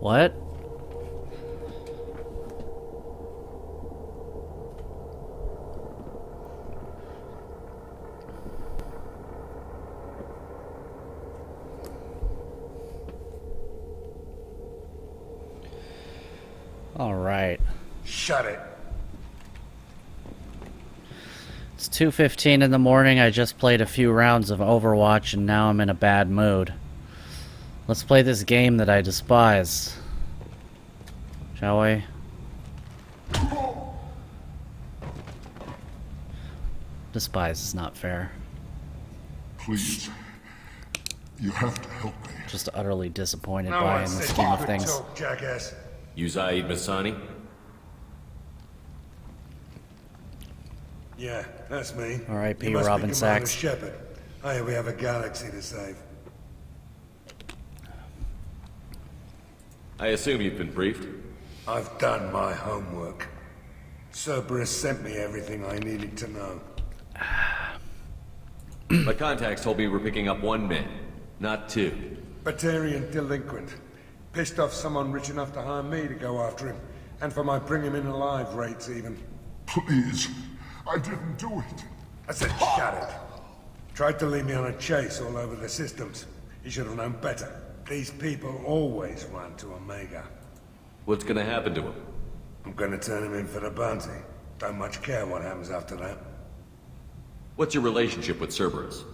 What? All right. Shut it. It's 2:15 in the morning. I just played a few rounds of Overwatch and now I'm in a bad mood. Let's play this game that I despise. Shall we? Despise is not fair. Please. You have to help me. Just utterly disappointed No by one in the said scheme you of could things. talk, jackass. You Zaid Masani? Yeah, that's me. R.I.P. You must be Robin Commander Sachs. Shepard. I hear we have a galaxy to save. I assume you've been briefed. I've done my homework. Cerberus sent me everything I needed to know. My contacts told me we're picking up one man, not two. Batarian delinquent. Pissed off someone rich enough to hire me to go after him. And for my bring him in alive rates even. Please. I didn't do it. I said shut it. Tried to lead me on a chase all over the systems. He should have known better. These people always run to Omega. What's gonna happen to him? I'm gonna turn him in for the bounty. Don't much care what happens after that. What's your relationship with Cerberus?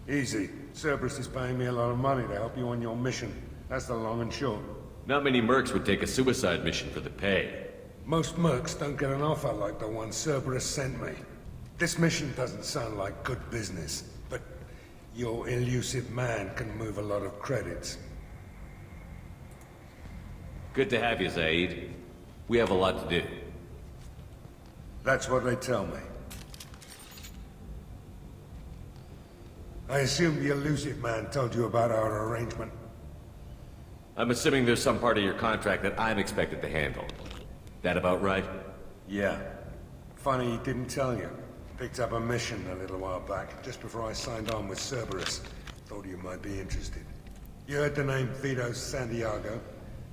Easy. Cerberus is paying me a lot of money to help you on your mission. That's the long and short. Not many mercs would take a suicide mission for the pay. Most mercs don't get an offer like the one Cerberus sent me. This mission doesn't sound like good business, but your elusive man can move a lot of credits. Good to have you, Zaid. We have a lot to do. That's what they tell me. I assume the elusive man told you about our arrangement. I'm assuming there's some part of your contract that I'm expected to handle. That about right? Yeah. Funny he didn't tell you. Picked up a mission a little while back, just before I signed on with Cerberus. Thought you might be interested. You heard the name Vito Santiago?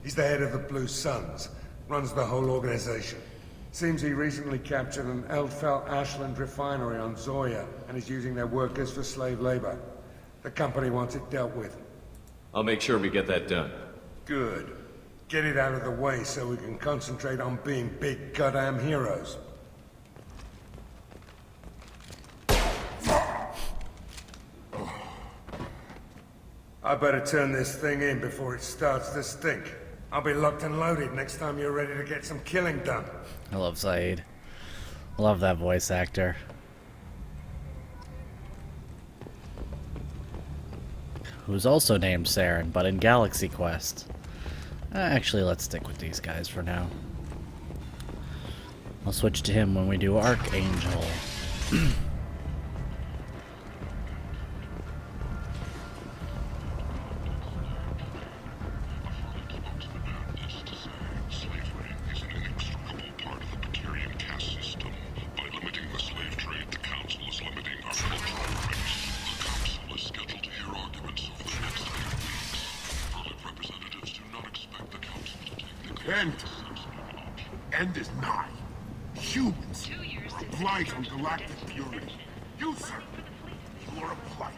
He's the head of the Blue Suns. Runs the whole organization. Seems he recently captured an Eldfell Ashland refinery on Zoya and is using their workers for slave labor. The company wants it dealt with. I'll make sure we get that done. Good. Get it out of the way so we can concentrate on being big goddamn heroes. I better turn this thing in before it starts to stink. I'll be locked and loaded next time you're ready to get some killing done. I love Zaid. Love that voice actor. Who's also named Saren, but in Galaxy Quest. Actually, let's stick with these guys for now. I'll switch to him when we do Archangel. End is nigh. Humans are blight on galactic purity. You, sir, you are a blight.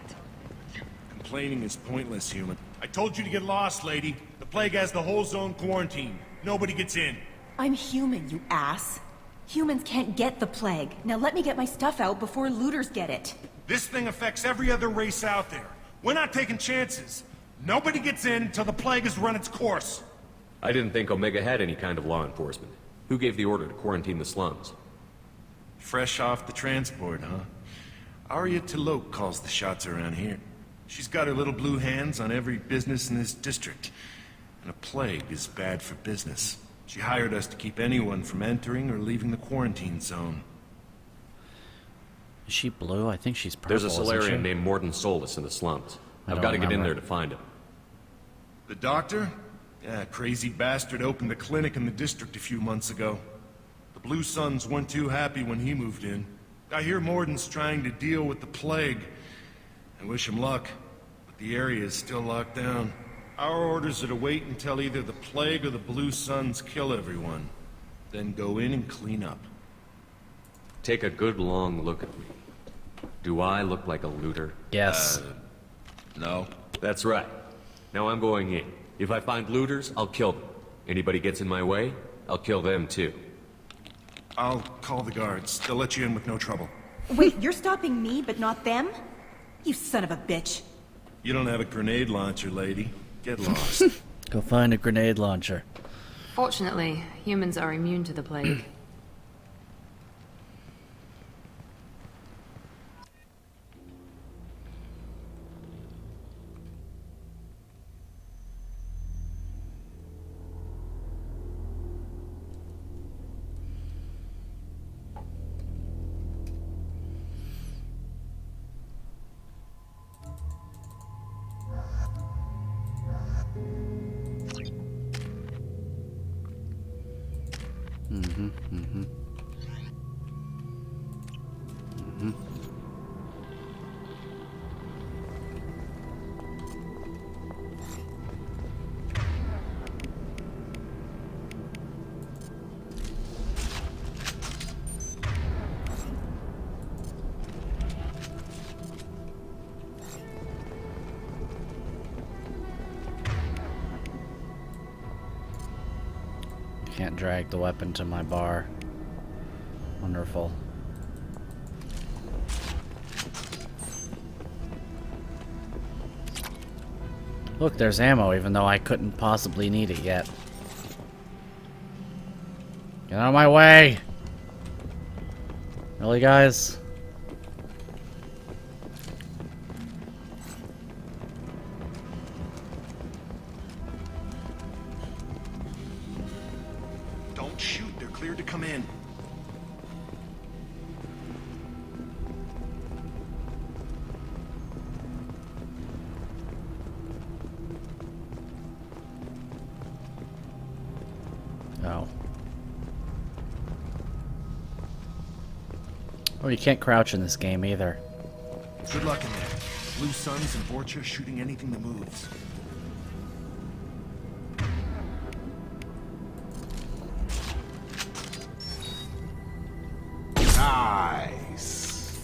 Complaining is pointless, human. I told you to get lost, lady. The plague has the whole zone quarantined. Nobody gets in. I'm human, you ass. Humans can't get the plague. Now let me get my stuff out before looters get it. This thing affects every other race out there. We're not taking chances. Nobody gets in until the plague has run its course. I didn't think Omega had any kind of law enforcement. Who gave the order to quarantine the slums? Fresh off the transport, huh? Arya T'Loak calls the shots around here. She's got her little blue hands on every business in this district. And a plague is bad for business. She hired us to keep anyone from entering or leaving the quarantine zone. Is she blue? I think she's purple. There's a isn't Solarian she? named Morden Solus in the slums. I I've don't got to get in remember. there to find him. The doctor? Yeah, crazy bastard opened a clinic in the district a few months ago. The Blue Suns weren't too happy when he moved in. I hear Morden's trying to deal with the plague. I wish him luck, but the area is still locked down. Our orders are to wait until either the Plague or the Blue Suns kill everyone. Then go in and clean up. Take a good long look at me. Do I look like a looter? Yes. No? That's right. Now I'm going in. If I find looters, I'll kill them. Anybody gets in my way, I'll kill them too. I'll call the guards. They'll let you in with no trouble. Wait, you're stopping me, but not them? You son of a bitch. You don't have a grenade launcher, lady. Get lost. Go find a grenade launcher. Fortunately, humans are immune to the plague. Can't drag the weapon to my bar. Wonderful. Look, there's ammo, even though I couldn't possibly need it yet. Get out of my way! Really, guys? Don't shoot. They're cleared to come in. Oh. Oh, you can't crouch in this game either. Good luck in there. Blue Suns and Vorcha shooting anything that moves. Nice.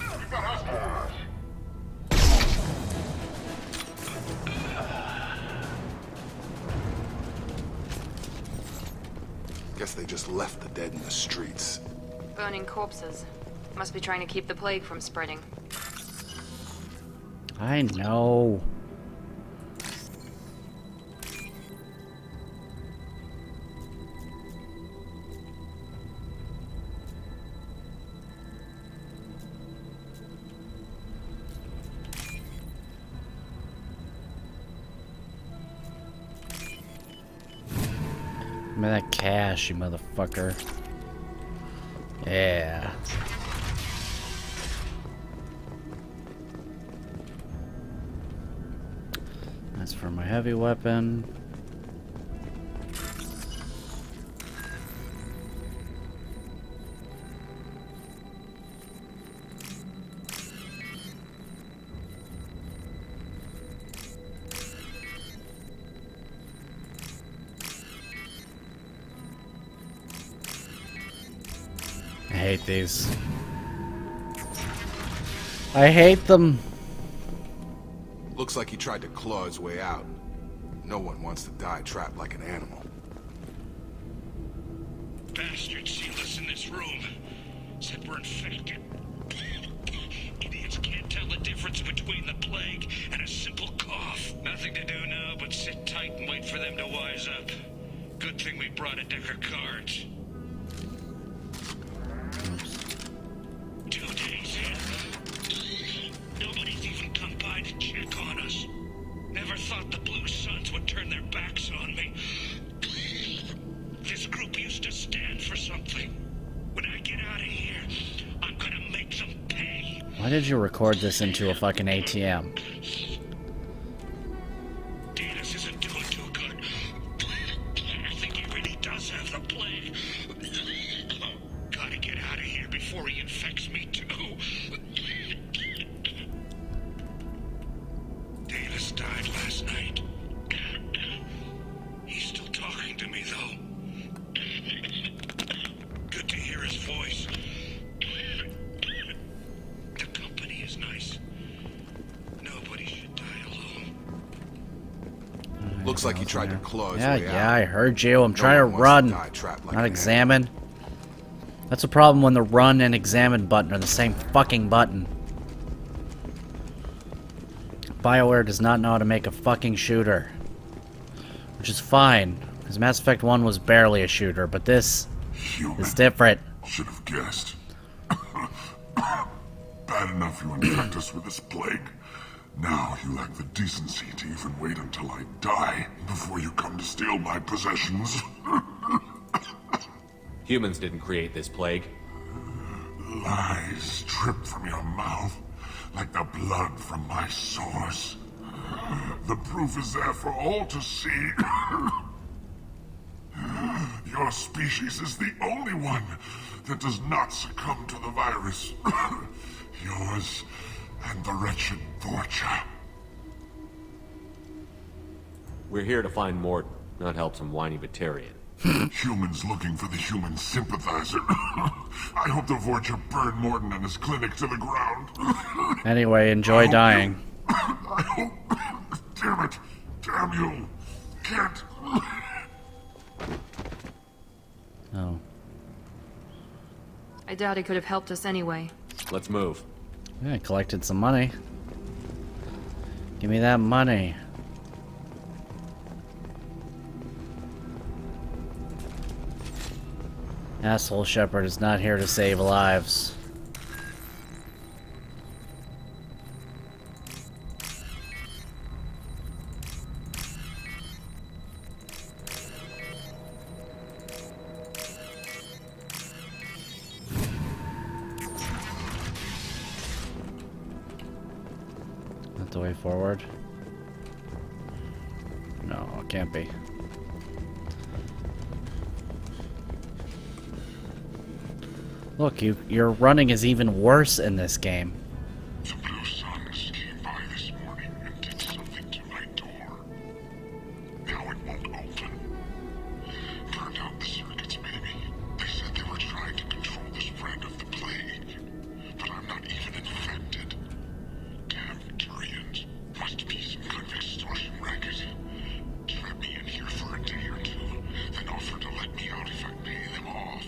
Guess they just left the dead in the streets. Burning corpses. Must be trying to keep the plague from spreading. I know. Give me that cash, you motherfucker. Yeah. That's for my heavy weapon. I hate these. I hate them. Looks like he tried to claw his way out. No one wants to die trapped like an animal. Bastards sealed us in this room. Said we're infected. Idiots can't tell the difference between the plague and a simple cough. Nothing to do now but sit tight and wait for them to wise up. Good thing we brought a deck of cards. 2 days in. Nobody's even come by to check on us. Never thought the Blue Suns would turn their backs on me. This group used to stand for something. When I get out of here, I'm gonna make them pay. Why did you record this into a fucking ATM? Danis isn't doing too good. I think he really does have the plague. Gotta get out of here before he infects me too. Danis died last night. like he tried to claw his Yeah, way yeah, out. I heard you. I'm No trying to one wants run, to die trapped like not an examine. That's a problem when the run and examine button are the same fucking button. BioWare does not know how to make a fucking shooter. Which is fine, because Mass Effect 1 was barely a shooter, but this Human. is different. Should have guessed. Bad enough you infect us with this plague. Now you lack the decency to even wait until I die before you come to steal my possessions. Humans didn't create this plague. Lies drip from your mouth like the blood from my sores. The proof is there for all to see. Your species is the only one that does not succumb to the virus. Yours and the wretched Vorcha. We're here to find Morden, not help some whiny Batarian. Humans looking for the human sympathizer. I hope the Vorcha burned Morden and his clinic to the ground. Anyway, enjoy dying. I hope... Damn it! Damn you! Can't... Oh. I doubt he could have helped us anyway. Let's move. Yeah, I collected some money. Give me that money. Asshole Shepard is not here to save lives. Not the way forward. No, it can't be. Look, your running is even worse in this game. The Blue Suns came by this morning and did something to my door. Now it won't open. Turned out the circuits, maybe. They said they were trying to control the spread of the plague. But I'm not even infected. Damn Turians. Must be some kind of extortion racket. Trap me in here for a day or two, then offer to let me out if I pay them off.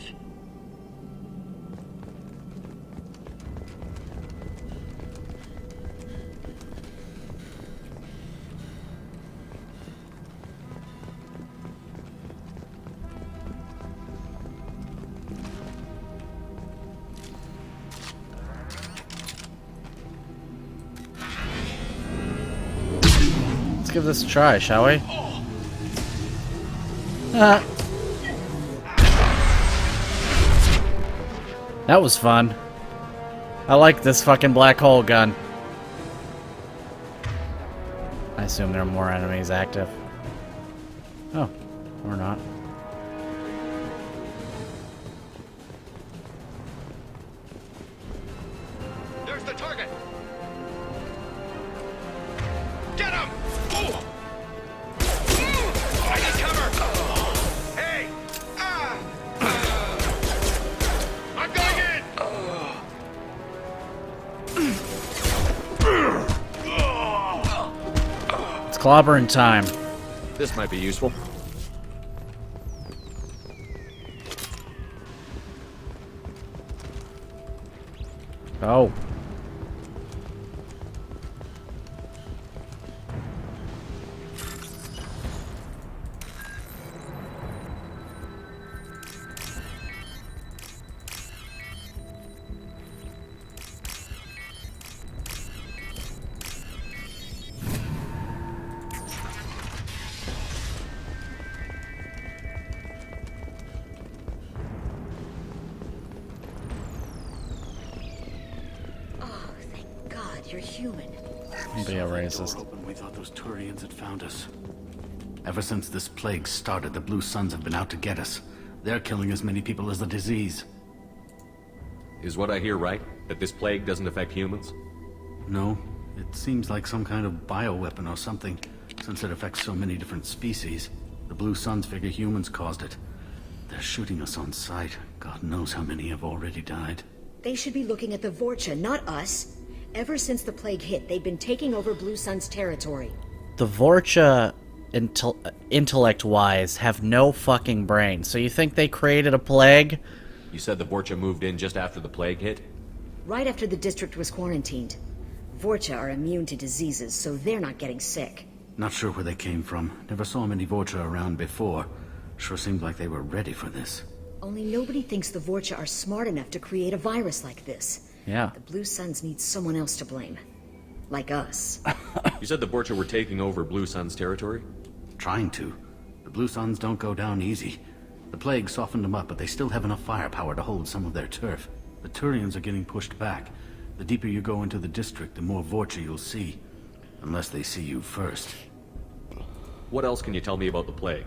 Let's give this a try, shall we? Ah. That was fun. I like this fucking black hole gun. I assume there are more enemies active. Oh, or not. There's the target! Get him! Oh! I need cover! Hey! I'm going in! It's clobbering time. This might be useful. Oh. Oh, thank God, you're human. Be a racist. Open, we thought those Turians had found us. Ever since this plague started, the Blue Suns have been out to get us. They're killing as many people as the disease. Is what I hear right? That this plague doesn't affect humans? No, it seems like some kind of bioweapon or something, since it affects so many different species. The Blue Suns figure humans caused it. They're shooting us on sight. God knows how many have already died. They should be looking at the Vorcha, not us. Ever since the plague hit, they've been taking over Blue Sun's territory. The Vorcha intellect-wise, have no fucking brain. So you think they created a plague? You said the Vorcha moved in just after the plague hit? Right after the district was quarantined. Vorcha are immune to diseases, so they're not getting sick. Not sure where they came from. Never saw many Vorcha around before. Sure seemed like they were ready for this. Only nobody thinks the Vorcha are smart enough to create a virus like this. Yeah. The Blue Suns need someone else to blame. Like us. You said the Vorcha were taking over Blue Sun's territory? Trying to. The Blue Suns don't go down easy. The plague softened them up, but they still have enough firepower to hold some of their turf. The Turians are getting pushed back. The deeper you go into the district, the more Vorcha you'll see. Unless they see you first. What else can you tell me about the plague?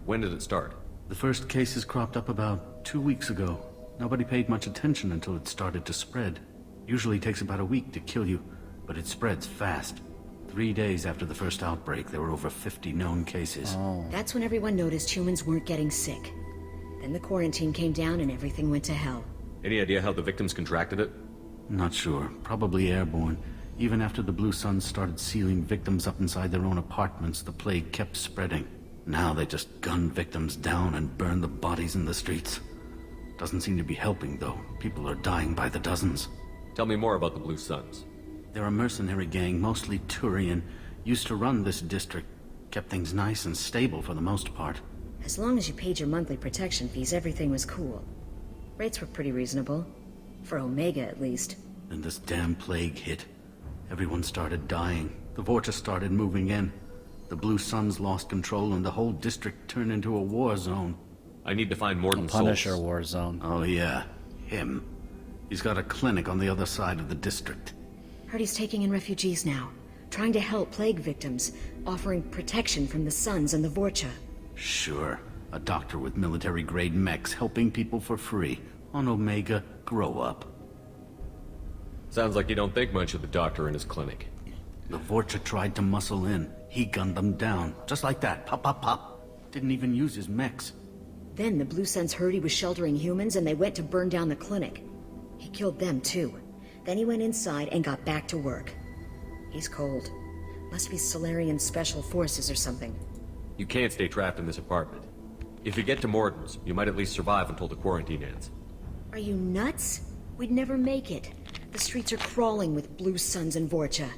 When did it start? The first cases cropped up about 2 weeks ago. Nobody paid much attention until it started to spread. Usually takes about a week to kill you, but it spreads fast. 3 days after the first outbreak, there were over 50 known cases. That's when everyone noticed humans weren't getting sick. Then the quarantine came down and everything went to hell. Any idea how the victims contracted it? Not sure. Probably airborne. Even after the Blue Suns started sealing victims up inside their own apartments, the plague kept spreading. Now they just gun victims down and burn the bodies in the streets. Doesn't seem to be helping, though. People are dying by the dozens. Tell me more about the Blue Suns. They're a mercenary gang, mostly Turian. Used to run this district. Kept things nice and stable for the most part. As long as you paid your monthly protection fees, everything was cool. Rates were pretty reasonable. For Omega, at least. Then this damn plague hit. Everyone started dying. The Vorcha started moving in. The Blue Suns lost control and the whole district turned into a war zone. I need to find Morden Punisher Souls. war zone. Oh yeah, him. He's got a clinic on the other side of the district. Heard he's taking in refugees now. Trying to help plague victims. Offering protection from the Suns and the Vorcha. Sure. A doctor with military-grade mechs helping people for free. On Omega, grow up. Sounds like you don't think much of the doctor in his clinic. The Vorcha tried to muscle in. He gunned them down. Just like that. Pop, pop, pop. Didn't even use his mechs. Then the Blue Suns heard he was sheltering humans and they went to burn down the clinic. He killed them too. Then he went inside and got back to work. He's cold. Must be Solarian Special Forces or something. You can't stay trapped in this apartment. If you get to Morden's, you might at least survive until the quarantine ends. Are you nuts? We'd never make it. The streets are crawling with Blue Suns and Vorcha.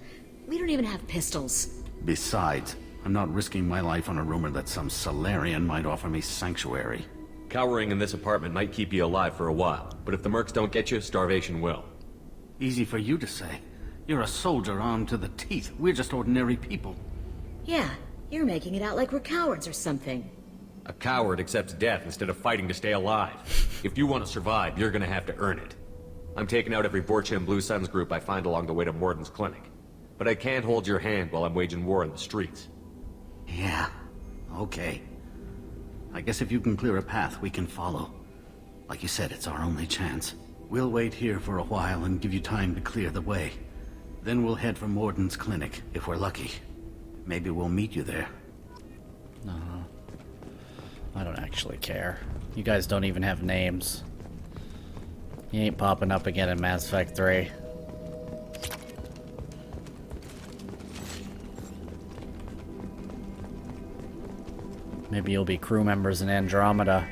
We don't even have pistols. Besides, I'm not risking my life on a rumor that some Solarian might offer me sanctuary. Cowering in this apartment might keep you alive for a while, but if the mercs don't get you, starvation will. Easy for you to say. You're a soldier armed to the teeth. We're just ordinary people. Yeah, you're making it out like we're cowards or something. A coward accepts death instead of fighting to stay alive. If you want to survive, you're gonna have to earn it. I'm taking out every Vorcha and Blue Suns group I find along the way to Morden's clinic. But I can't hold your hand while I'm waging war in the streets. Yeah, okay. I guess if you can clear a path, we can follow. Like you said, it's our only chance. We'll wait here for a while and give you time to clear the way. Then we'll head for Morden's clinic, if we're lucky. Maybe we'll meet you there. I don't actually care. You guys don't even have names. You ain't popping up again in Mass Effect 3. Maybe you'll be crew members in Andromeda.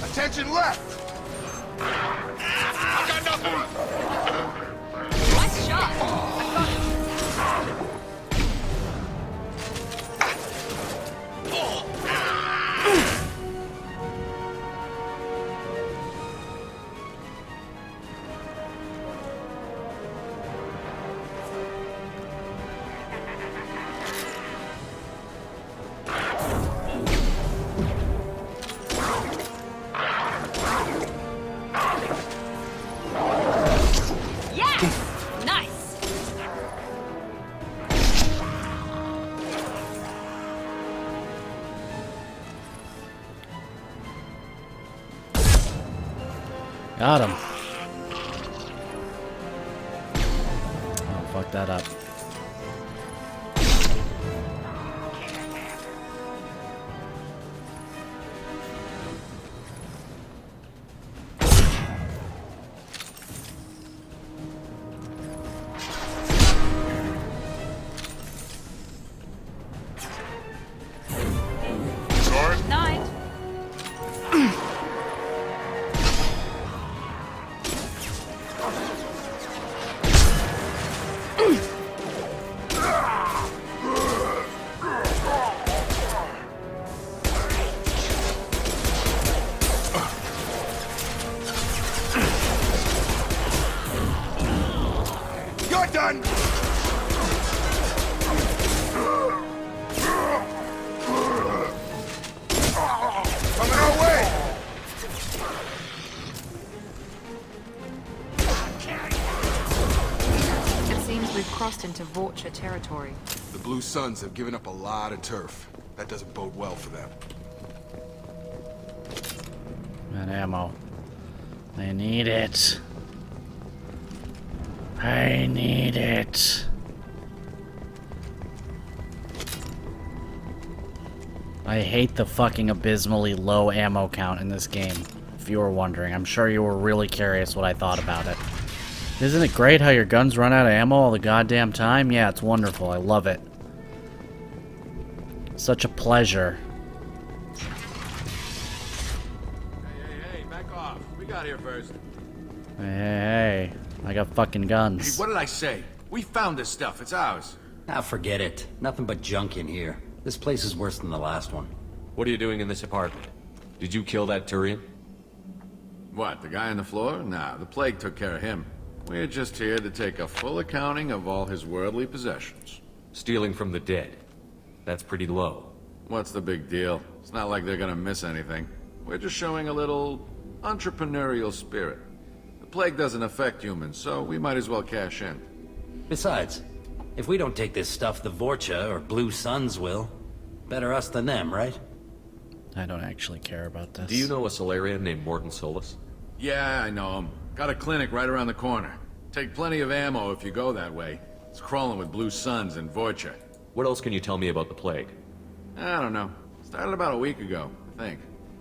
Attention left! I got nothing! Nice shot. I got him. Yes! Nice! Got him. Oh, fuck fucked that up. Night. You're done! Coming our way! It seems we've crossed into Vorcha territory. The Blue Suns have given up a lot of turf. That doesn't bode well for them. And ammo. I need it. I need it. I hate the fucking abysmally low ammo count in this game. If you were wondering, I'm sure you were really curious what I thought about it. Isn't it great how your guns run out of ammo all the goddamn time? Yeah, it's wonderful. I love it. Such a pleasure. Hey, back off. We got here first. Hey, I got fucking guns. Hey, what did I say? We found this stuff. It's ours. Ah, forget it. Nothing but junk in here. This place is worse than the last one. What are you doing in this apartment? Did you kill that Turian? What, the guy on the floor? Nah, the plague took care of him. We're just here to take a full accounting of all his worldly possessions. Stealing from the dead. That's pretty low. What's the big deal? It's not like they're gonna miss anything. We're just showing a little entrepreneurial spirit. The plague doesn't affect humans, so we might as well cash in. Besides, if we don't take this stuff, the Vorcha or Blue Suns will. Better us than them, right? I don't actually care about this. Do you know a Solarian named Mordin Solus? Yeah, I know him. Got a clinic right around the corner. Take plenty of ammo if you go that way. It's crawling with Blue Suns and Vorcha. What else can you tell me about the plague? I don't know. Started about a week ago, I think.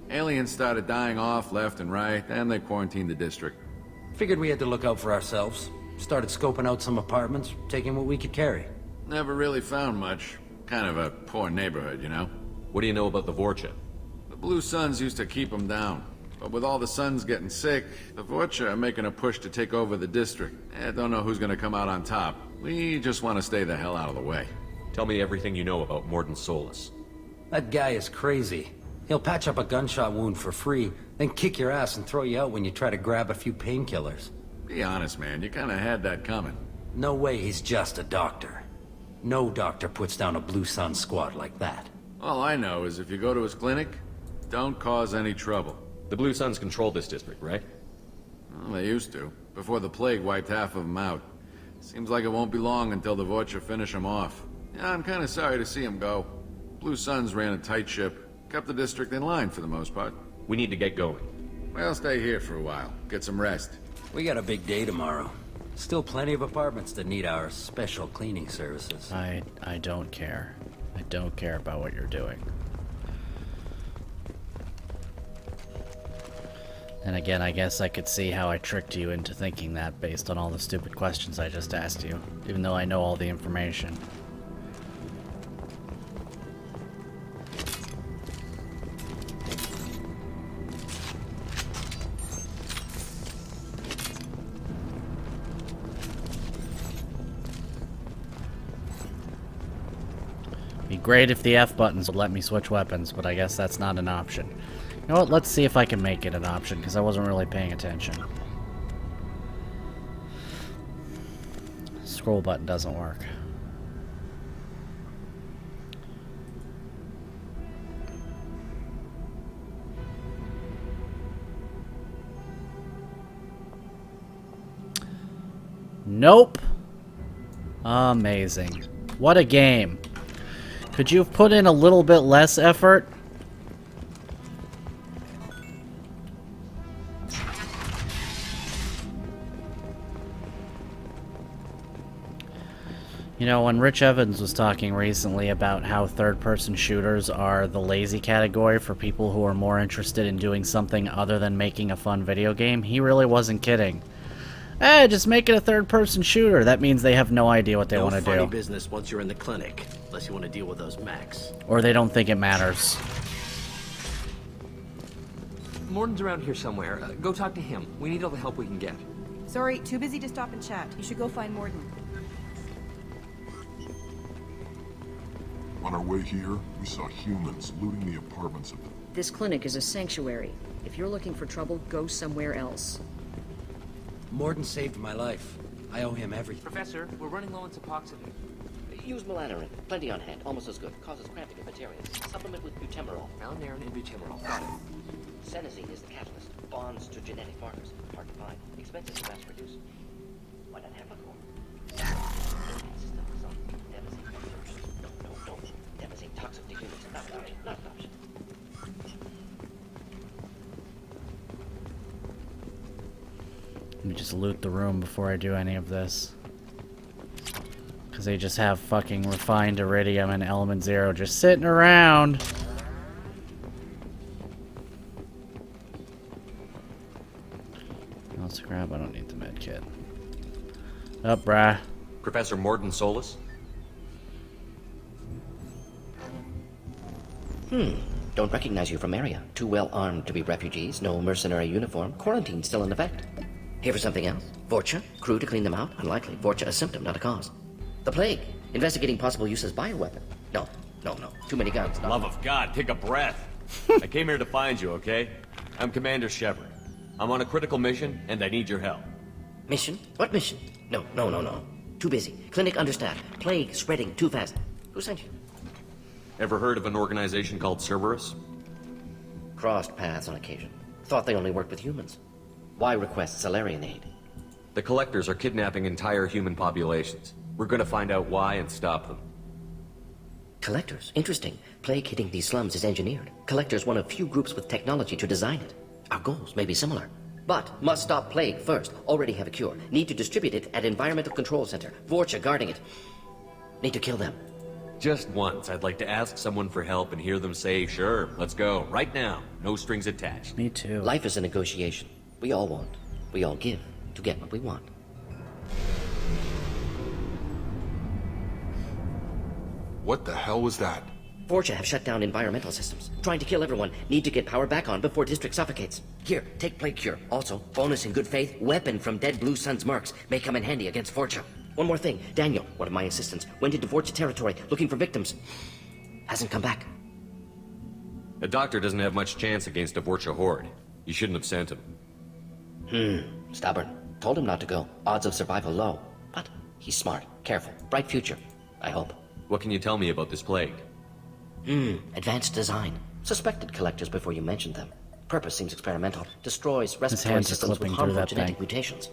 Aliens started dying off left and right, and they quarantined the district. Figured we had to look out for ourselves. Started scoping out some apartments, taking what we could carry. Never really found much. Kind of a poor neighborhood, you know? What do you know about the Vorcha? The Blue Suns used to keep them down. But with all the Suns getting sick, the Vorcha are making a push to take over the district. Don't know who's gonna come out on top. We just want to stay the hell out of the way. Tell me everything you know about Mordin Solus. That guy is crazy. He'll patch up a gunshot wound for free, then kick your ass and throw you out when you try to grab a few painkillers. Be honest, man. You kinda had that coming. No way he's just a doctor. No doctor puts down a Blue Sun squad like that. All I know is if you go to his clinic, don't cause any trouble. The Blue Suns control this district, right? Well, they used to, before the plague wiped half of them out. Seems like it won't be long until the Vorcha finish them off. Yeah, I'm kinda sorry to see them go. Blue Suns ran a tight ship, kept the district in line for the most part. We need to get going. Well, stay here for a while, get some rest. We got a big day tomorrow. Still plenty of apartments that need our special cleaning services. I don't care. I don't care about what you're doing. And again, I guess I could see how I tricked you into thinking that based on all the stupid questions I just asked you, even though I know all the information. Be great if the F buttons would let me switch weapons, but I guess that's not an option. You know what, let's see if I can make it an option, because I wasn't really paying attention. Scroll button doesn't work. Nope. Amazing. What a game. Could you have put in a little bit less effort? know, when Rich Evans was talking recently about how third-person shooters are the lazy category for people who are more interested in doing something other than making a fun video game, he really wasn't kidding. Just make it a third-person shooter. That means they have no idea what they want to No funny do. business once you're in the clinic, unless you want to deal with those mechs. Or they don't think it matters. Morden's around here somewhere. Go talk to him. We need all the help we can get. Sorry, too busy to stop and chat. You should go find Morden. On our way here, we saw humans looting the apartments of the... This clinic is a sanctuary. If you're looking for trouble, go somewhere else. Morden saved my life. I owe him everything. Professor, we're running low on Suboxone. Use melanorin. Plenty on hand. Almost as good. Causes cramping of bacteria. Supplement with butemerol. Malinarin and butemerol. Got it. Senesine is the catalyst. Bonds to genetic markers. Hard to find. Expensive to mass produce. Why not have a core? No. Demazine toxic to humans. Not an option. Not an option. Let me just loot the room before I do any of this. Because they just have fucking refined iridium and element 0 just sitting around. I'll scrap. I don't need the med kit. Up, brah. Professor Morden Solus? Don't recognize you from area. Too well armed to be refugees. No mercenary uniform. Quarantine still in effect. Here for something else? Vorcha? Crew to clean them out? Unlikely. Vorcha a symptom, not a cause. The plague. Investigating possible use as bioweapon. No. Too many guns. Love of God, take a breath. I came here to find you, okay? I'm Commander Shepard. I'm on a critical mission, and I need your help. Mission? What mission? No. Too busy. Clinic understaffed. Plague spreading too fast. Who sent you? Ever heard of an organization called Cerberus? Crossed paths on occasion. Thought they only worked with humans. Why request Salarian aid? The Collectors are kidnapping entire human populations. We're gonna find out why and stop them. Collectors? Interesting. Plague hitting these slums is engineered. Collectors one of few groups with technology to design it. Our goals may be similar. But must stop plague first. Already have a cure. Need to distribute it at Environmental Control Center. Vorcha guarding it. Need to kill them. Just once, I'd like to ask someone for help and hear them say, sure, let's go, right now. No strings attached. Me too. Life is a negotiation. We all want. We all give to get what we want. What the hell was that? Vorcha have shut down environmental systems. Trying to kill everyone. Need to get power back on before district suffocates. Here, take plague cure. Also, bonus in good faith, weapon from dead Blue Sun's mercs. May come in handy against Vorcha. One more thing. Daniel, one of my assistants, went into Vorcha territory looking for victims. Hasn't come back. A doctor doesn't have much chance against a Vorcha horde. You shouldn't have sent him. Stubborn. Told him not to go. Odds of survival low. But he's smart, careful, bright future. I hope. What can you tell me about this plague? Advanced design. Suspected collectors before you mentioned them. Purpose seems experimental. Destroys respiratory hands are systems with clipping through harmful that genetic thing. mutations.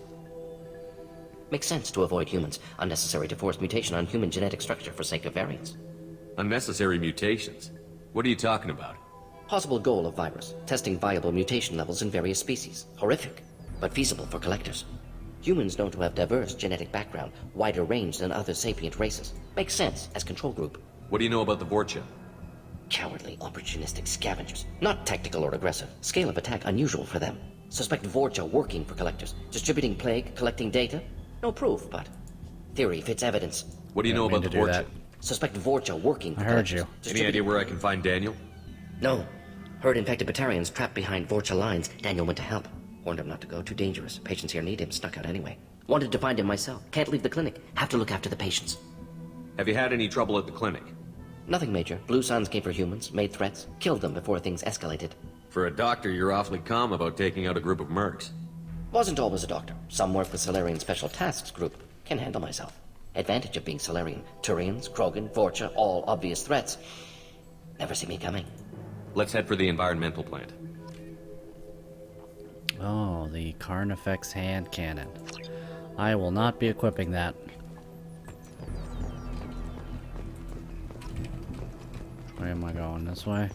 Makes sense to avoid humans. Unnecessary to force mutation on human genetic structure for sake of variants. Unnecessary mutations? What are you talking about? Possible goal of virus. Testing viable mutation levels in various species. Horrific, but feasible for collectors. Humans known to have diverse genetic background, wider range than other sapient races. Makes sense as control group. What do you know about the Vorcha? Cowardly, opportunistic scavengers. Not tactical or aggressive. Scale of attack unusual for them. Suspect Vorcha working for collectors. Distributing plague, collecting data. No proof, but theory fits evidence. What do you know about the Vorcha? Suspect Vorcha working for I heard collectors. you. Any idea where I can find Daniel? No. Heard infected Batarians trapped behind Vorcha lines. Daniel went to help. Warned him not to go. Too dangerous. Patients here need him. Snuck out anyway. Wanted to find him myself. Can't leave the clinic. Have to look after the patients. Have you had any trouble at the clinic? Nothing major. Blue Suns came for humans, made threats, killed them before things escalated. For a doctor, you're awfully calm about taking out a group of mercs. Wasn't always a doctor. Some work with Salarian Special Tasks Group. Can handle myself. Advantage of being Salarian. Turians, Krogan, Vorcha, all obvious threats. Never see me coming. Let's head for the environmental plant. Oh, the Carnifex hand cannon. I will not be equipping that. Where am I going? This way?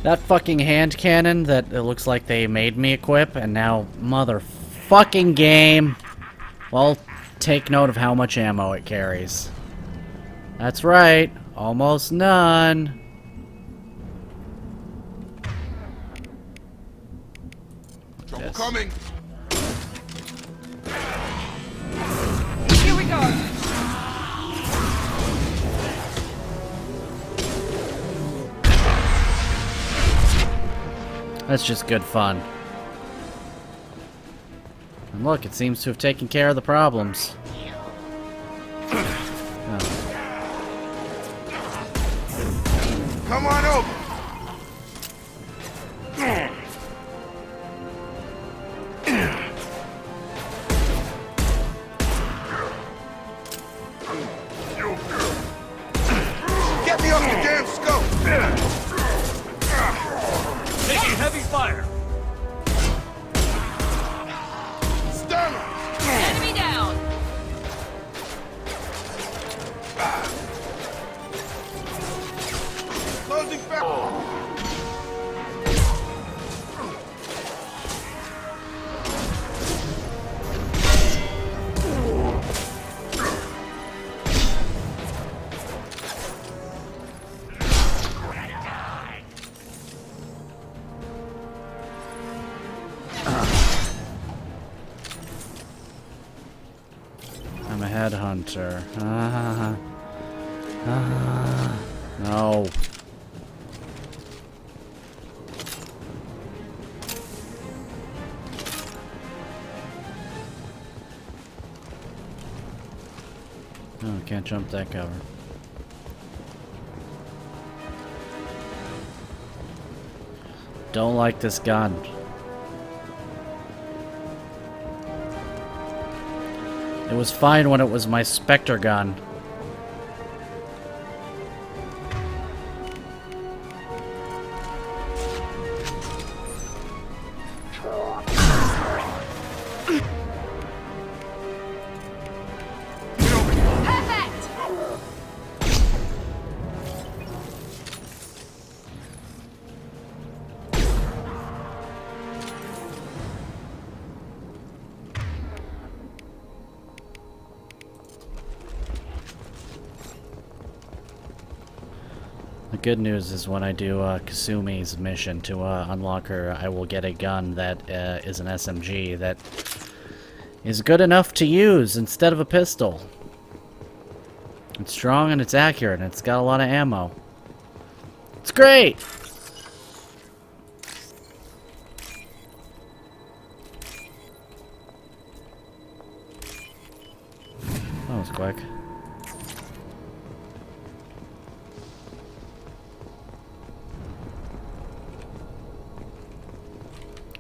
That fucking hand cannon that it looks like they made me equip, and now motherfucking game. Well, take note of how much ammo it carries. That's right, almost none. Trouble coming. Here we go. That's just good fun. And look, it seems to have taken care of the problems. Oh. Come on over. Get me off the damn scope. Taking heavy fire. Stun him. Enemy down. Closing back. I'm a headhunter. No. Oh, can't jump that cover. Don't like this gun. It was fine when it was my Spectre gun. The good news is when I do Kasumi's mission to unlock her, I will get a gun that is an SMG that is good enough to use instead of a pistol. It's strong and it's accurate and it's got a lot of ammo. It's great! That was quick.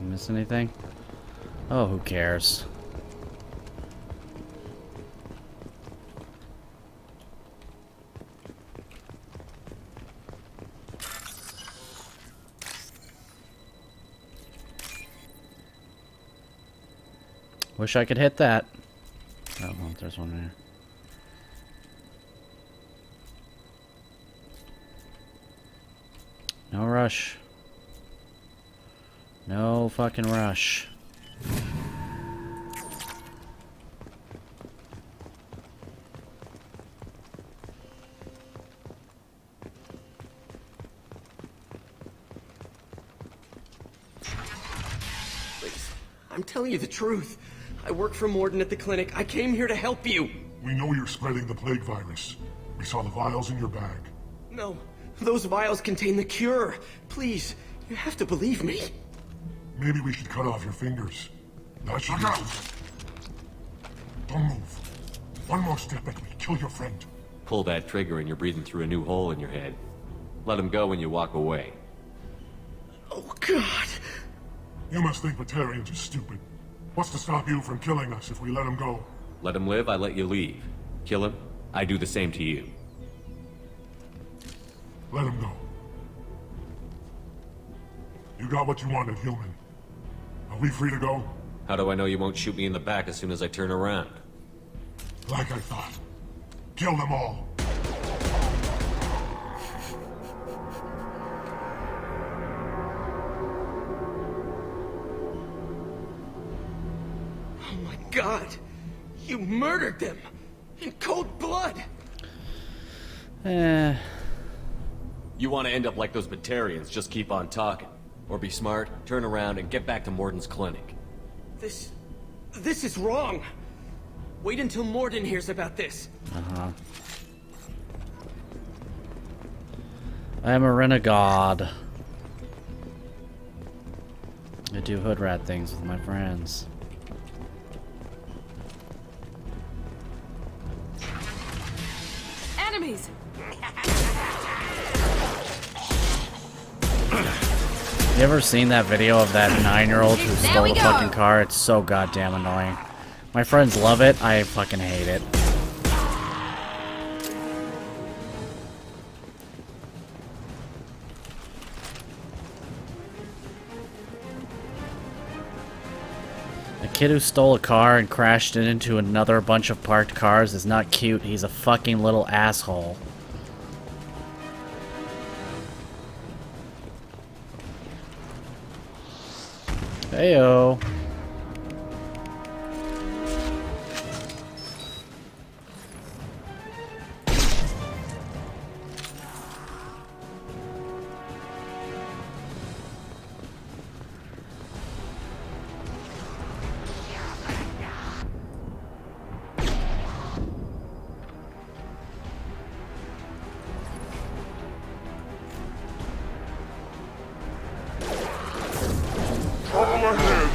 Miss anything? Oh, who cares? Wish I could hit that. Oh, well, there's one there. No rush. No fucking rush. Please, I'm telling you the truth. I work for Morden at the clinic. I came here to help you. We know you're spreading the plague virus. We saw the vials in your bag. No, those vials contain the cure. Please, you have to believe me. Maybe we should cut off your fingers. That should Look out! Don't move. One more step and we kill your friend. Pull that trigger and you're breathing through a new hole in your head. Let him go when you walk away. Oh, God. You must think Batarians are stupid. What's to stop you from killing us if we let him go? Let him live, I let you leave. Kill him, I do the same to you. Let him go. You got what you wanted, human. Are we free to go? How do I know you won't shoot me in the back as soon as I turn around? Like I thought. Kill them all. my god! You murdered them! In cold blood! Eh. You want to end up like those Batarians, just keep on talking. Or be smart, turn around, and get back to Morden's clinic. This is wrong! Wait until Morden hears about this. Uh-huh. I am a renegade. I do hood rat things with my friends. Enemies! You ever seen that video of that 9-year-old who There stole we a go. fucking car? It's so goddamn annoying. My friends love it. I fucking hate it. A kid who stole a car and crashed it into another bunch of parked cars is not cute. He's a fucking little asshole. Heyo. Trouble ahead.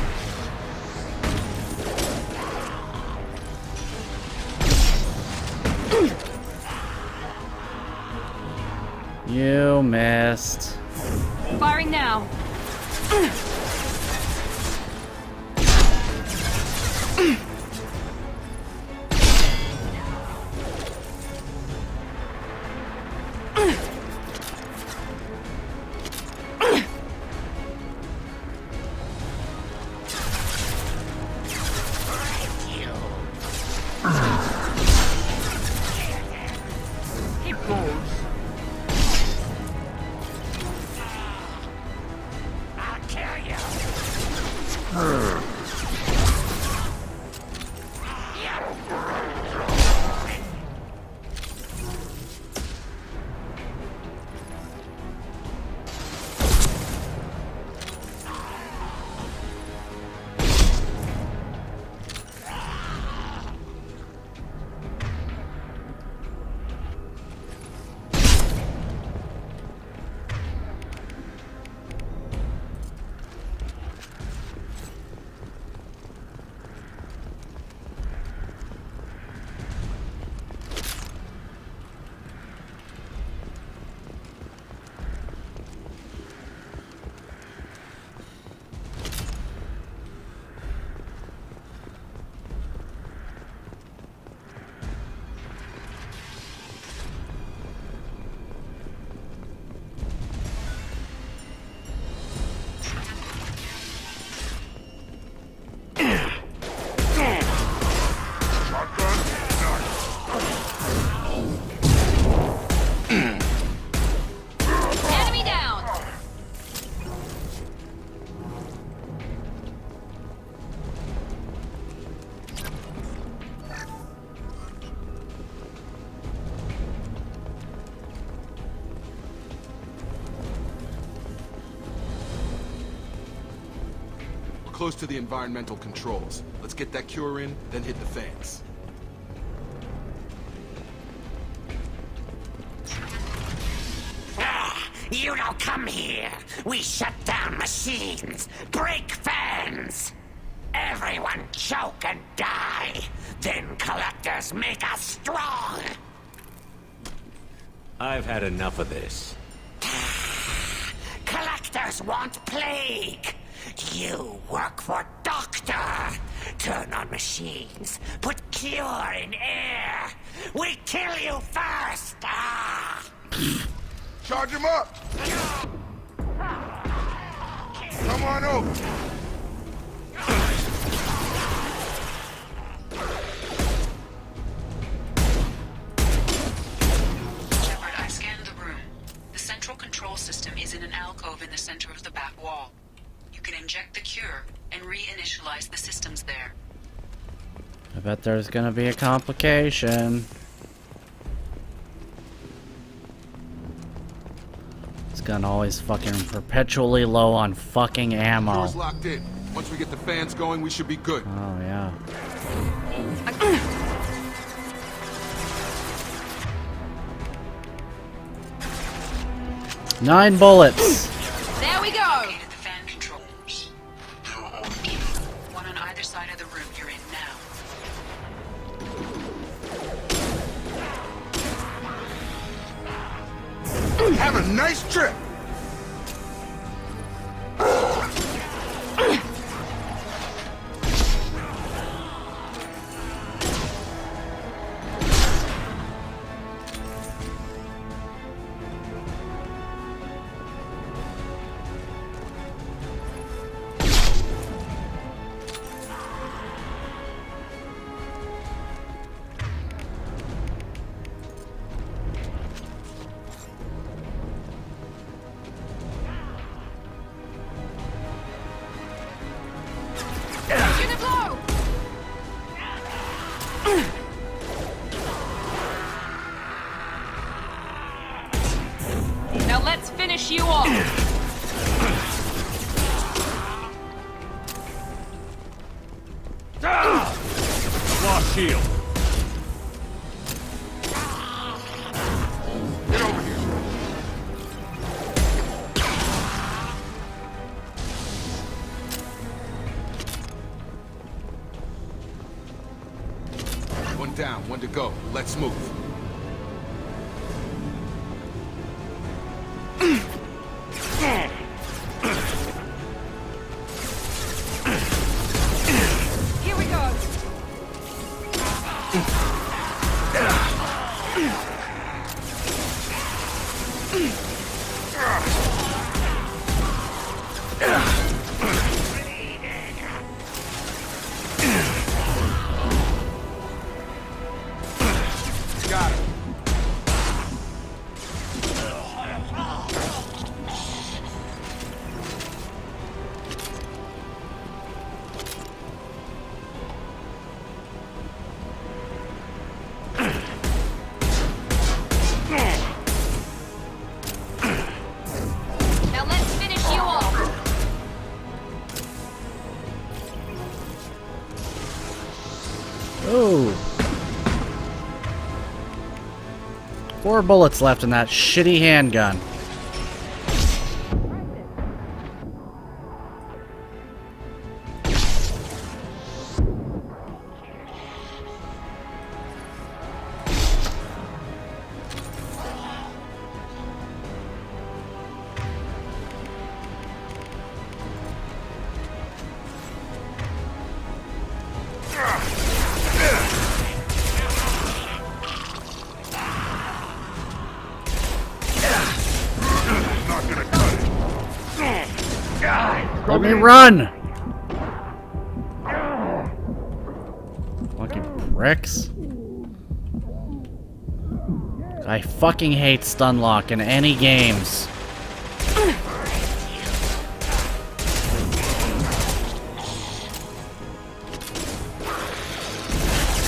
You missed. Firing now. Keep going. I'll kill you. Enemy down! We're close to the environmental controls. Let's get that cure in, then hit the fans. You don't come here. We shut down machines, break fans. Everyone choke and die. Then collectors make us strong. I've had enough of this. Collectors want plague. You work for Doctor. Turn on machines. Put cure in air. We kill you first. Charge him up! Come on over. Shepard, I've scanned the room. The central control system is in an alcove in the center of the back wall. You can inject the cure and reinitialize the systems there. I bet there's gonna be a complication. This gun always fucking perpetually low on fucking ammo. Doors locked in. Once we get the fans going, we should be good. Oh, yeah. 9 bullets. There we go. Located the fan controls. One on either side of the room you're in now. Have a nice trip. Now let's finish you off. Lost shield. Get over here. One down, one to go. Let's move. Here we go. Got it. Now let's finish you off. Ooh. 4 bullets left in that shitty handgun. Let me run! Fucking pricks. I fucking hate stunlock in any games.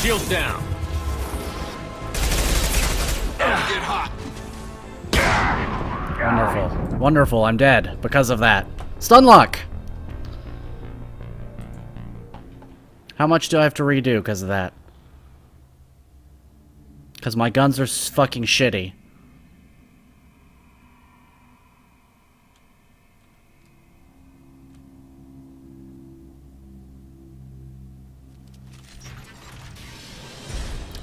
Shield down. Get hot. Wonderful. Wonderful, I'm dead because of that. Stunlock! How much do I have to redo because of that? Because my guns are fucking shitty.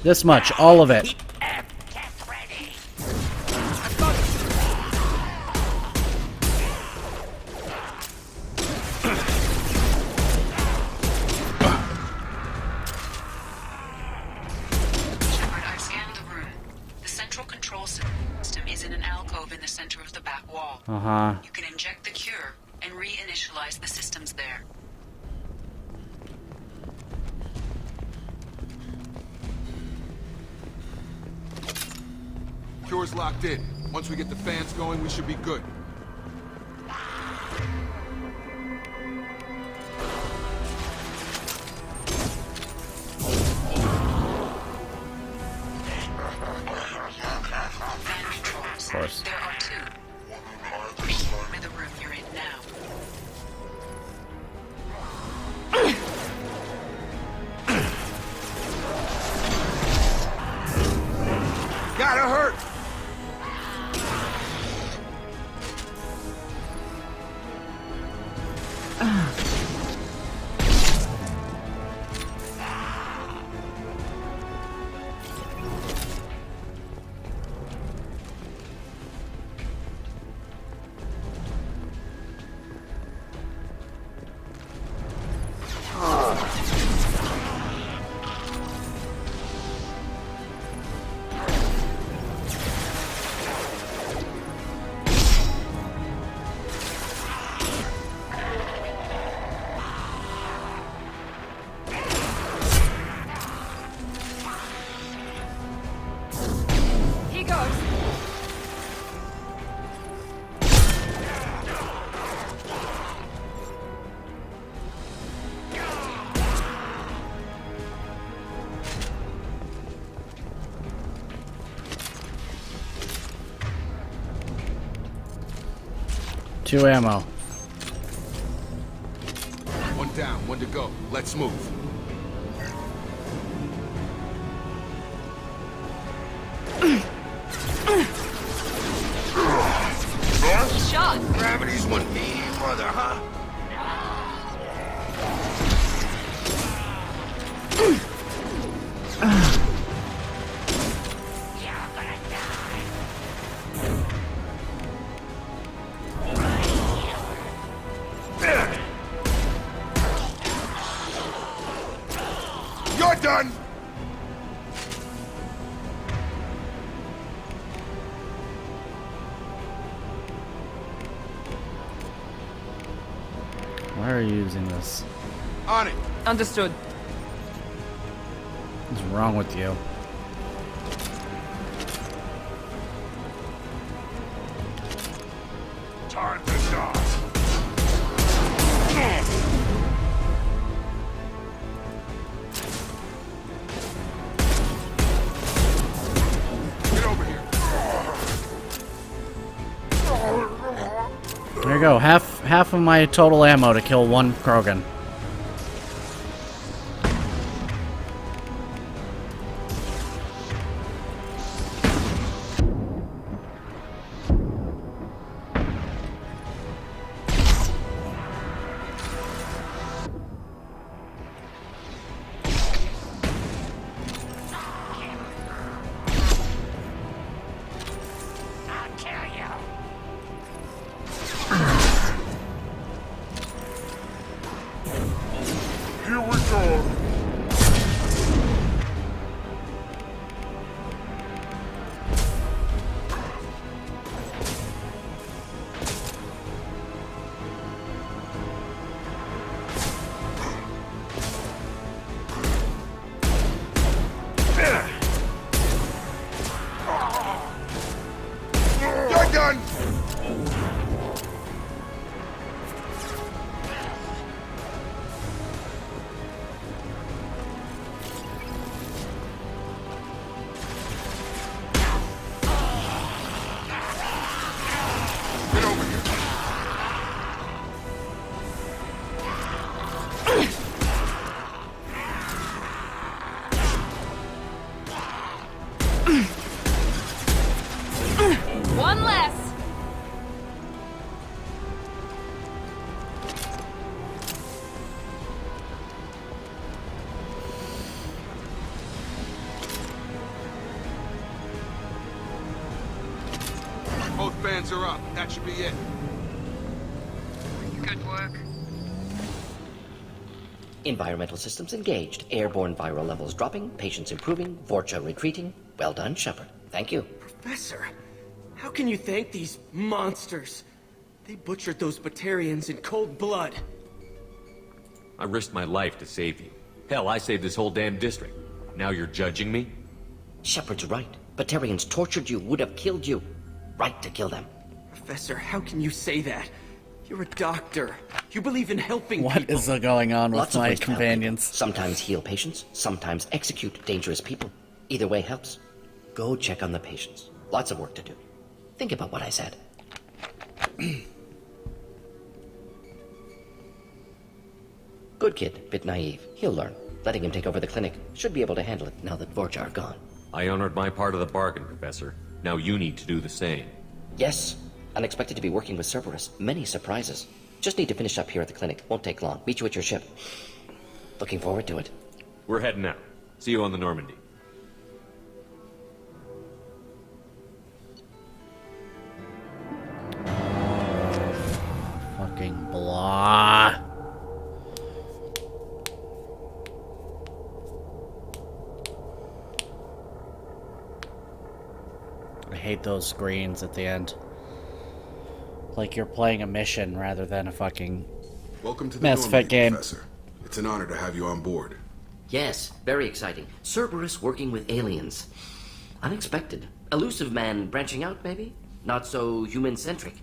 This much, all of it. Shepard, I've scanned the room. The central control system is in an alcove in the center of the back wall. Uh-huh. You can inject the cure and reinitialize the systems there. Cure's locked in. Once we get the fans going, we should be good. He goes. Two ammo. One down, one to go. Let's move. Shot. Gravity's one me, brother, huh? You're done! Why are you using this? On it! Understood. What's wrong with you? Time to start. Get over here. There you go. Half of my total ammo to kill one Krogan. Here we go. You're done! Get over here. One less. Both bands are up. That should be it. Good work. Environmental systems engaged. Airborne viral levels dropping. Patients improving. Vorcha retreating. Well done, Shepard. Thank you. Professor, how can you thank these monsters? They butchered those Batarians in cold blood. I risked my life to save you. Hell, I saved this whole damn district. Now you're judging me? Shepard's right. Batarians tortured you, would have killed you. Right to kill them. Professor, how can you say that? You're a doctor. You believe in helping What people. is going on with Lots of my ways to help companions? people. Sometimes heal patients, sometimes execute dangerous people. Either way helps. Go check on the patients. Lots of work to do. Think about what I said. Good kid, bit naive. He'll learn. Letting him take over the clinic. Should be able to handle it now that Vorcha are gone. I honored my part of the bargain, Professor. Now you need to do the same. Yes. Unexpected to be working with Cerberus. Many surprises. Just need to finish up here at the clinic. Won't take long. Meet you at your ship. Looking forward to it. We're heading out. See you on the Normandy. Fucking blah. I hate those screens at the end. Like you're playing a mission rather than a fucking Welcome to the Mass Normandy, Effect game. Professor. It's an honor to have you on board. Yes, very exciting. Cerberus working with aliens. Unexpected. Elusive man branching out, maybe? Not so human-centric.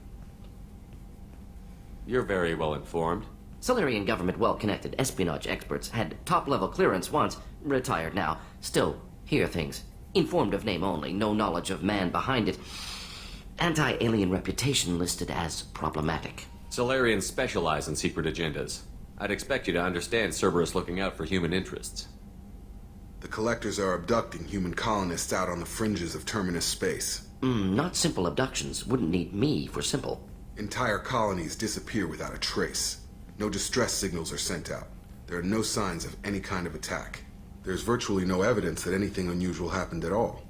You're very well informed. Solarian government well-connected. Espionage experts. Had top-level clearance once. Retired now. Still, hear things. Informed of name only. No knowledge of man behind it. Anti-alien reputation listed as problematic. Solarians specialize in secret agendas. I'd expect you to understand Cerberus looking out for human interests. The Collectors are abducting human colonists out on the fringes of Terminus space. Not simple abductions. Wouldn't need me for simple. Entire colonies disappear without a trace. No distress signals are sent out. There are no signs of any kind of attack. There's virtually no evidence that anything unusual happened at all.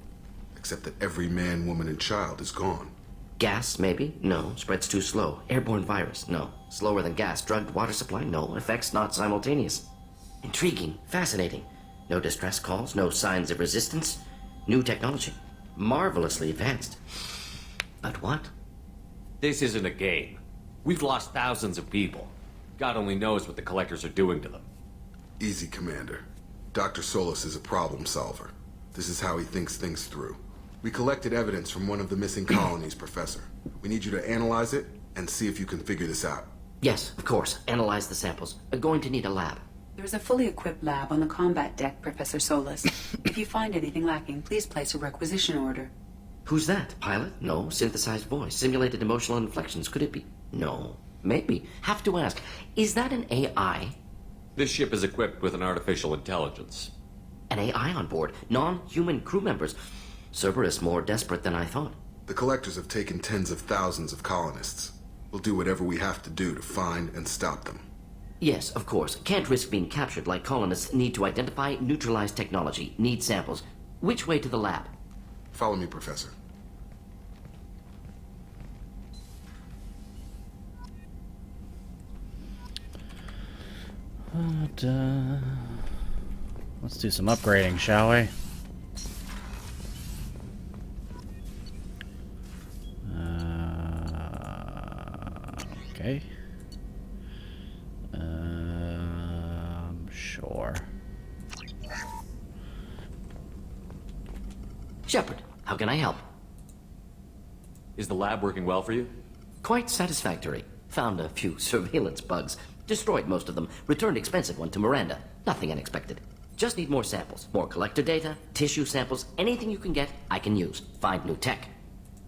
Except that every man, woman, and child is gone. Gas, maybe? No. Spreads too slow. Airborne virus? No. Slower than gas. Drugged water supply? No. Effects not simultaneous. Intriguing. Fascinating. No distress calls. No signs of resistance. New technology. Marvelously advanced. But what? This isn't a game. We've lost thousands of people. God only knows what the Collectors are doing to them. Easy, Commander. Dr. Solis is a problem solver. This is how he thinks things through. We collected evidence from one of the missing colonies, Professor. We need you to analyze it and see if you can figure this out. Yes, of course. Analyze the samples. Going to need a lab. There's a fully equipped lab on the combat deck, Professor Solis. If you find anything lacking, please place a requisition order. Who's that? Pilot? No. Synthesized voice. Simulated emotional inflections. Could it be? No. Maybe. Have to ask. Is that an AI? This ship is equipped with an artificial intelligence. An AI on board. Non-human crew members. Cerberus more desperate than I thought. The Collectors have taken tens of thousands of colonists. We'll do whatever we have to do to find and stop them. Yes, of course. Can't risk being captured like colonists. Need to identify, neutralize technology. Need samples. Which way to the lab? Follow me, Professor. Let's do some upgrading, shall we? Okay. Sure. Shepard, how can I help? Is the lab working well for you? Quite satisfactory. Found a few surveillance bugs. Destroyed most of them. Returned expensive one to Miranda. Nothing unexpected. Just need more samples. More collector data, tissue samples, anything you can get, I can use. Find new tech.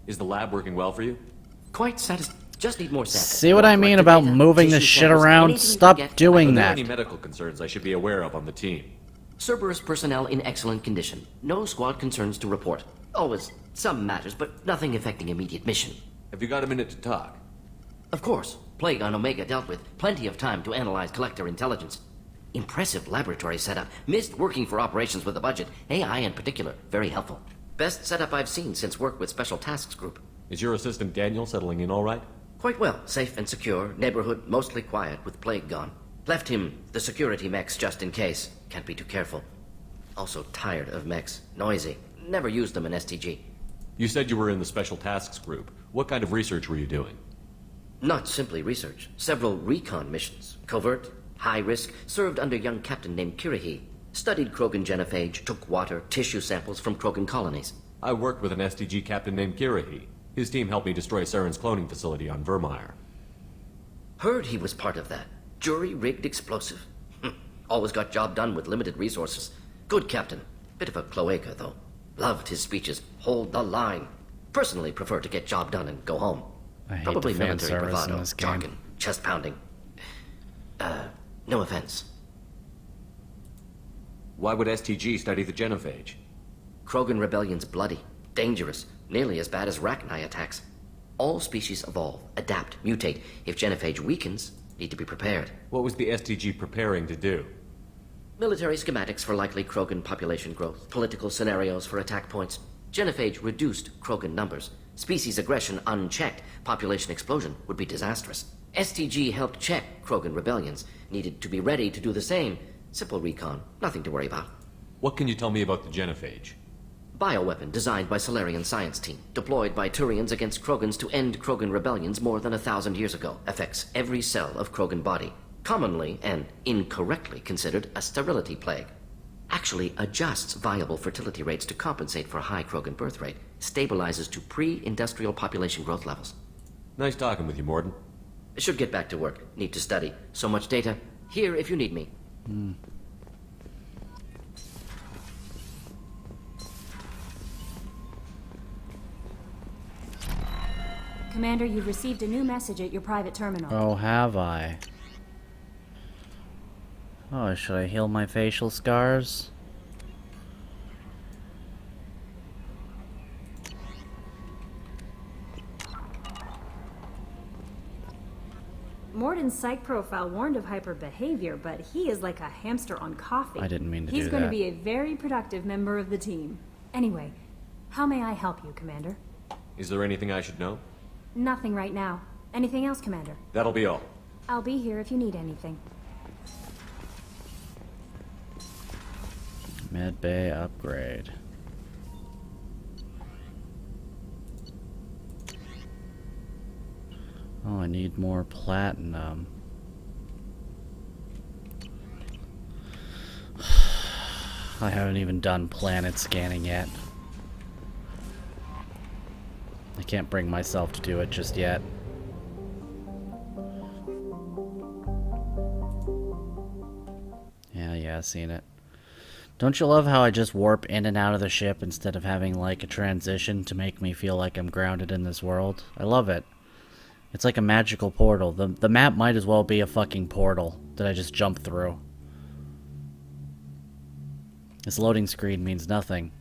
Is the lab working well for you? Quite satisfied. Just need more samples. See what I mean about moving this shit around? Stop doing that. Any medical concerns I should be aware of on the team? Cerberus personnel in excellent condition. No squad concerns to report. Always some matters, but nothing affecting immediate mission. Have you got a minute to talk? Of course. Plague on Omega dealt with. Plenty of time to analyze collector intelligence. Impressive laboratory setup. Missed working for operations with a budget. AI in particular. Very helpful. Best setup I've seen since work with Special Tasks Group. Is your assistant Daniel settling in all right? Quite well. Safe and secure. Neighborhood mostly quiet with Plague gone. Left him the security mechs just in case. Can't be too careful. Also tired of mechs. Noisy. Never used them in STG. You said you were in the Special Tasks Group. What kind of research were you doing? Not simply research. Several recon missions. Covert, high risk, served under a young captain named Kirahi. Studied Krogan genophage, took water, tissue samples from Krogan colonies. I worked with an STG captain named Kirahi. His team helped me destroy Saren's cloning facility on Vermeer. Heard he was part of that. Jury-rigged explosive. Always got job done with limited resources. Good captain. Bit of a cloaca, though. Loved his speeches. Hold the line. Personally prefer to get job done and go home. I hate Probably the fan military service bravado, in this game. jargon, chest pounding. No offense. Why would STG study the genophage? Krogan rebellion's bloody, dangerous, nearly as bad as Rachni attacks. All species evolve, adapt, mutate. If genophage weakens, need to be prepared. What was the STG preparing to do? Military schematics for likely Krogan population growth, political scenarios for attack points. Genophage reduced Krogan numbers. Species aggression unchecked, population explosion would be disastrous. STG helped check Krogan rebellions, needed to be ready to do the same. Simple recon, nothing to worry about. What can you tell me about the genophage? Bioweapon designed by Solarian science team, deployed by Turians against Krogans to end Krogan rebellions more than 1,000 years ago. Affects every cell of Krogan body. Commonly and incorrectly considered a sterility plague. Actually adjusts viable fertility rates to compensate for a high Krogan birth rate. Stabilizes to pre-industrial population growth levels. Nice talking with you, Mordin. Should get back to work. Need to study. So much data. Here if you need me. Commander, you've received a new message at your private terminal. Oh, have I? Oh, should I heal my facial scars? Mordin's psych profile warned of hyper behavior, but he is like a hamster on coffee. I didn't mean to He's do going to that. be a very productive member of the team. Anyway, how may I help you, Commander? Is there anything I should know? Nothing right now. Anything else, Commander? That'll be all. I'll be here if you need anything. Med bay upgrade. Oh, I need more platinum. I haven't even done planet scanning yet. I can't bring myself to do it just yet. Yeah, seen it. Don't you love how I just warp in and out of the ship instead of having like a transition to make me feel like I'm grounded in this world? I love it. It's like a magical portal. The map might as well be a fucking portal that I just jump through. This loading screen means nothing.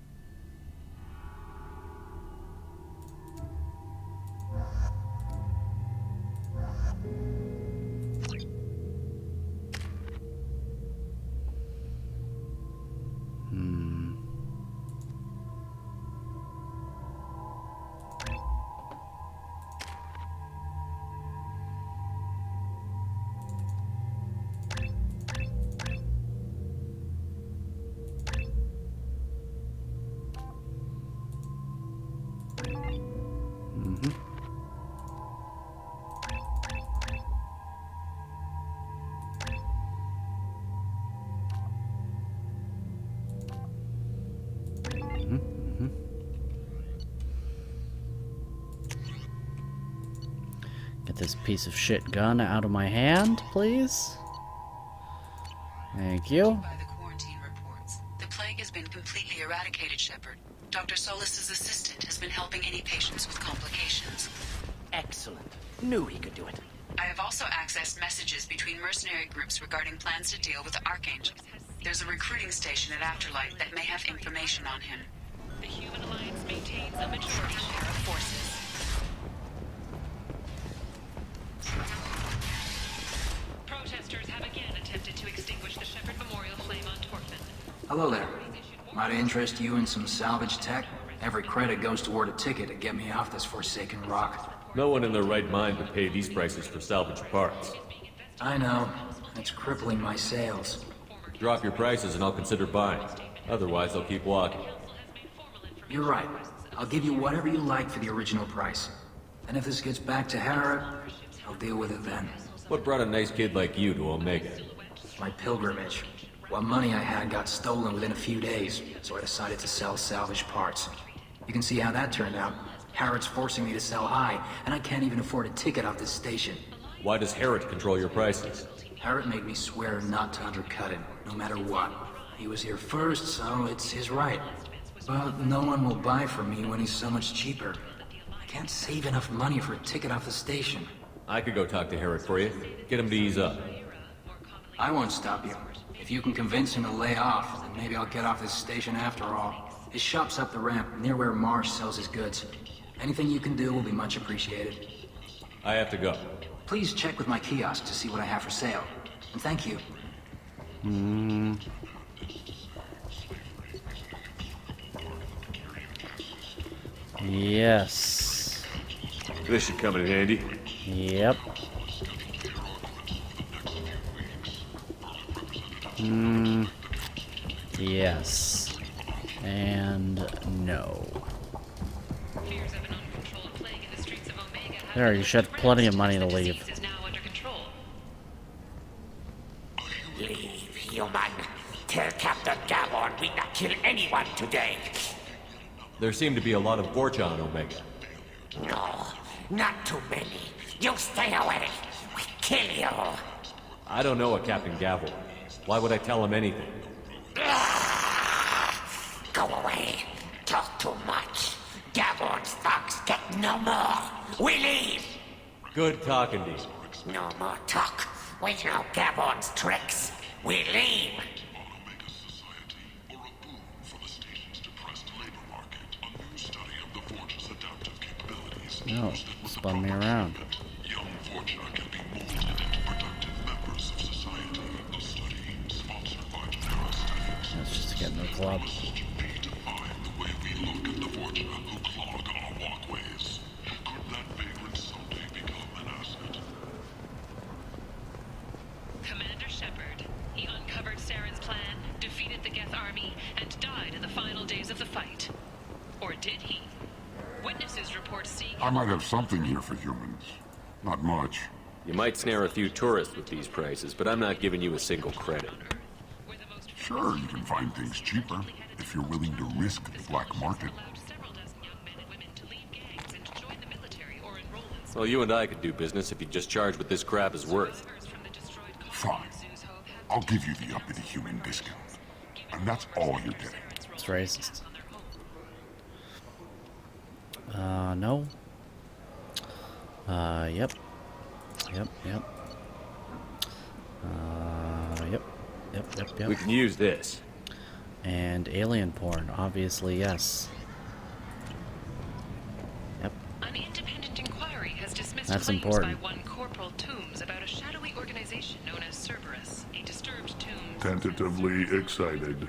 Get this piece of shit gun out of my hand, please. Thank you. By the quarantine reports, the plague has been completely eradicated, Shepard. Dr. Solis's assistant has been helping any patients with complications. Excellent. Knew he could do it. I have also accessed messages between mercenary groups regarding plans to deal with the Archangel. There's a recruiting station at Afterlight that may have information on him. The Human Alliance maintains a majority share of forces. Protesters have again attempted to extinguish the Shepard Memorial flame on Torfin. Hello there. Might interest you in some salvage tech? Every credit goes toward a ticket to get me off this forsaken rock. No one in their right mind would pay these prices for salvage parts. I know. It's crippling my sales. Drop your prices and I'll consider buying. Otherwise, I'll keep walking. You're right. I'll give you whatever you like for the original price. And if this gets back to Harrod, I'll deal with it then. What brought a nice kid like you to Omega? My pilgrimage. What money I had got stolen within a few days, so I decided to sell salvage parts. You can see how that turned out. Harrod's forcing me to sell high, and I can't even afford a ticket off this station. Why does Harrod control your prices? Harrod made me swear not to undercut him, no matter what. He was here first, so it's his right. But no one will buy from me when he's so much cheaper. I can't save enough money for a ticket off the station. I could go talk to Harrod for you. Get him to ease up. I won't stop you. If you can convince him to lay off, then maybe I'll get off this station after all. His shop's up the ramp, near where Marsh sells his goods. Anything you can do will be much appreciated. I have to go. Please check with my kiosk to see what I have for sale. And thank you. Yes. This should come in handy. Yep. Yes. And no. Fears of an uncontrolled plague in the streets of Omega have There, you should have plenty of money to leave. is now under control. Leave, human. Tell Captain Gavon we not kill anyone today. There seem to be a lot of Vorcha on Omega. No, not too many. You stay away. We kill you. I don't know a Captain Gavel. Why would I tell him anything? Go away. Talk too much. Gavon's thugs get no more. We leave. Good talking to you. No more talk. We know Gavon's tricks. We leave. No, spun me around. That's just to get in the club. Commander Shepard. He uncovered Saren's plan, defeated the Geth army, and died in the final days of the fight. Or did he? Witnesses report seeing I might have something here for humans. Not much. You might snare a few tourists with these prices, but I'm not giving you a single credit. Sure, you can find things cheaper if you're willing to risk the black market. Well, you and I could do business if you just charge what this crap is worth. Fine. I'll give you the uppity human discount. And that's all you're getting. It's racist. No. Yep. Yep. Yep. We can use this. And alien porn, obviously, yes. Yep. An independent inquiry has dismissed That's claims important. by one Corporal Toombs about a shadowy organization known as Cerberus, a disturbed tomb. Tentatively excited.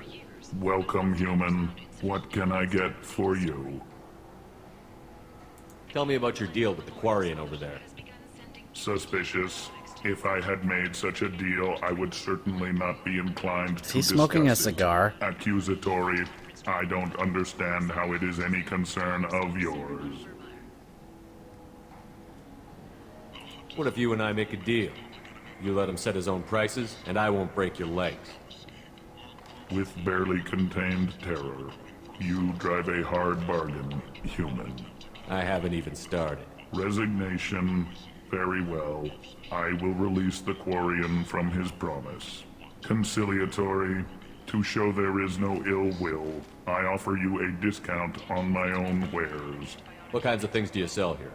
Welcome, human. What can I get for you? Tell me about your deal with the Quarian over there. Suspicious. If I had made such a deal, I would certainly not be inclined to He's smoking a discuss it. cigar. Accusatory. I don't understand how it is any concern of yours. What if you and I make a deal? You let him set his own prices, and I won't break your legs. With barely contained terror, you drive a hard bargain, human. I haven't even started. Resignation. Very well. I will release the Quarian from his promise. Conciliatory. To show there is no ill will, I offer you a discount on my own wares. What kinds of things do you sell here?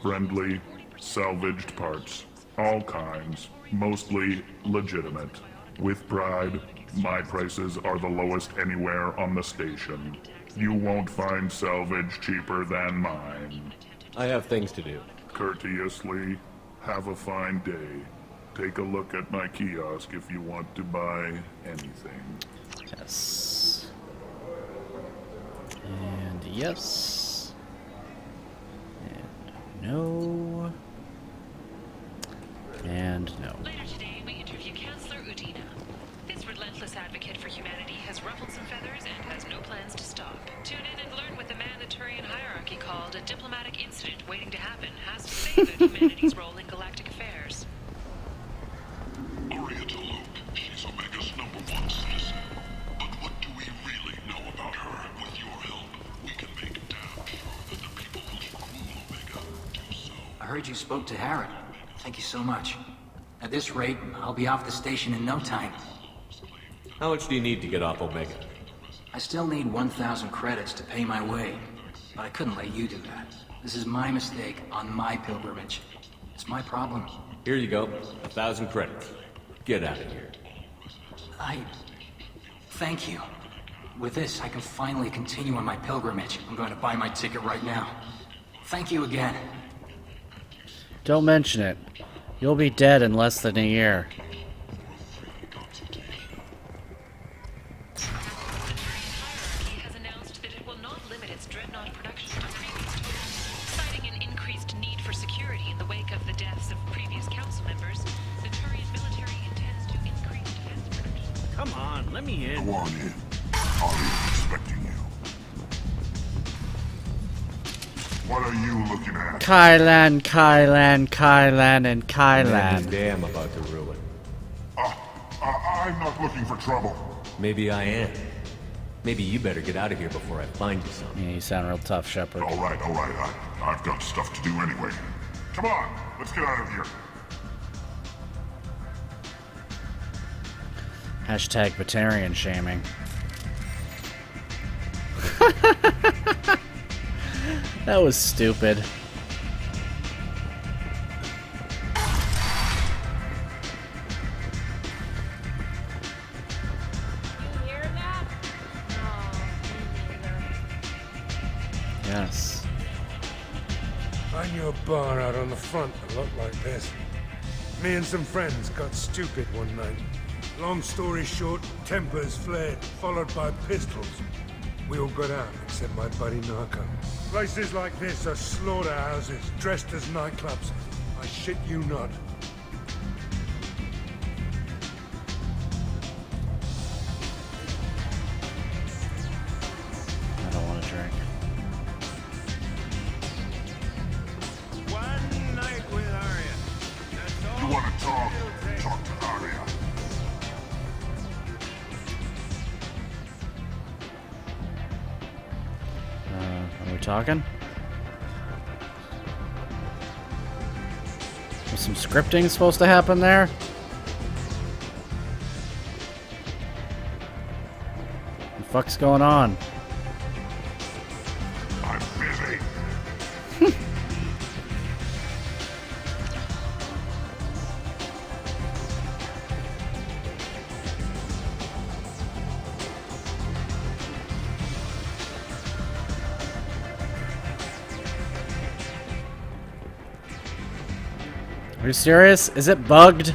Friendly, salvaged parts. All kinds. Mostly legitimate. With pride, my prices are the lowest anywhere on the station. You won't find salvage cheaper than mine. I have things to do. Courteously, have a fine day. Take a look at my kiosk if you want to buy anything. Yes. And yes. And no. And no. Later today, we interview Chancellor Udina. This relentless advocate for humanity has ruffled some feathers and has no plans to stop. Tune in and learn what the man the Turian hierarchy called a diplomatic incident waiting to happen has to say about humanity's role in galactic affairs. Aria T'Loak, she's Omega's #1 citizen. But what do we really know about her? With your help, we can make damn sure that the people who rule Omega do so. I heard you spoke to Harrod. Thank you so much. At this rate, I'll be off the station in no time. How much do you need to get off Omega? I still need 1,000 credits to pay my way, but I couldn't let you do that. This is my mistake on my pilgrimage. It's my problem. Here you go. 1,000 credits. Get out of here. Thank you. With this, I can finally continue on my pilgrimage. I'm going to buy my ticket right now. Thank you again. Don't mention it. You'll be dead in less than a year. Has announced that it will not limit its dreadnought production to previous totals, citing an increased need for security in the wake of the deaths of previous council members. The Turian military intends to increase defense production. Come on, let me in. Go on in. I'll be expecting you. What are you looking at? Kylan, and Kylan. Damn about to ruin. I'm not looking for trouble. Maybe I am. Maybe you better get out of here before I find you something. Yeah, you sound real tough, Shepard. All right. I've got stuff to do anyway. Come on, let's get out of here. Hashtag Batarian shaming. That was stupid. Yes. I knew a bar out on the front that looked like this. Me and some friends got stupid one night. Long story short, tempers flared, followed by pistols. We all got out, except my buddy Narco. Places like this are slaughterhouses, dressed as nightclubs. I shit you not. I don't want to drink. One night with Arya. That's all. You want to talk? Talk to Arya. Are we talking? Was some scripting supposed to happen there? What the fuck's going on? I'm busy. Are you serious? Is it bugged?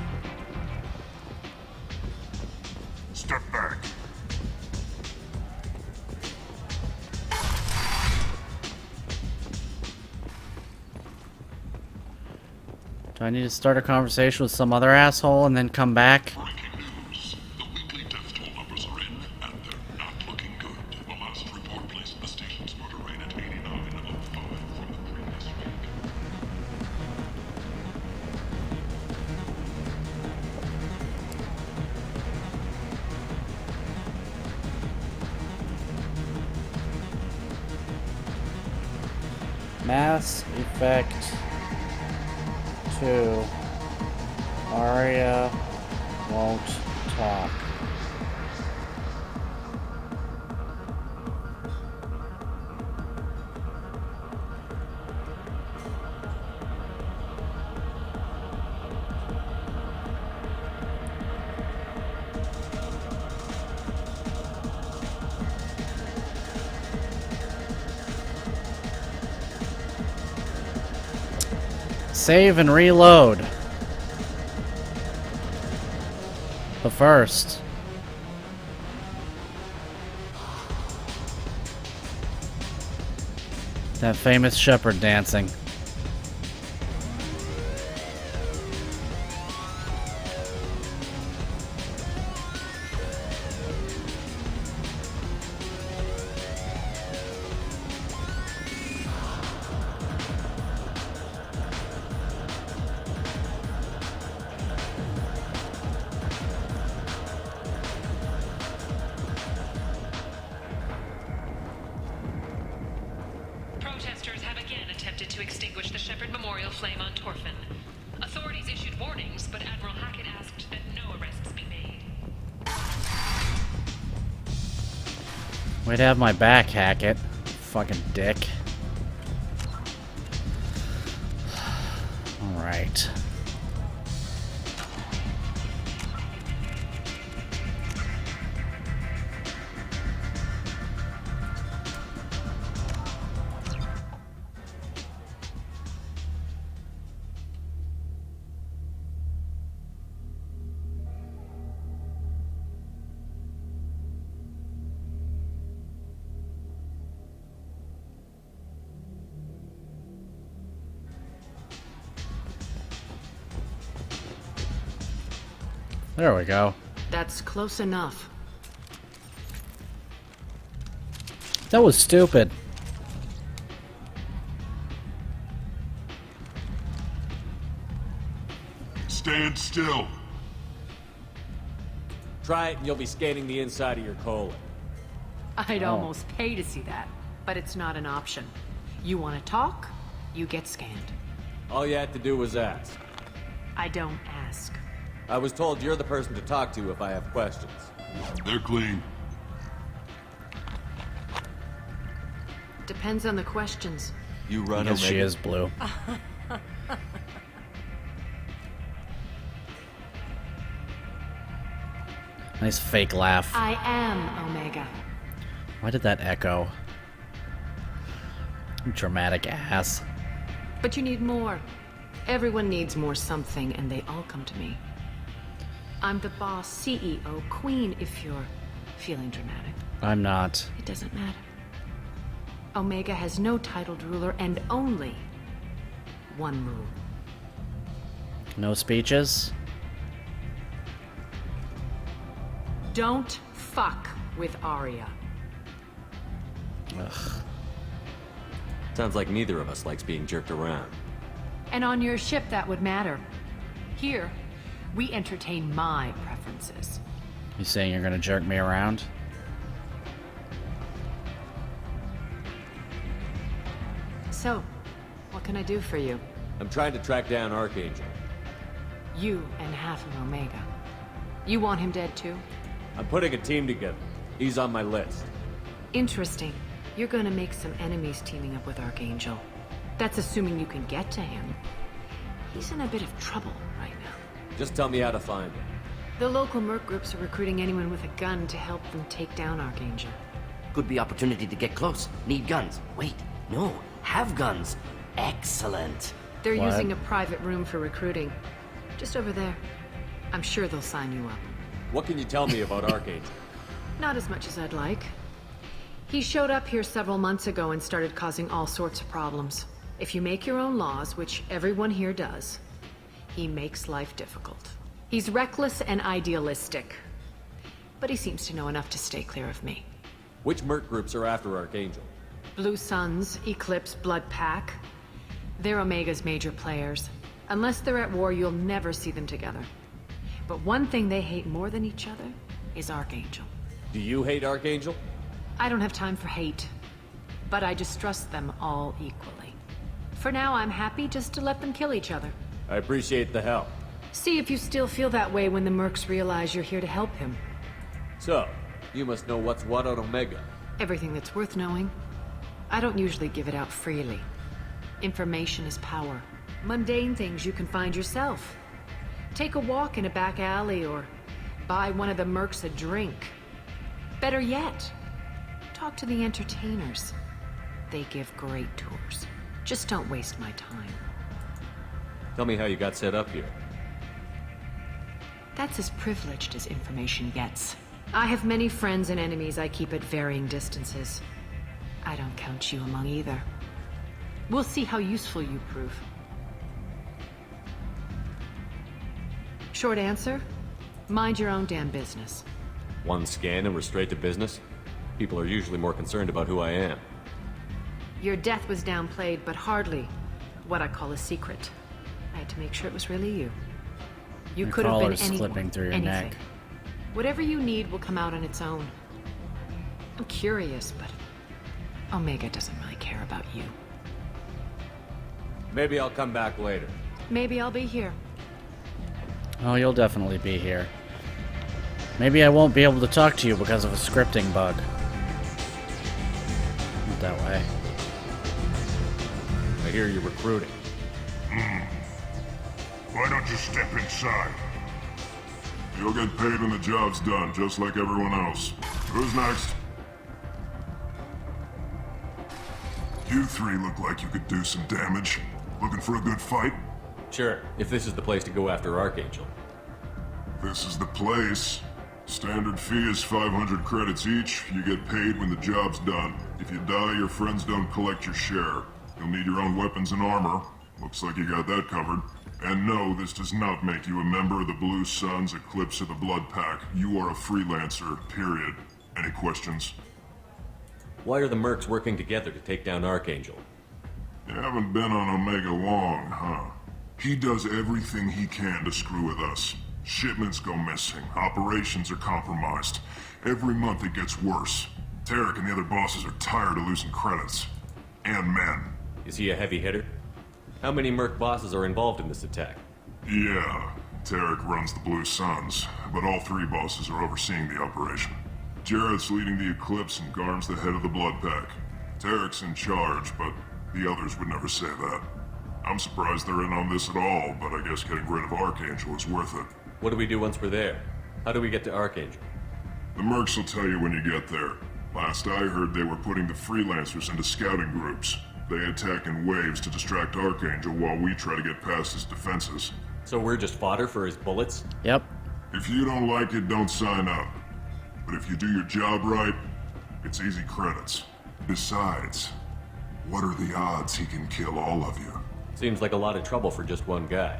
Step back. Do I need to start a conversation with some other asshole and then come back? Breaking news. The weekly death toll numbers are in, and they're not looking good. The last report placed the station's murder rate at 89.05 from the previous week. Mass Effect 2. Arya won't talk. Save and reload. But first, that famous Shepard dancing. Protesters have again attempted to extinguish the Shepard Memorial flame on Torfin. Authorities issued warnings, but Admiral Hackett asked that no arrests be made. Way to have my back, Hackett. Fucking dick. Alright. There we go. That's close enough. That was stupid. Stand still. Try it and you'll be scanning the inside of your colon. I'd Oh. almost pay to see that, but it's not an option. You want to talk, you get scanned. All you had to do was ask. I don't ask. I was told you're the person to talk to if I have questions. They're clean. Depends on the questions. You run Because she Omega? is blue. Nice fake laugh. I am Omega. Why did that echo? Dramatic ass. But you need more. Everyone needs more something, and they all come to me. I'm the boss, CEO, queen, if you're feeling dramatic. I'm not. It doesn't matter. Omega has no titled ruler and only one rule. No speeches? Don't fuck with Arya. Ugh. Sounds like neither of us likes being jerked around. And on your ship, that would matter. Here, we entertain my preferences. You saying you're gonna jerk me around? So, what can I do for you? I'm trying to track down Archangel. You and half of Omega. You want him dead too? I'm putting a team together. He's on my list. Interesting. You're gonna make some enemies teaming up with Archangel. That's assuming you can get to him. He's in a bit of trouble right now. Just tell me how to find him. The local merc groups are recruiting anyone with a gun to help them take down Archangel. Could be opportunity to get close. Need guns. Wait, no. Have guns. Excellent. They're using a private room for recruiting. Just over there. I'm sure they'll sign you up. What can you tell me about Archangel? Not as much as I'd like. He showed up here several months ago and started causing all sorts of problems. If you make your own laws, which everyone here does, he makes life difficult. He's reckless and idealistic. But he seems to know enough to stay clear of me. Which merc groups are after Archangel? Blue Suns, Eclipse, Blood Pack. They're Omega's major players. Unless they're at war, you'll never see them together. But one thing they hate more than each other is Archangel. Do you hate Archangel? I don't have time for hate, but I distrust them all equally. For now, I'm happy just to let them kill each other. I appreciate the help. See if you still feel that way when the mercs realize you're here to help him. So, you must know what's what on Omega. Everything that's worth knowing. I don't usually give it out freely. Information is power. Mundane things you can find yourself. Take a walk in a back alley or buy one of the mercs a drink. Better yet, talk to the entertainers. They give great tours. Just don't waste my time. Tell me how you got set up here. That's as privileged as information gets. I have many friends and enemies I keep at varying distances. I don't count you among either. We'll see how useful you prove. Short answer? Mind your own damn business. One scan and we're straight to business? People are usually more concerned about who I am. Your death was downplayed, but hardly what I call a secret. I had to make sure it was really you. You Your could have been collar's anyone, slipping through your anything. neck. Whatever you need will come out on its own. I'm curious, but Omega doesn't really care about you. Maybe I'll come back later. Maybe I'll be here. Oh, you'll definitely be here. Maybe I won't be able to talk to you because of a scripting bug. Not that way. I hear you're recruiting. Why don't you step inside? You'll get paid when the job's done, just like everyone else. Who's next? You three look like you could do some damage. Looking for a good fight? Sure, if this is the place to go after Archangel. This is the place. Standard fee is 500 credits each. You get paid when the job's done. If you die, your friends don't collect your share. You'll need your own weapons and armor. Looks like you got that covered. And no, this does not make you a member of the Blue Suns, Eclipse, or the Blood Pack. You are a freelancer, period. Any questions? Why are the Mercs working together to take down Archangel? You haven't been on Omega long, huh? He does everything he can to screw with us. Shipments go missing, operations are compromised. Every month it gets worse. Tarek and the other bosses are tired of losing credits. And men. Is he a heavy hitter? How many Merc bosses are involved in this attack? Yeah, Tarek runs the Blue Suns, but all three bosses are overseeing the operation. Jarrett's leading the Eclipse and Garm's the head of the Blood Pack. Tarek's in charge, but the others would never say that. I'm surprised they're in on this at all, but I guess getting rid of Archangel is worth it. What do we do once we're there? How do we get to Archangel? The Mercs will tell you when you get there. Last I heard, they were putting the freelancers into scouting groups. They attack in waves to distract Archangel while we try to get past his defenses. So we're just fodder for his bullets? Yep. If you don't like it, don't sign up. But if you do your job right, it's easy credits. Besides, what are the odds he can kill all of you? Seems like a lot of trouble for just one guy.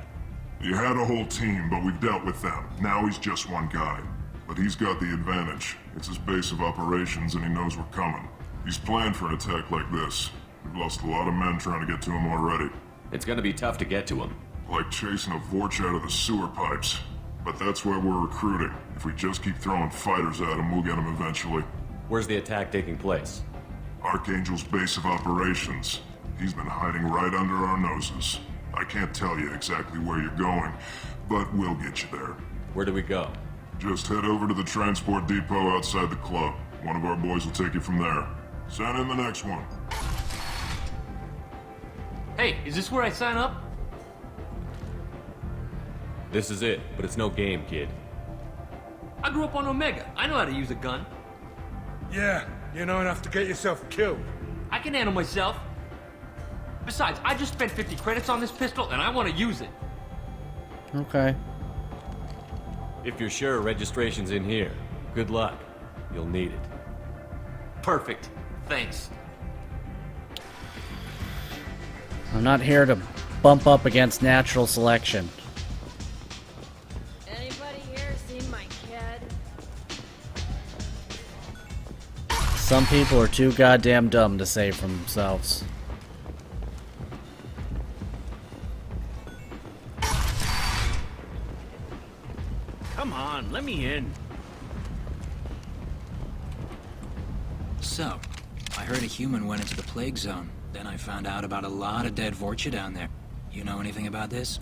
You had a whole team, but we've dealt with them. Now he's just one guy. But he's got the advantage. It's his base of operations and he knows we're coming. He's planned for an attack like this. We've lost a lot of men trying to get to him already. It's gonna be tough to get to him. Like chasing a Vorch out of the sewer pipes. But that's why we're recruiting. If we just keep throwing fighters at him, we'll get him eventually. Where's the attack taking place? Archangel's base of operations. He's been hiding right under our noses. I can't tell you exactly where you're going, but we'll get you there. Where do we go? Just head over to the transport depot outside the club. One of our boys will take you from there. Send in the next one. Hey, is this where I sign up? This is it, but it's no game, kid. I grew up on Omega. I know how to use a gun. Yeah, you know enough to get yourself killed. I can handle myself. Besides, I just spent 50 credits on this pistol, and I want to use it. Okay. If you're sure registration's in here, good luck. You'll need it. Perfect. Thanks. I'm not here to bump up against natural selection. Anybody here seen my kid? Some people are too goddamn dumb to save for themselves. Come on, let me in. So, I heard a human went into the plague zone. Then I found out about a lot of dead Vorcha down there. You know anything about this?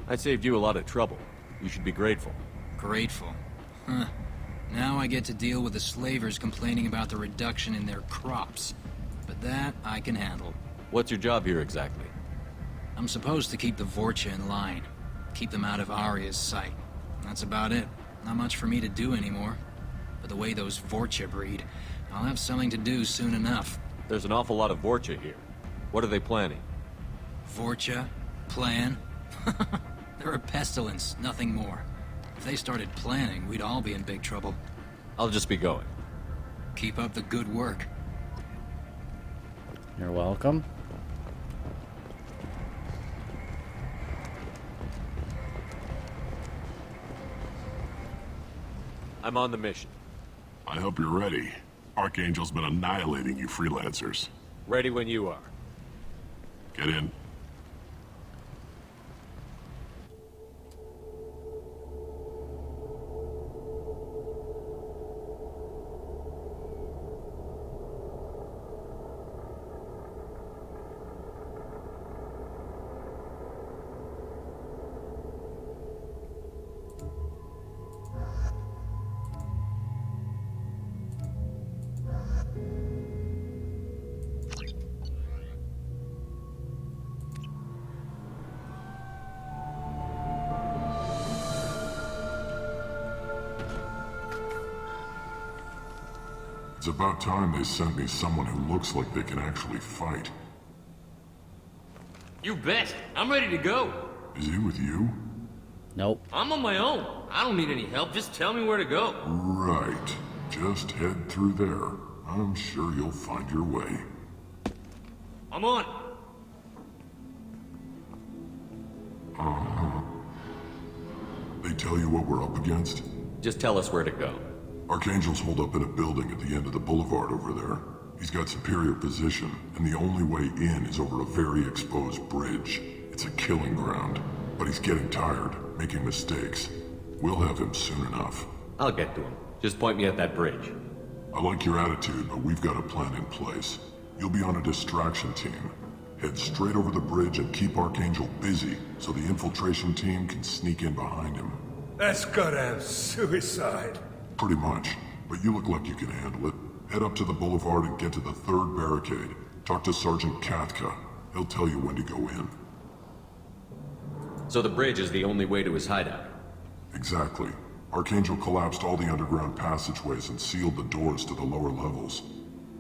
I saved you a lot of trouble. You should be grateful. Grateful. Huh. Now I get to deal with the slavers complaining about the reduction in their crops. But that I can handle. What's your job here exactly? I'm supposed to keep the Vorcha in line. Keep them out of Arya's sight. That's about it. Not much for me to do anymore. But the way those Vorcha breed, I'll have something to do soon enough. There's an awful lot of Vorcha here. What are they planning? Vorcha? Plan? They're a pestilence, nothing more. If they started planning, we'd all be in big trouble. I'll just be going. Keep up the good work. You're welcome. I'm on the mission. I hope you're ready. Archangel's been annihilating you freelancers. Ready when you are. Get in. It's about time they sent me someone who looks like they can actually fight. You bet. I'm ready to go. Is he with you? Nope. I'm on my own. I don't need any help. Just tell me where to go. Right. Just head through there. I'm sure you'll find your way. I'm on. Uh-huh. tell you what we're up against? Just tell us where to go. Archangel's holed up in a building at the end of the boulevard over there. He's got superior position, and the only way in is over a very exposed bridge. It's a killing ground. But he's getting tired, making mistakes. We'll have him soon enough. I'll get to him. Just point me at that bridge. I like your attitude, but we've got a plan in place. You'll be on a distraction team. Head straight over the bridge and keep Archangel busy so the infiltration team can sneak in behind him. That's goddamn suicide. Pretty much, but you look like you can handle it. Head up to the boulevard and get to the third barricade. Talk to Sergeant Katka. He'll tell you when to go in. So the bridge is the only way to his hideout? Exactly. Archangel collapsed all the underground passageways and sealed the doors to the lower levels.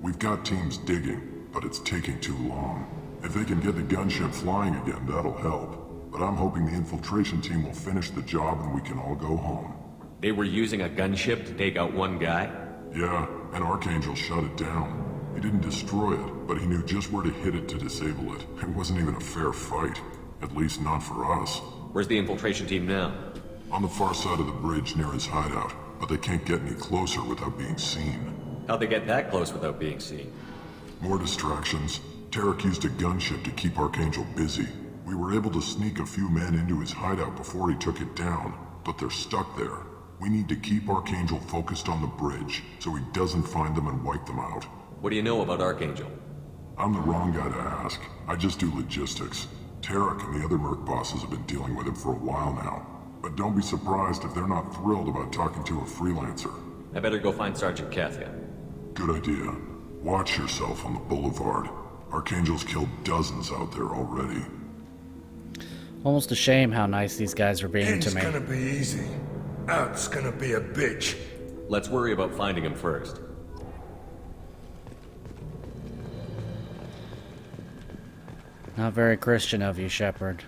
We've got teams digging, but it's taking too long. If they can get the gunship flying again, that'll help. But I'm hoping the infiltration team will finish the job and we can all go home. They were using a gunship to take out one guy? Yeah, and Archangel shut it down. He didn't destroy it, but he knew just where to hit it to disable it. It wasn't even a fair fight. At least not for us. Where's the infiltration team now? On the far side of the bridge near his hideout, but they can't get any closer without being seen. How'd they get that close without being seen? More distractions. Tarek used a gunship to keep Archangel busy. We were able to sneak a few men into his hideout before he took it down, but they're stuck there. We need to keep Archangel focused on the bridge, so he doesn't find them and wipe them out. What do you know about Archangel? I'm the wrong guy to ask. I just do logistics. Tarek and the other Merc bosses have been dealing with him for a while now. But don't be surprised if they're not thrilled about talking to a freelancer. I better go find Sergeant Kathia. Good idea. Watch yourself on the boulevard. Archangel's killed dozens out there already. Almost a shame how nice these guys are being to me. It's gonna be easy. Out's gonna be a bitch. Let's worry about finding him first. Not very Christian of you, Shepard.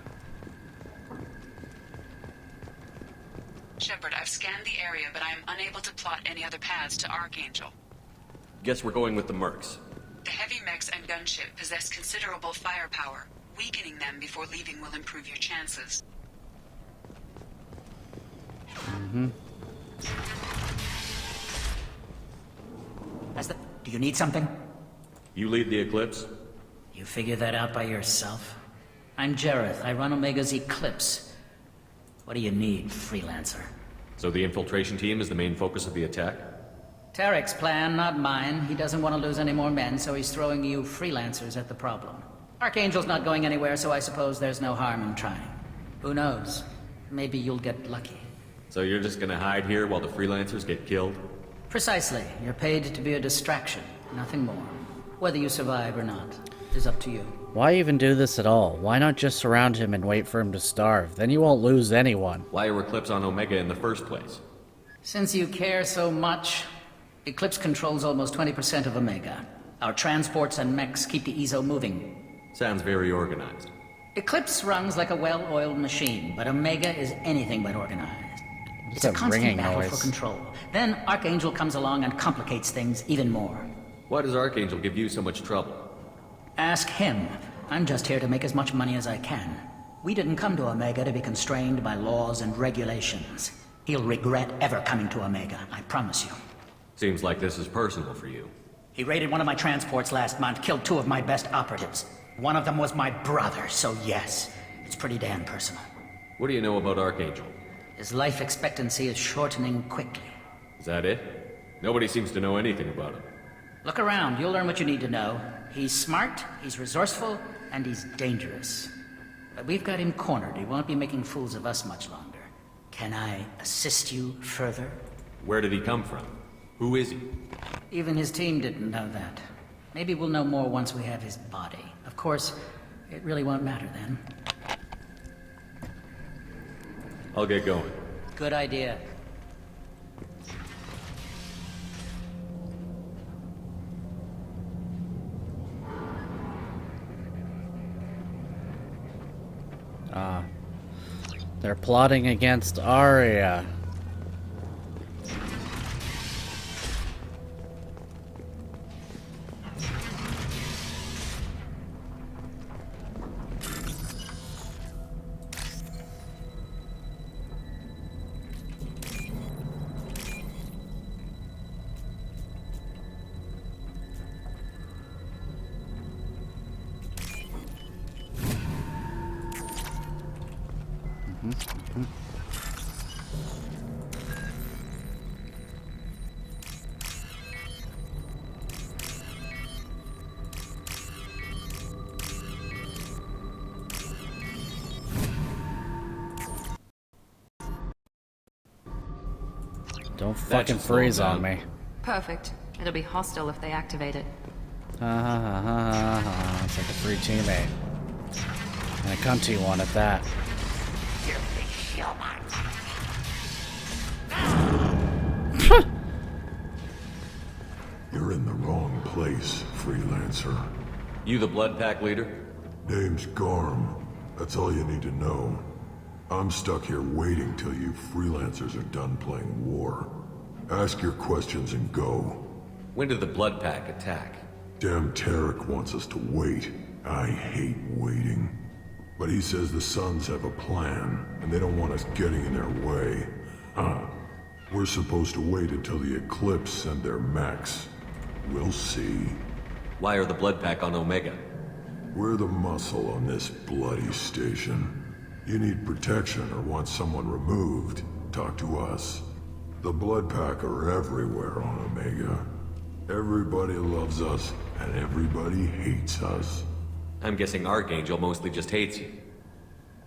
Shepard, I've scanned the area, but I am unable to plot any other paths to Archangel. Guess we're going with the Mercs. The heavy mechs and gunship possess considerable firepower. Weakening them before leaving will improve your chances. Do you need something? You lead the Eclipse? You figure that out by yourself? I'm Jareth. I run Omega's Eclipse. What do you need, freelancer? So the infiltration team is the main focus of the attack? Tarek's plan, not mine. He doesn't want to lose any more men, so he's throwing you freelancers at the problem. Archangel's not going anywhere, so I suppose there's no harm in trying. Who knows? Maybe you'll get lucky. So you're just gonna hide here while the freelancers get killed? Precisely. You're paid to be a distraction, nothing more. Whether you survive or not is up to you. Why even do this at all? Why not just surround him and wait for him to starve? Then you won't lose anyone. Why are Eclipse on Omega in the first place? Since you care so much, Eclipse controls almost 20% of Omega. Our transports and mechs keep the EZO moving. Sounds very organized. Eclipse runs like a well-oiled machine, but Omega is anything but organized. It's a constant battle for control. Then Archangel comes along and complicates things even more. Why does Archangel give you so much trouble? Ask him. I'm just here to make as much money as I can. We didn't come to Omega to be constrained by laws and regulations. He'll regret ever coming to Omega, I promise you. Seems like this is personal for you. He raided one of my transports last month, killed 2 of my best operatives. One of them was my brother, so yes, it's pretty damn personal. What do you know about Archangel? His life expectancy is shortening quickly. Is that it? Nobody seems to know anything about him. Look around, you'll learn what you need to know. He's smart, he's resourceful, and he's dangerous. But we've got him cornered. He won't be making fools of us much longer. Can I assist you further? Where did he come from? Who is he? Even his team didn't know that. Maybe we'll know more once we have his body. Of course, it really won't matter then. I'll get going. Good idea. They're plotting against Arya. Don't That fucking should slow freeze him on down. me. Perfect. It'll be hostile if they activate it. Ha ha ha ha ha. It's like a free teammate. And a cunty one at that. You're in the wrong place, freelancer. You the Blood Pack leader? Name's Garm. That's all you need to know. I'm stuck here waiting till you freelancers are done playing war. Ask your questions and go. When did the Blood Pack attack? Damn Tarek wants us to wait. I hate waiting. But he says the Suns have a plan, and they don't want us getting in their way. We're supposed to wait until the Eclipse send their mechs. We'll see. Why are the Blood Pack on Omega? We're the muscle on this bloody station. You need protection or want someone removed, talk to us. The Blood Pack are everywhere on Omega. Everybody loves us, and everybody hates us. I'm guessing Archangel mostly just hates you.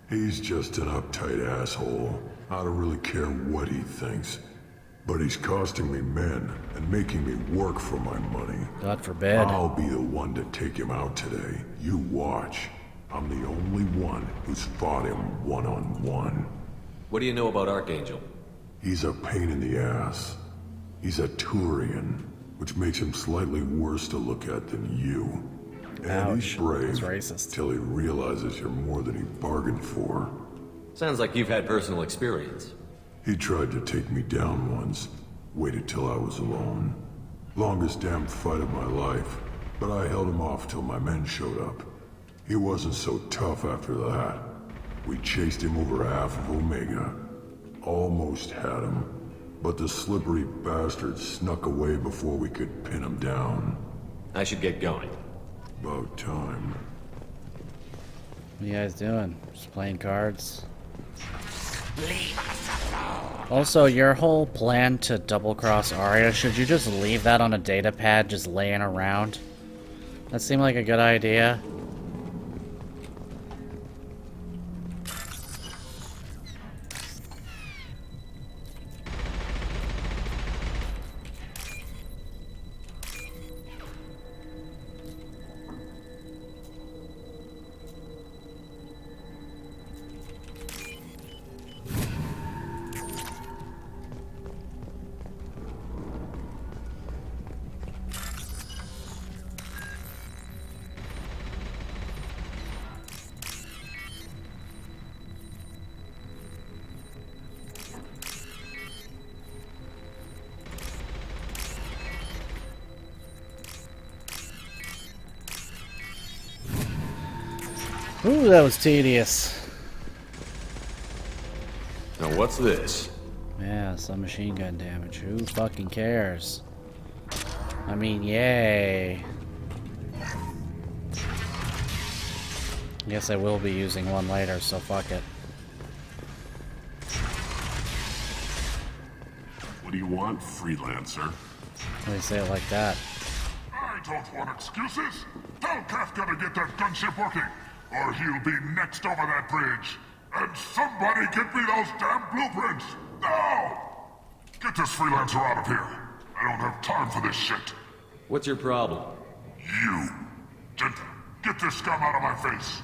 He's just an uptight asshole. I don't really care what he thinks. But he's costing me men and making me work for my money. God forbid. I'll be the one to take him out today. You watch. I'm the only one who's fought him one-on-one. What do you know about Archangel? He's a pain in the ass. He's a Turian, which makes him slightly worse to look at than you. And he's brave till he realizes you're more than he bargained for. Sounds like you've had personal experience. He tried to take me down once. Waited till I was alone. Longest damn fight of my life. But I held him off till my men showed up. He wasn't so tough after that. We chased him over half of Omega. Almost had him. But the slippery bastard snuck away before we could pin him down. I should get going. About time. What are you guys doing? Just playing cards? Also, your whole plan to double-cross Arya, should you just leave that on a data pad just laying around? That seemed like a good idea. Ooh, that was tedious. Now what's this? Yeah, some machine gun damage. Who fucking cares? I mean, yay. Guess I will be using one later, so fuck it. What do you want, freelancer? Why do you say it like that? I don't want excuses. Tell Kafka to get that gunship working, or he'll be next over that bridge. And somebody get me those damn blueprints! Now! Get this freelancer out of here. I don't have time for this shit. What's your problem? You. Get this scum out of my face.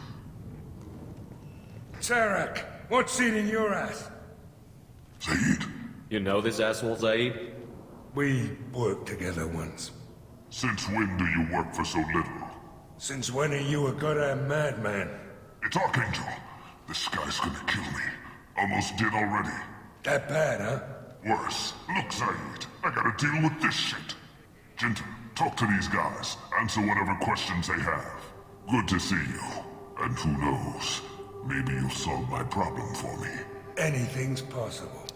Tarek, what's eating your ass? Zaid. You know this asshole, Zaid? We worked together once. Since when do you work for so little? Since when are you a goddamn madman? It's Archangel. This guy's gonna kill me. Almost did already. That bad, huh? Worse. Look, Zaid, I gotta deal with this shit. Jinta, talk to these guys. Answer whatever questions they have. Good to see you. And who knows, maybe you'll solve my problem for me. Anything's possible.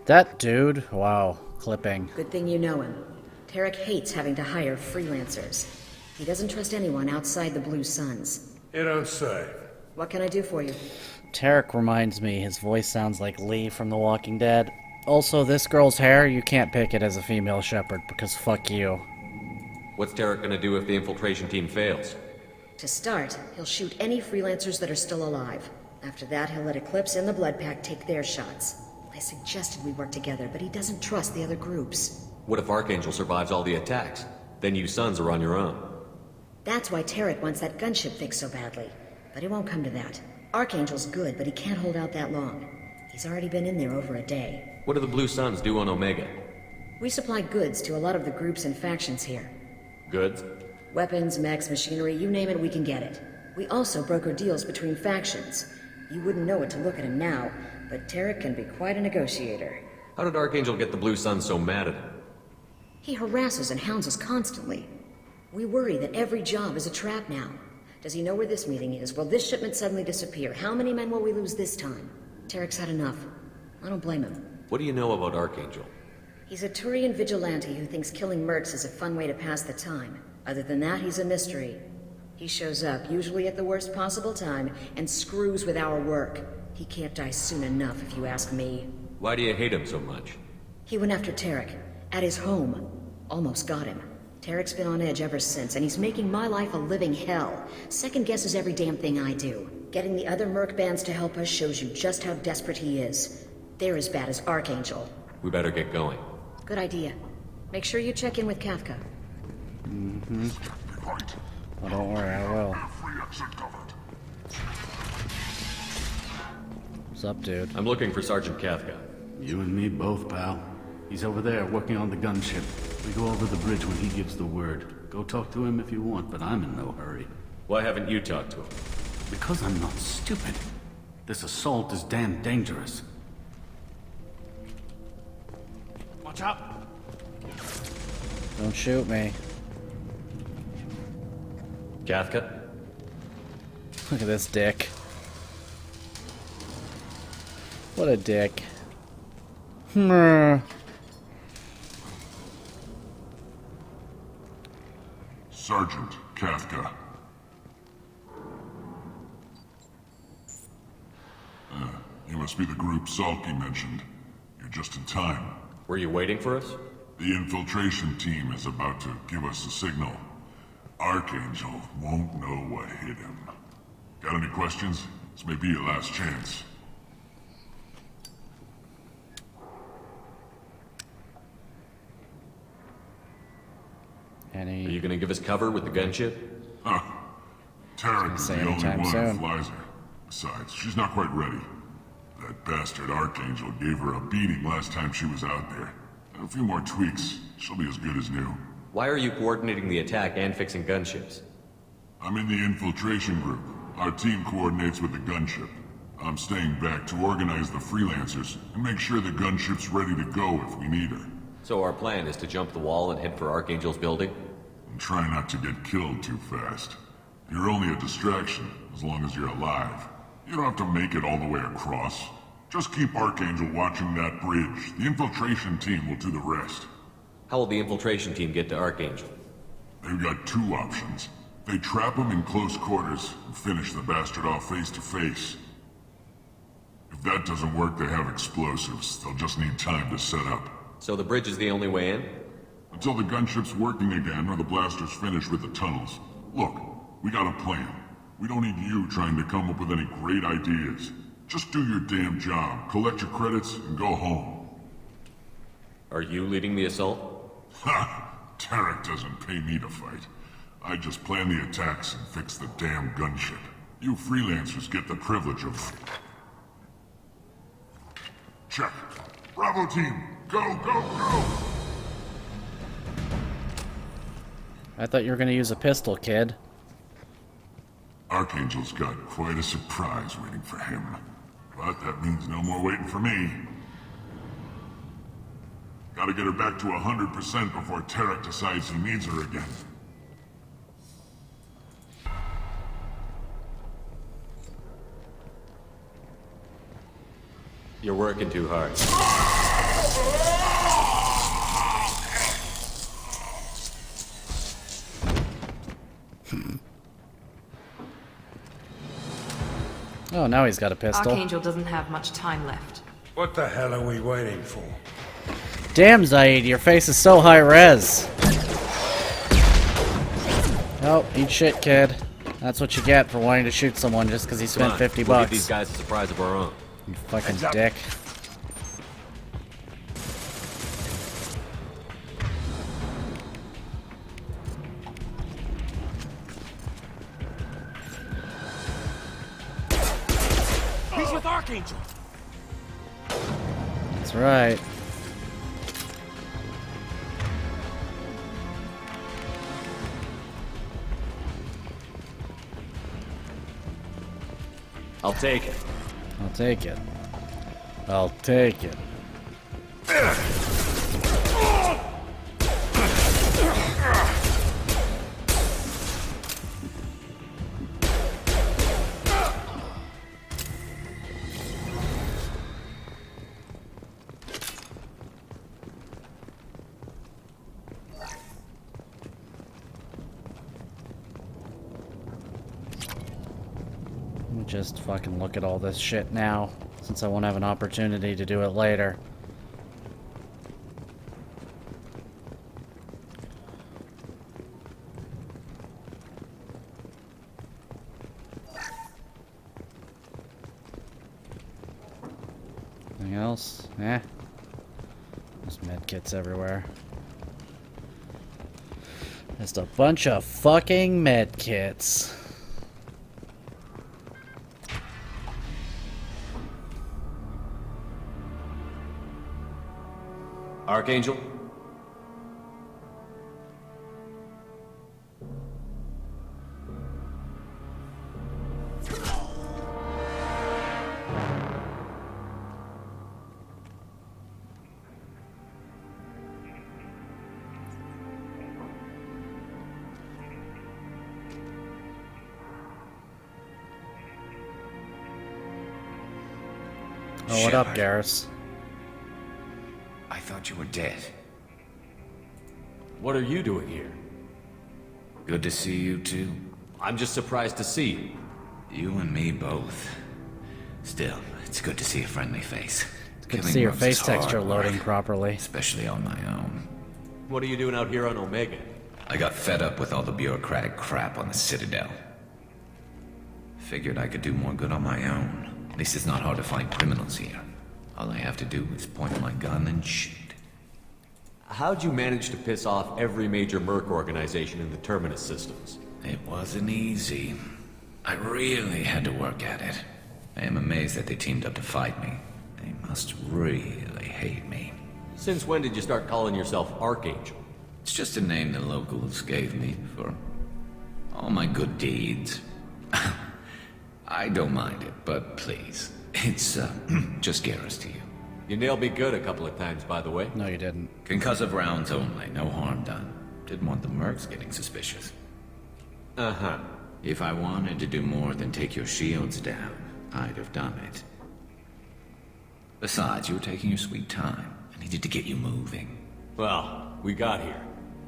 That dude, wow, clipping. Good thing you know him. Tarek hates having to hire freelancers. He doesn't trust anyone outside the Blue Suns. You don't say. What can I do for you? Tarek reminds me, his voice sounds like Lee from The Walking Dead. Also, this girl's hair, you can't pick it as a female shepherd, because fuck you. What's Tarek gonna do if the infiltration team fails? To start, he'll shoot any freelancers that are still alive. After that, he'll let Eclipse and the Blood Pack take their shots. I suggested we work together, but he doesn't trust the other groups. What if Archangel survives all the attacks? Then you sons are on your own. That's why Tarek wants that gunship fixed so badly. But it won't come to that. Archangel's good, but he can't hold out that long. He's already been in there over a day. What do the Blue Suns do on Omega? We supply goods to a lot of the groups and factions here. Goods? Weapons, mechs, machinery, you name it, we can get it. We also broker deals between factions. You wouldn't know it to look at him now, but Tarek can be quite a negotiator. How did Archangel get the Blue Suns so mad at him? He harasses and hounds us constantly. We worry that every job is a trap now. Does he know where this meeting is? Will this shipment suddenly disappear? How many men will we lose this time? Tarek's had enough. I don't blame him. What do you know about Archangel? He's a Turian vigilante who thinks killing mercs is a fun way to pass the time. Other than that, he's a mystery. He shows up, usually at the worst possible time, and screws with our work. He can't die soon enough, if you ask me. Why do you hate him so much? He went after Tarek. At his home. Almost got him. Tarek's been on edge ever since, and he's making my life a living hell. Second guesses every damn thing I do. Getting the other merc bands to help us shows you just how desperate he is. They're as bad as Archangel. We better get going. Good idea. Make sure you check in with Kafka. Mm-hmm. Well, don't worry, I will. What's up, dude? I'm looking for Sergeant Kafka. You and me both, pal. He's over there working on the gunship. We go over the bridge when he gives the word. Go talk to him if you want, but I'm in no hurry. Why haven't you talked to him? Because I'm not stupid. This assault is damn dangerous. Watch out! Don't shoot me. Kafka? Look at this dick. What a dick. Sergeant Kafka. You must be the group Salky mentioned. You're just in time. Were you waiting for us? The infiltration team is about to give us a signal. Archangel won't know what hit him. Got any questions? This may be your last chance. Are you gonna give us cover with the gunship? Huh. Tarek is the only anytime one soon. who flies her. Besides, she's not quite ready. That bastard Archangel gave her a beating last time she was out there. A few more tweaks, she'll be as good as new. Why are you coordinating the attack and fixing gunships? I'm in the infiltration group. Our team coordinates with the gunship. I'm staying back to organize the freelancers and make sure the gunship's ready to go if we need her. So our plan is to jump the wall and head for Archangel's building? And try not to get killed too fast. You're only a distraction, as long as you're alive. You don't have to make it all the way across. Just keep Archangel watching that bridge. The infiltration team will do the rest. How will the infiltration team get to Archangel? They've got two options. They trap him in close quarters and finish the bastard off face to face. If that doesn't work, they have explosives. They'll just need time to set up. So the bridge is the only way in? Until the gunship's working again or the blasters finish with the tunnels. Look, we got a plan. We don't need you trying to come up with any great ideas. Just do your damn job, collect your credits, and go home. Are you leading the assault? Ha! Tarek doesn't pay me to fight. I just plan the attacks and fix the damn gunship. You freelancers get the privilege of... Check. Bravo team, go, go, go! I thought you were gonna use a pistol, kid. Archangel's got quite a surprise waiting for him. But that means no more waiting for me. Gotta get her back to 100% before Tarek decides he needs her again. You're working too hard. Oh, now he's got a pistol. Archangel doesn't have much time left. What the hell are we waiting for? Damn, Zaid, your face is so high res. Oh, eat shit, kid. That's what you get for wanting to shoot someone just because he spent 50 We'll bucks. give these guys a surprise of our own. You fucking dick. Archangel! That's right. I'll take it. I'll take it. I'll take it. Just fucking look at all this shit now, since I won't have an opportunity to do it later. Anything else? Eh. There's medkits everywhere. Just a bunch of fucking medkits. Archangel? Oh, what up, Garrus? I thought you were dead. What are you doing here? Good to see you too. I'm just surprised to see you. You and me both. Still, it's good to see a friendly face. It's good to see your face texture loading properly. Especially on my own. What are you doing out here on Omega? I got fed up with all the bureaucratic crap on the Citadel. Figured I could do more good on my own. At least it's not hard to find criminals here. All I have to do is point my gun and shoot. How'd you manage to piss off every major merc organization in the Terminus systems? It wasn't easy. I really had to work at it. I am amazed that they teamed up to fight me. They must really hate me. Since when did you start calling yourself Archangel? It's just a name the locals gave me for all my good deeds. I don't mind it, but please, it's just Garrus to you. You nailed me good a couple of times, by the way. No, you didn't. Concussive rounds only, no harm done. Didn't want the mercs getting suspicious. Uh-huh. If I wanted to do more than take your shields down, I'd have done it. Besides, you were taking your sweet time. I needed to get you moving. Well, we got here.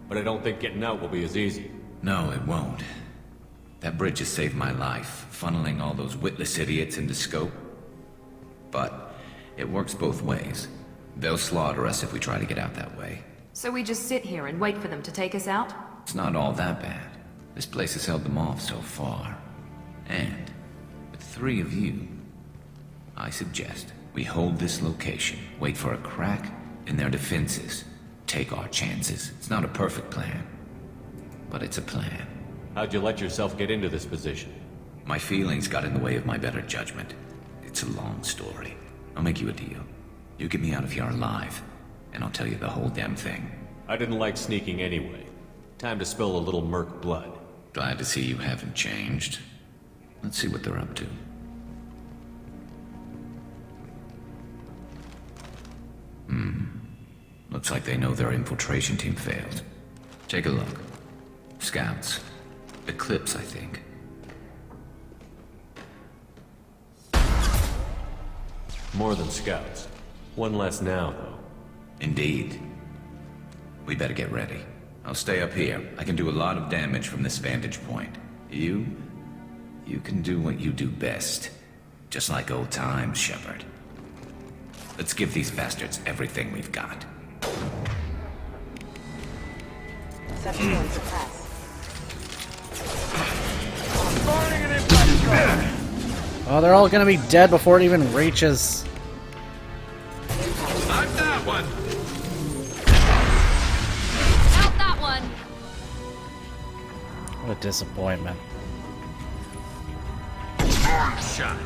But I don't think getting out will be as easy. No, it won't. That bridge has saved my life, funneling all those witless idiots into scope. But it works both ways. They'll slaughter us if we try to get out that way. So we just sit here and wait for them to take us out? It's not all that bad. This place has held them off so far. And with 3 of you, I suggest we hold this location, wait for a crack in their defenses, take our chances. It's not a perfect plan, but it's a plan. How'd you let yourself get into this position? My feelings got in the way of my better judgment. It's a long story. I'll make you a deal. You get me out of here alive, and I'll tell you the whole damn thing. I didn't like sneaking anyway. Time to spill a little merc blood. Glad to see you haven't changed. Let's see what they're up to. Looks like they know their infiltration team failed. Take a look. Scouts. Eclipse, I think. More than scouts. One less now, though. Indeed. We better get ready. I'll stay up here. I can do a lot of damage from this vantage point. You can do what you do best. Just like old times, Shepard. Let's give these bastards everything we've got. Oh, they're all gonna be dead before it even reaches. Not that one. Out that one. What a disappointment. Arm shot.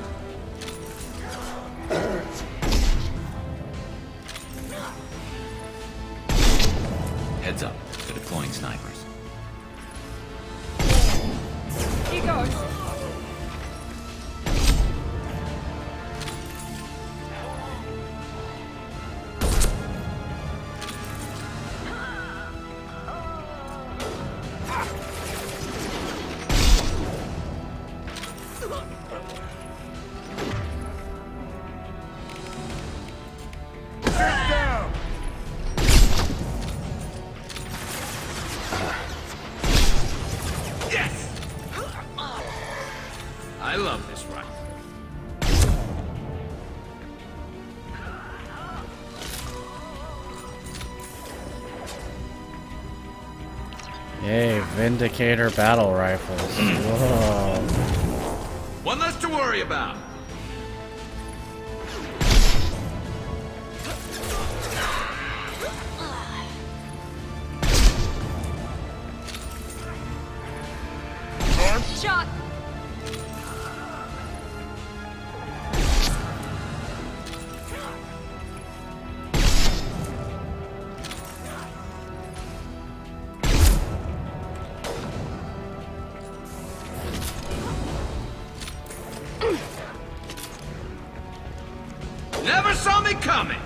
Heads up. They're deploying snipers. He goes. I love this ride. Yay, Vindicator battle rifles. Whoa. One less to worry about. Shot. Never saw me coming.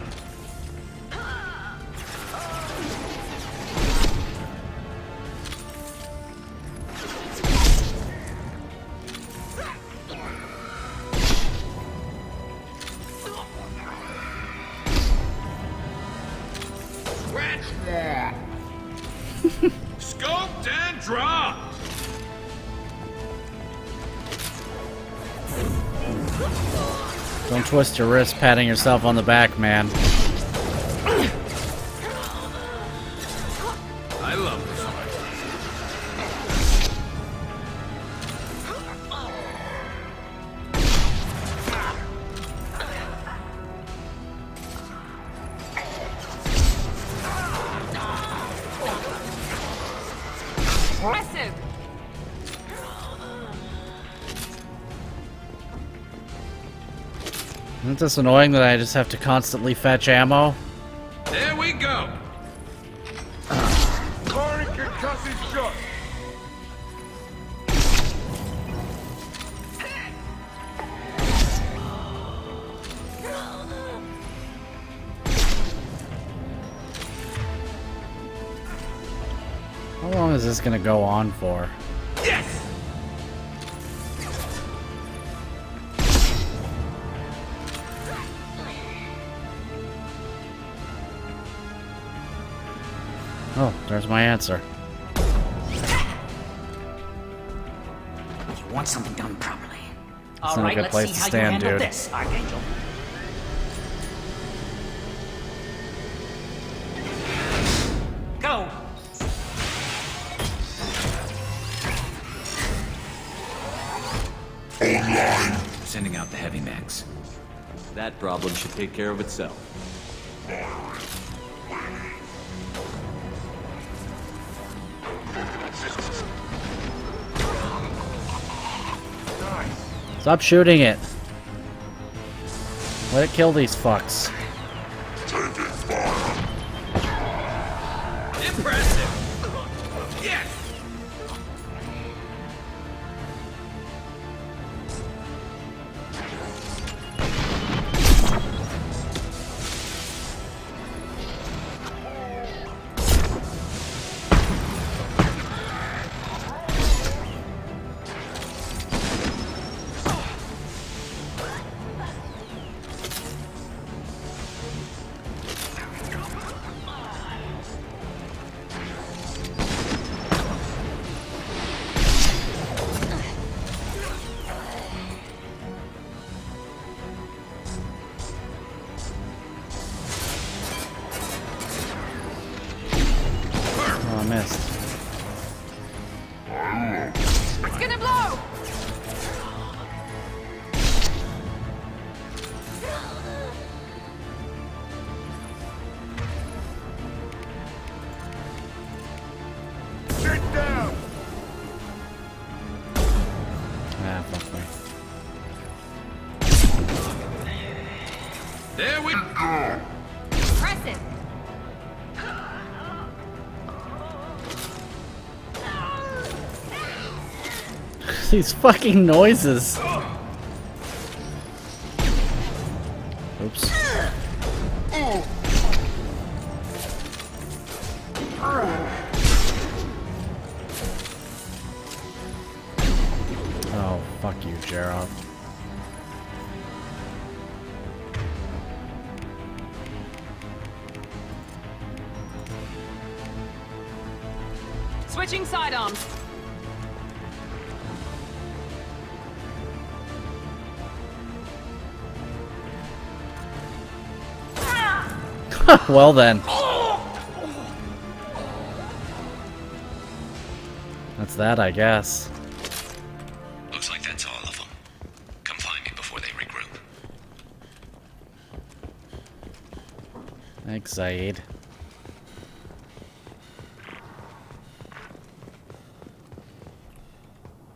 Scoped and dropped. Don't twist your wrist patting yourself on the back, man. I love this Impressive. Isn't this annoying that I just have to constantly fetch ammo? There we go. Firing concussive shot. How long is this gonna go on for? Yes. Oh, there's my answer. You want something done properly. It's All not a right, good let's place see to how stand, you handle dude. this, Archangel. Go. Sending out the heavy mechs. That problem should take care of itself. Stop shooting it. Let it kill these fucks. Impressive. Yes. Oh, I missed. It's gonna blow. Sit down. Ah, fuck me. There we go. Impressive. these fucking noises? Oops. Oh, fuck you, Gerald. Switching sidearms. Well then. That's that, I guess. Looks like that's all of them. Come find me before they regroup. Thanks, Zaid.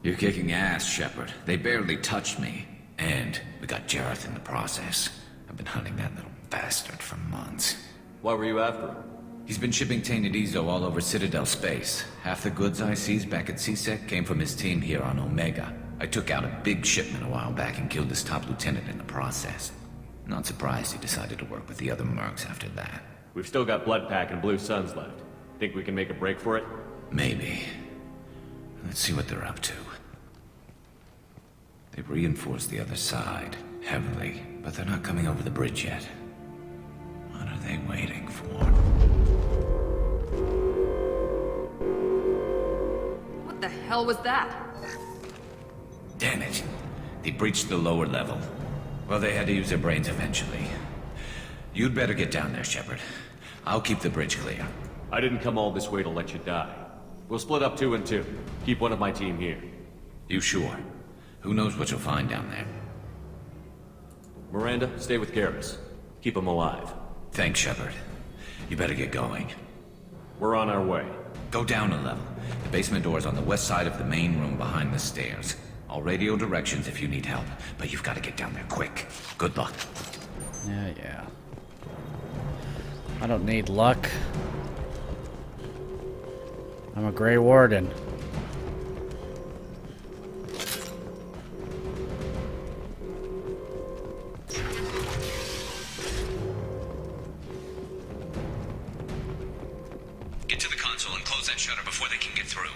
You're kicking ass, Shepard. They barely touched me. And we got Jareth in the process. I've been hunting that little bastard for months. Why were you after him? He's been shipping tainted Ezo all over Citadel space. Half the goods I seized back at CSEC came from his team here on Omega. I took out a big shipment a while back and killed his top lieutenant in the process. Not surprised he decided to work with the other mercs after that. We've still got Bloodpack and Blue Suns left. Think we can make a break for it? Maybe. Let's see what they're up to. They've reinforced the other side, heavily, but they're not coming over the bridge yet. What are they waiting for? What the hell was that? Damn it. They breached the lower level. Well, they had to use their brains eventually. You'd better get down there, Shepard. I'll keep the bridge clear. I didn't come all this way to let you die. We'll split up 2 and 2. Keep one of my team here. You sure? Who knows what you'll find down there? Miranda, stay with Garrus. Keep him alive. Thanks, Shepard. You better get going. We're on our way. Go down a level. The basement door's on the west side of the main room behind the stairs. I'll radio directions if you need help, but you've got to get down there quick. Good luck. Yeah. I don't need luck. I'm a Grey Warden. Get to the console and close that shutter before they can get through.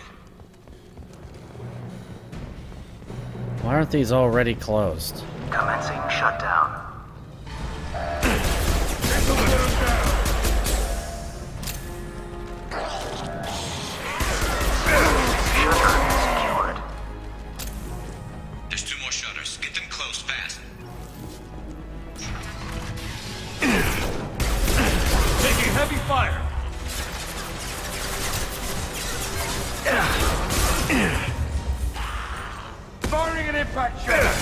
Why aren't these already closed? Commencing shutdown. There's 2 more shutters. Get them closed fast. Taking heavy fire. Firing an impact shot!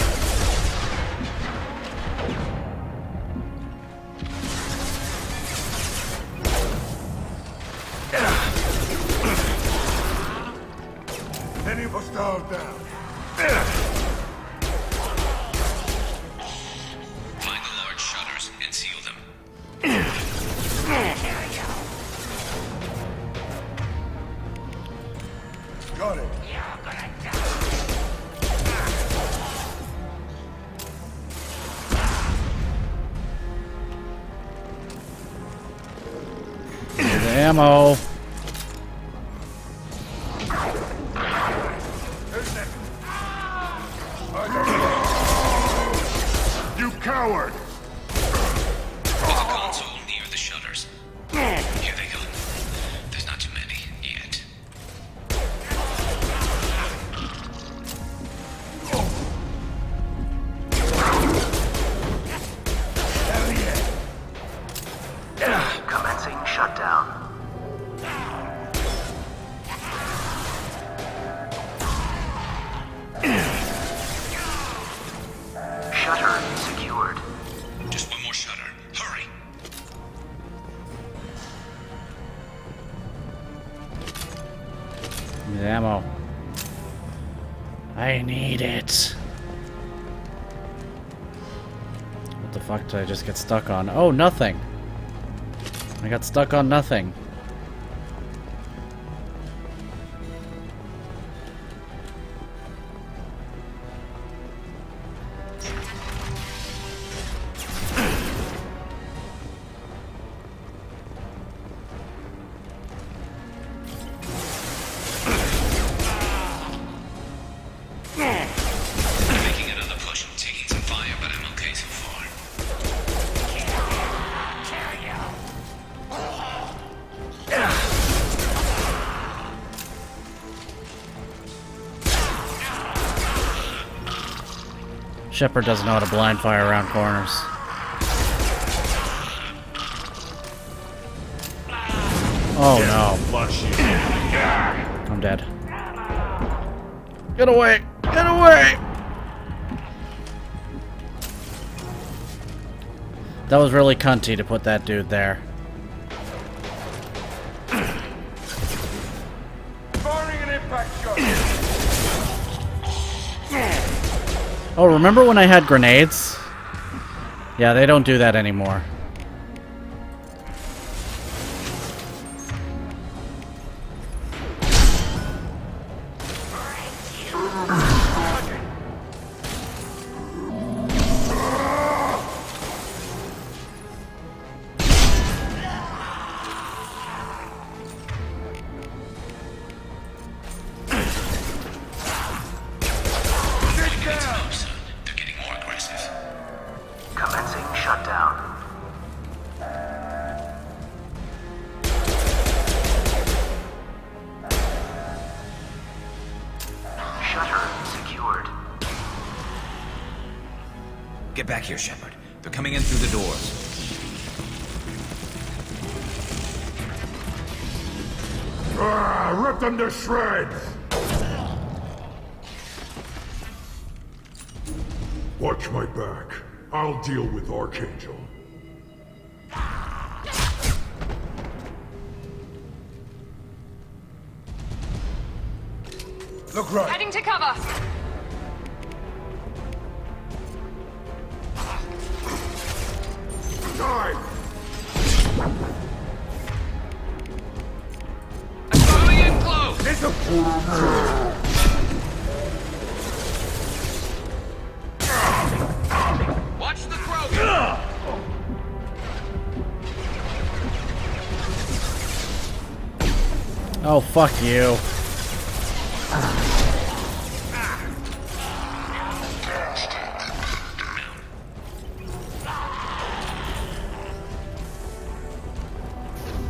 Any hostile down. Find the large shutters and seal them. Got it. There's ammo. You coward! To the console near the shutters. Here they go. There's not too many yet. Commencing shutdown. Shutter secured. Just one more shutter. Hurry. Need ammo. I need it. What the fuck did I just get stuck on? Oh, nothing. I got stuck on nothing. Shepard doesn't know how to blind fire around corners. Oh no. I'm dead. Get away! Get away! That was really cunty to put that dude there. Firing an impact shot. Oh, remember when I had grenades? Yeah, they don't do that anymore. Commencing shutdown. Shutter secured. Get back here, Shepard. They're coming in through the doors. Rip them to shreds! Watch my back. I'll deal with Archangel. Look right. Heading to cover. Time! I'm coming in close! Watch the Krogan! Oh, fuck you.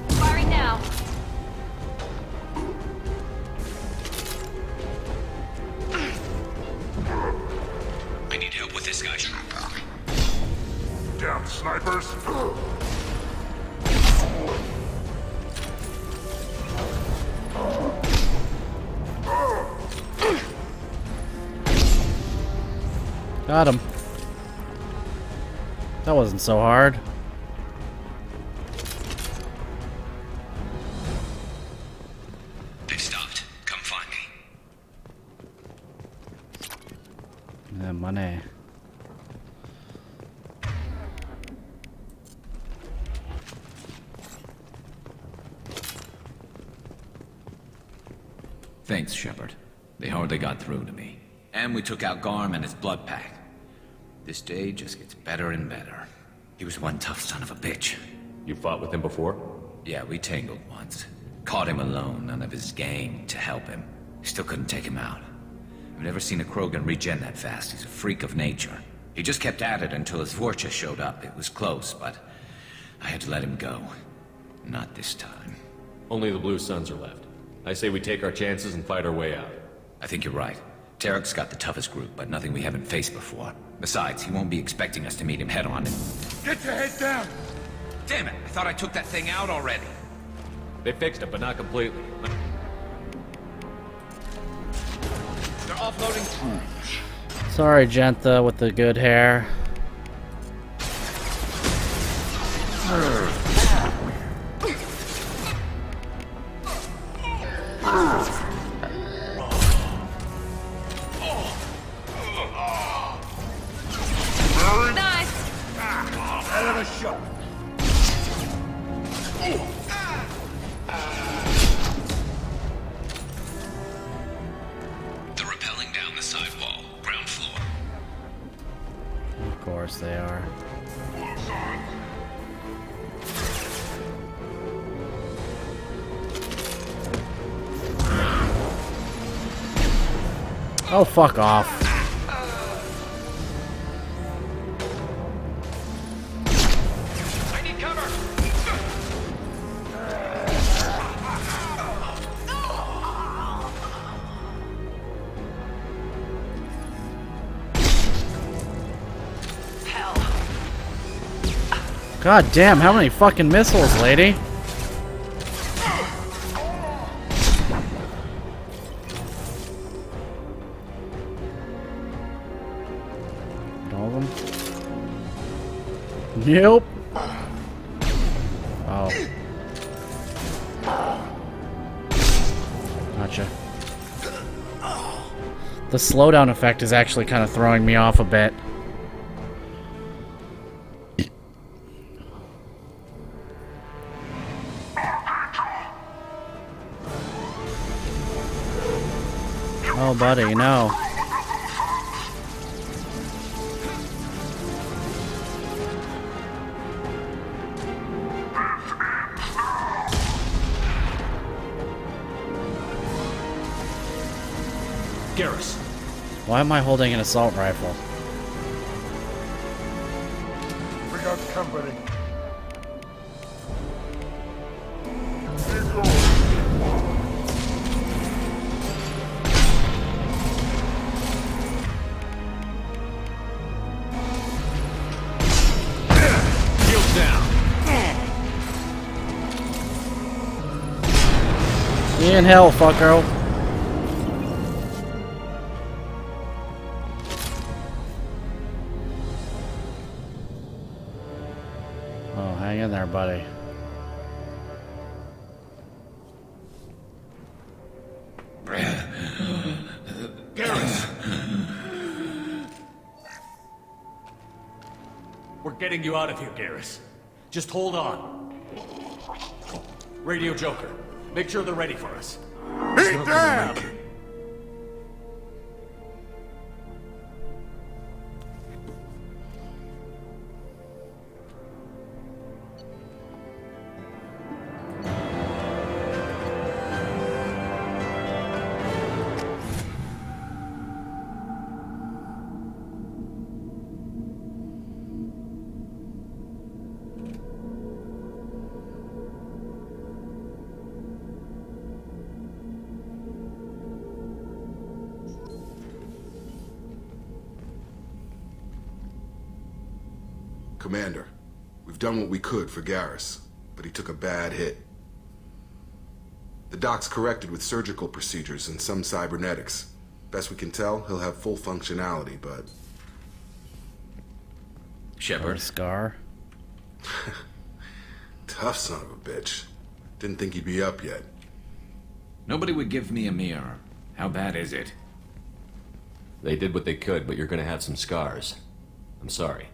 Firing now. I need help with this guy. Damn snipers! Got him. That wasn't so hard. They've stopped. Come find me. Yeah, money. Thanks, Shepard. They hardly got through to me. And we took out Garm and his blood pack. This day just gets better and better. He was one tough son of a bitch. You fought with him before? Yeah, we tangled once. Caught him alone, none of his gang to help him. Still couldn't take him out. I've never seen a Krogan regen that fast. He's a freak of nature. He just kept at it until his Vorcha showed up. It was close, but I had to let him go. Not this time. Only the Blue Suns are left. I say we take our chances and fight our way out. I think you're right. Tarek's got the toughest group, but nothing we haven't faced before. Besides, he won't be expecting us to meet him head-on. Get your head down! Damn it! I thought I took that thing out already. They fixed it, but not completely. They're offloading. Sorry, Gentha with the good hair. Nice. Hell of a shot. They're rappelling down the side wall, ground floor. Of course they are. Oh, fuck off. I need cover! God damn, how many fucking missiles, lady? All of them? Nope. Oh. Gotcha. The slowdown effect is actually kind of throwing me off a bit. Oh, buddy, no. Garrus. Why am I holding an assault rifle? We got company. Shield down. See you in hell, fucko. Oh, hang in there, buddy. Garrus. We're getting you out of here, Garrus. Just hold on. Radio Joker, make sure they're ready for us. Be damned! Commander, we've done what we could for Garrus, but he took a bad hit. The doc's corrected with surgical procedures and some cybernetics. Best we can tell, he'll have full functionality, but... Shepard. Scar. Tough son of a bitch. Didn't think he'd be up yet. Nobody would give me a mirror. How bad is it? They did what they could, but you're gonna have some scars. I'm sorry.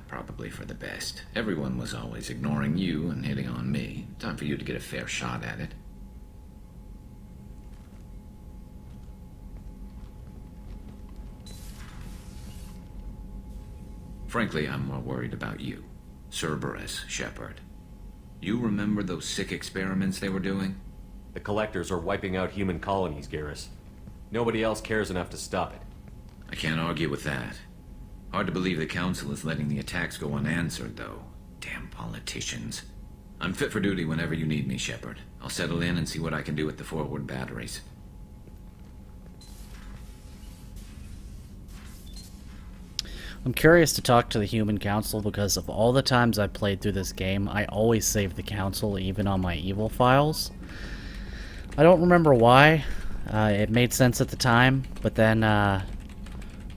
Probably for the best. Everyone was always ignoring you and hitting on me. Time for you to get a fair shot at it. Frankly, I'm more worried about you. Cerberus, Shepard. You remember those sick experiments they were doing? The Collectors are wiping out human colonies, Garrus. Nobody else cares enough to stop it. I can't argue with that. Hard to believe the Council is letting the attacks go unanswered, though. Damn politicians. I'm fit for duty whenever you need me, Shepard. I'll settle in and see what I can do with the forward batteries. I'm curious to talk to the Human Council because of all the times I've played through this game, I always save the Council even on my evil files. I don't remember why. It made sense at the time, but then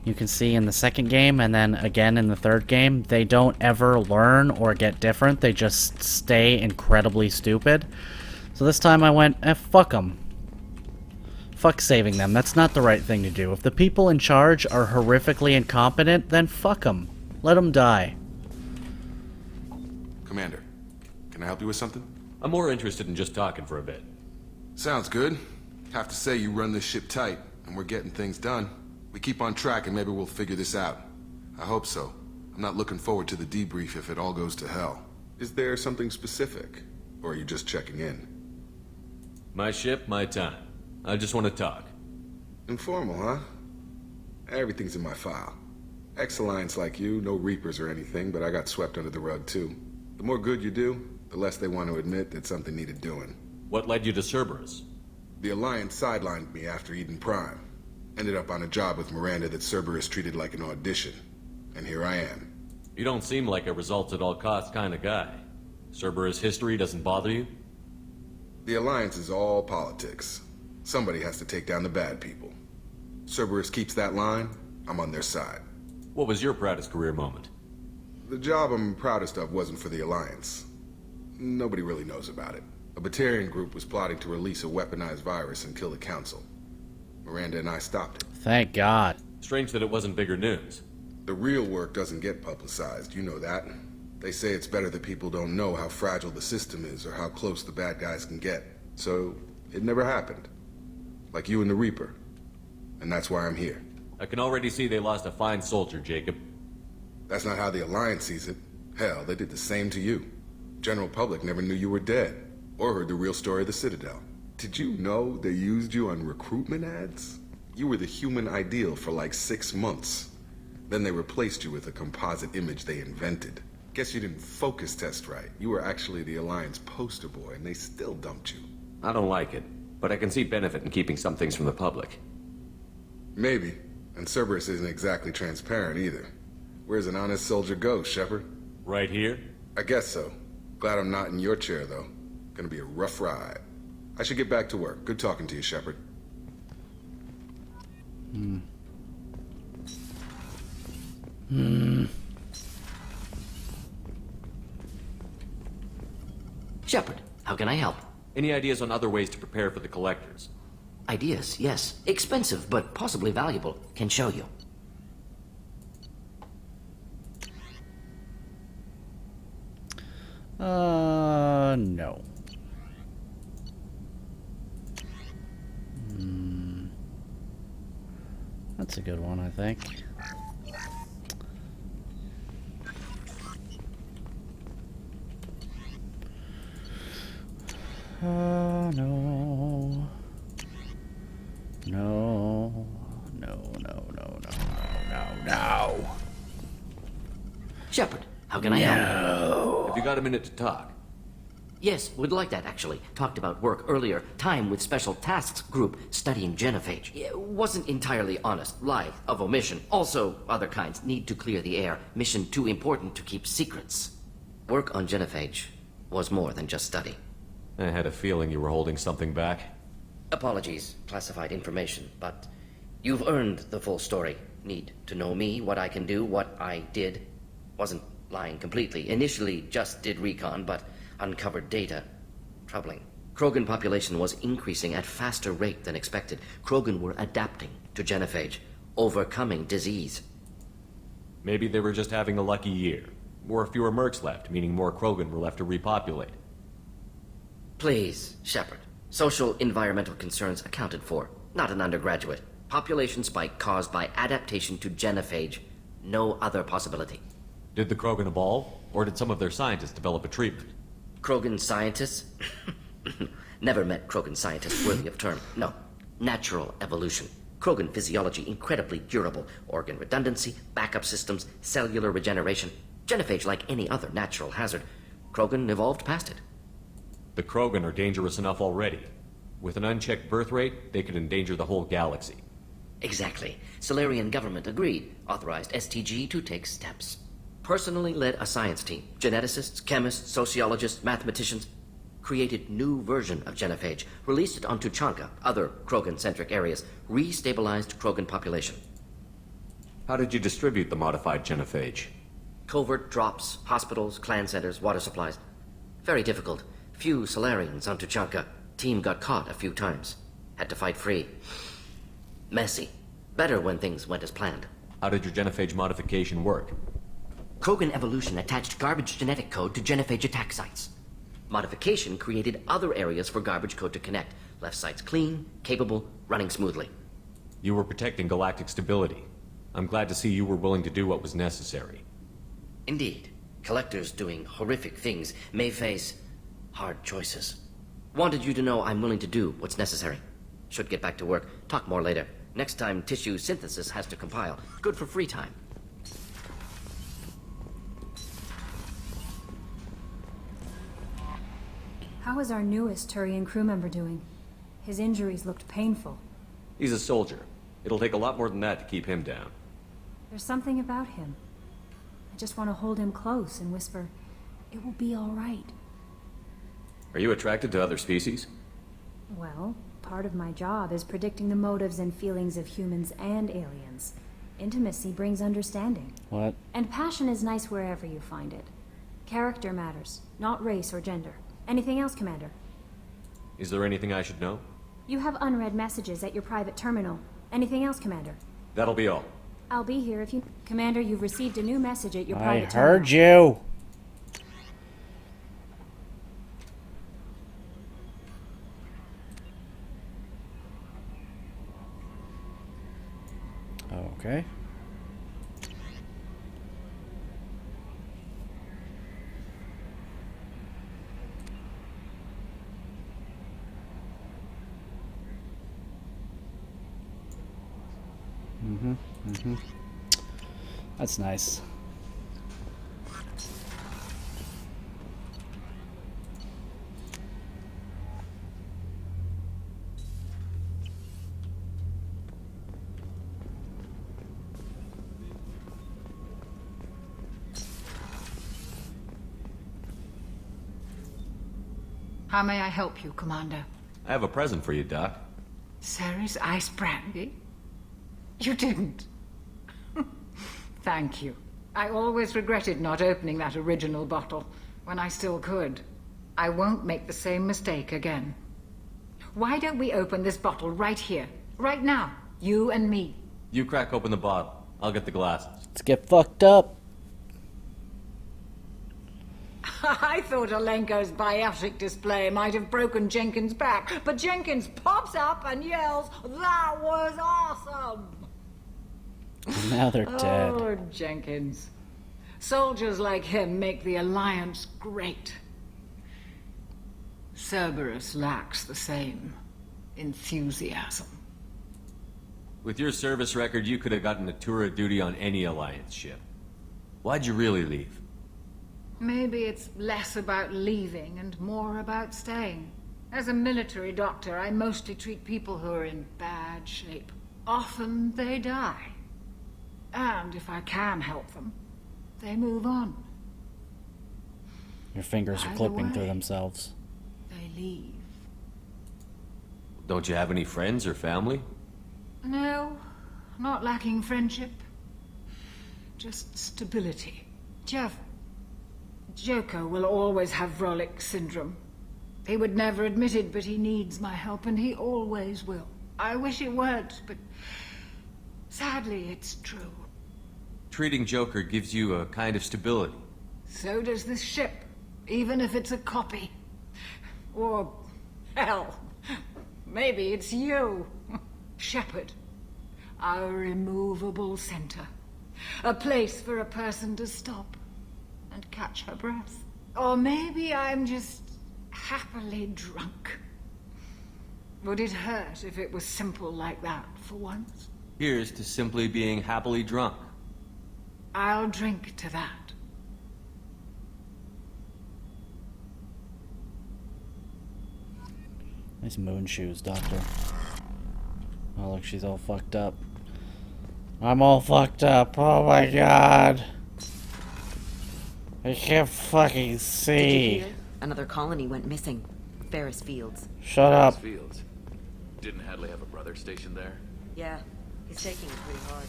you can see in the second game and then again in the third game, they don't ever learn or get different. They just stay incredibly stupid. So this time I went, fuck them. Fuck saving them. That's not the right thing to do. If the people in charge are horrifically incompetent, then fuck them. Let them die. Commander, can I help you with something? I'm more interested in just talking for a bit. Sounds good. Have to say you run this ship tight, and we're getting things done. We keep on track and maybe we'll figure this out. I hope so. I'm not looking forward to the debrief if it all goes to hell. Is there something specific? Or are you just checking in? My ship, my time. I just want to talk. Informal, huh? Everything's in my file. Ex-Alliance like you, no Reapers or anything, but I got swept under the rug too. The more good you do, the less they want to admit that something needed doing. What led you to Cerberus? The Alliance sidelined me after Eden Prime. Ended up on a job with Miranda that Cerberus treated like an audition. And here I am. You don't seem like a results-at-all-costs kind of guy. Cerberus history doesn't bother you? The Alliance is all politics. Somebody has to take down the bad people. Cerberus keeps that line, I'm on their side. What was your proudest career moment? The job I'm proudest of wasn't for the Alliance. Nobody really knows about it. A Batarian group was plotting to release a weaponized virus and kill the Council. Miranda and I stopped it. Thank God. Strange that it wasn't bigger news. The real work doesn't get publicized, you know that. They say it's better that people don't know how fragile the system is or how close the bad guys can get. So, it never happened. Like you and the Reaper. And that's why I'm here. I can already see they lost a fine soldier, Jacob. That's not how the Alliance sees it. Hell, they did the same to you. General public never knew you were dead, or heard the real story of the Citadel. Did you know they used you on recruitment ads? You were the human ideal for like 6 months. Then they replaced you with a composite image they invented. Guess you didn't focus test right. You were actually the Alliance poster boy, and they still dumped you. I don't like it, but I can see benefit in keeping some things from the public. Maybe. And Cerberus isn't exactly transparent either. Where's an honest soldier go, Shepard? Right here? I guess so. Glad I'm not in your chair, though. Gonna be a rough ride. I should get back to work. Good talking to you, Shepard. Shepard, how can I help? Any ideas on other ways to prepare for the Collectors? Ideas, yes. Expensive, but possibly valuable. Can show you. No. That's a good one, I think. No. No. No, no, no, no, no, no. Shepard, how can I help? Have you got a minute to talk? Yes, would like that, actually. Talked about work earlier. Time with Special Tasks Group studying genophage. It wasn't entirely honest. Lie of omission. Also, other kinds. Need to clear the air. Mission too important to keep secrets. Work on genophage was more than just study. I had a feeling you were holding something back. Apologies, classified information, but you've earned the full story. Need to know me, what I can do, what I did. Wasn't lying completely. Initially just did recon, but uncovered data. Troubling. Krogan population was increasing at faster rate than expected. Krogan were adapting to genophage, overcoming disease. Maybe they were just having a lucky year. Or fewer mercs left, meaning more Krogan were left to repopulate. Please, Shepard. Social environmental concerns accounted for. Not an undergraduate. Population spike caused by adaptation to genophage. No other possibility. Did the Krogan evolve? Or did some of their scientists develop a treatment? Krogan scientists? Never met Krogan scientists worthy of term. No. Natural evolution. Krogan physiology incredibly durable. Organ redundancy, backup systems, cellular regeneration. Genophage like any other natural hazard. Krogan evolved past it. The Krogan are dangerous enough already. With an unchecked birth rate, they could endanger the whole galaxy. Exactly. Solarian government agreed. Authorized STG to take steps. Personally led a science team. Geneticists, chemists, sociologists, mathematicians. Created new version of genophage. Released it on Tuchanka, other Krogan-centric areas. Restabilized Krogan population. How did you distribute the modified genophage? Covert drops, hospitals, clan centers, water supplies. Very difficult. Few Solarians on Tuchanka. Team got caught a few times. Had to fight free. Messy. Better when things went as planned. How did your genophage modification work? Krogan evolution attached garbage genetic code to genophage attack sites. Modification created other areas for garbage code to connect. Left sites clean, capable, running smoothly. You were protecting galactic stability. I'm glad to see you were willing to do what was necessary. Indeed. Collectors doing horrific things may face hard choices. Wanted you to know I'm willing to do what's necessary. Should get back to work. Talk more later. Next time tissue synthesis has to compile. Good for free time. How is our newest Turian crew member doing? His injuries looked painful. He's a soldier. It'll take a lot more than that to keep him down. There's something about him. I just want to hold him close and whisper, "It will be all right." Are you attracted to other species? Well, part of my job is predicting the motives and feelings of humans and aliens. Intimacy brings understanding. What? And passion is nice wherever you find it. Character matters, not race or gender. Anything else, Commander? Is there anything I should know? You have unread messages at your private terminal. Anything else, Commander? That'll be all. I'll be here if you... Commander, you've received a new message at your I private terminal. heard you. Okay. That's nice. How may I help you, Commander? I have a present for you, Doc. Ceres ice brandy? You didn't. Thank you. I always regretted not opening that original bottle when I still could. I won't make the same mistake again. Why don't we open this bottle right here, right now, you and me? You crack open the bottle. I'll get the glasses. Let's get fucked up. I thought Alenko's biotic display might have broken Jenkins' back, but Jenkins pops up and yells, "That was awesome!" Now they're dead. Oh, Jenkins. Soldiers like him make the Alliance great. Cerberus lacks the same enthusiasm. With your service record, you could have gotten a tour of duty on any Alliance ship. Why'd you really leave? Maybe it's less about leaving and more about staying. As a military doctor, I mostly treat people who are in bad shape. Often they die. And if I can help them, they move on. Your fingers are Either clipping through way. themselves. They leave. Don't you have any friends or family? No, not lacking friendship. Just stability. Joko will always have Vrolic syndrome. He would never admit it, but he needs my help, and he always will. I wish it weren't, but sadly it's true. Treating Joker gives you a kind of stability. So does this ship, even if it's a copy. Or, hell, maybe it's you. Shepard. Our immovable center. A place for a person to stop and catch her breath. Or maybe I'm just happily drunk. Would it hurt if it was simple like that for once? Here's to simply being happily drunk. I'll drink to that. Nice moon shoes, Doctor. Oh, look, she's all fucked up. I'm all fucked up. Oh my god. I can't fucking Did you see. hear? Another colony went missing. Ferris Fields. Shut up. Fields. Didn't Hadley have a brother stationed there? Yeah, he's taking it pretty hard.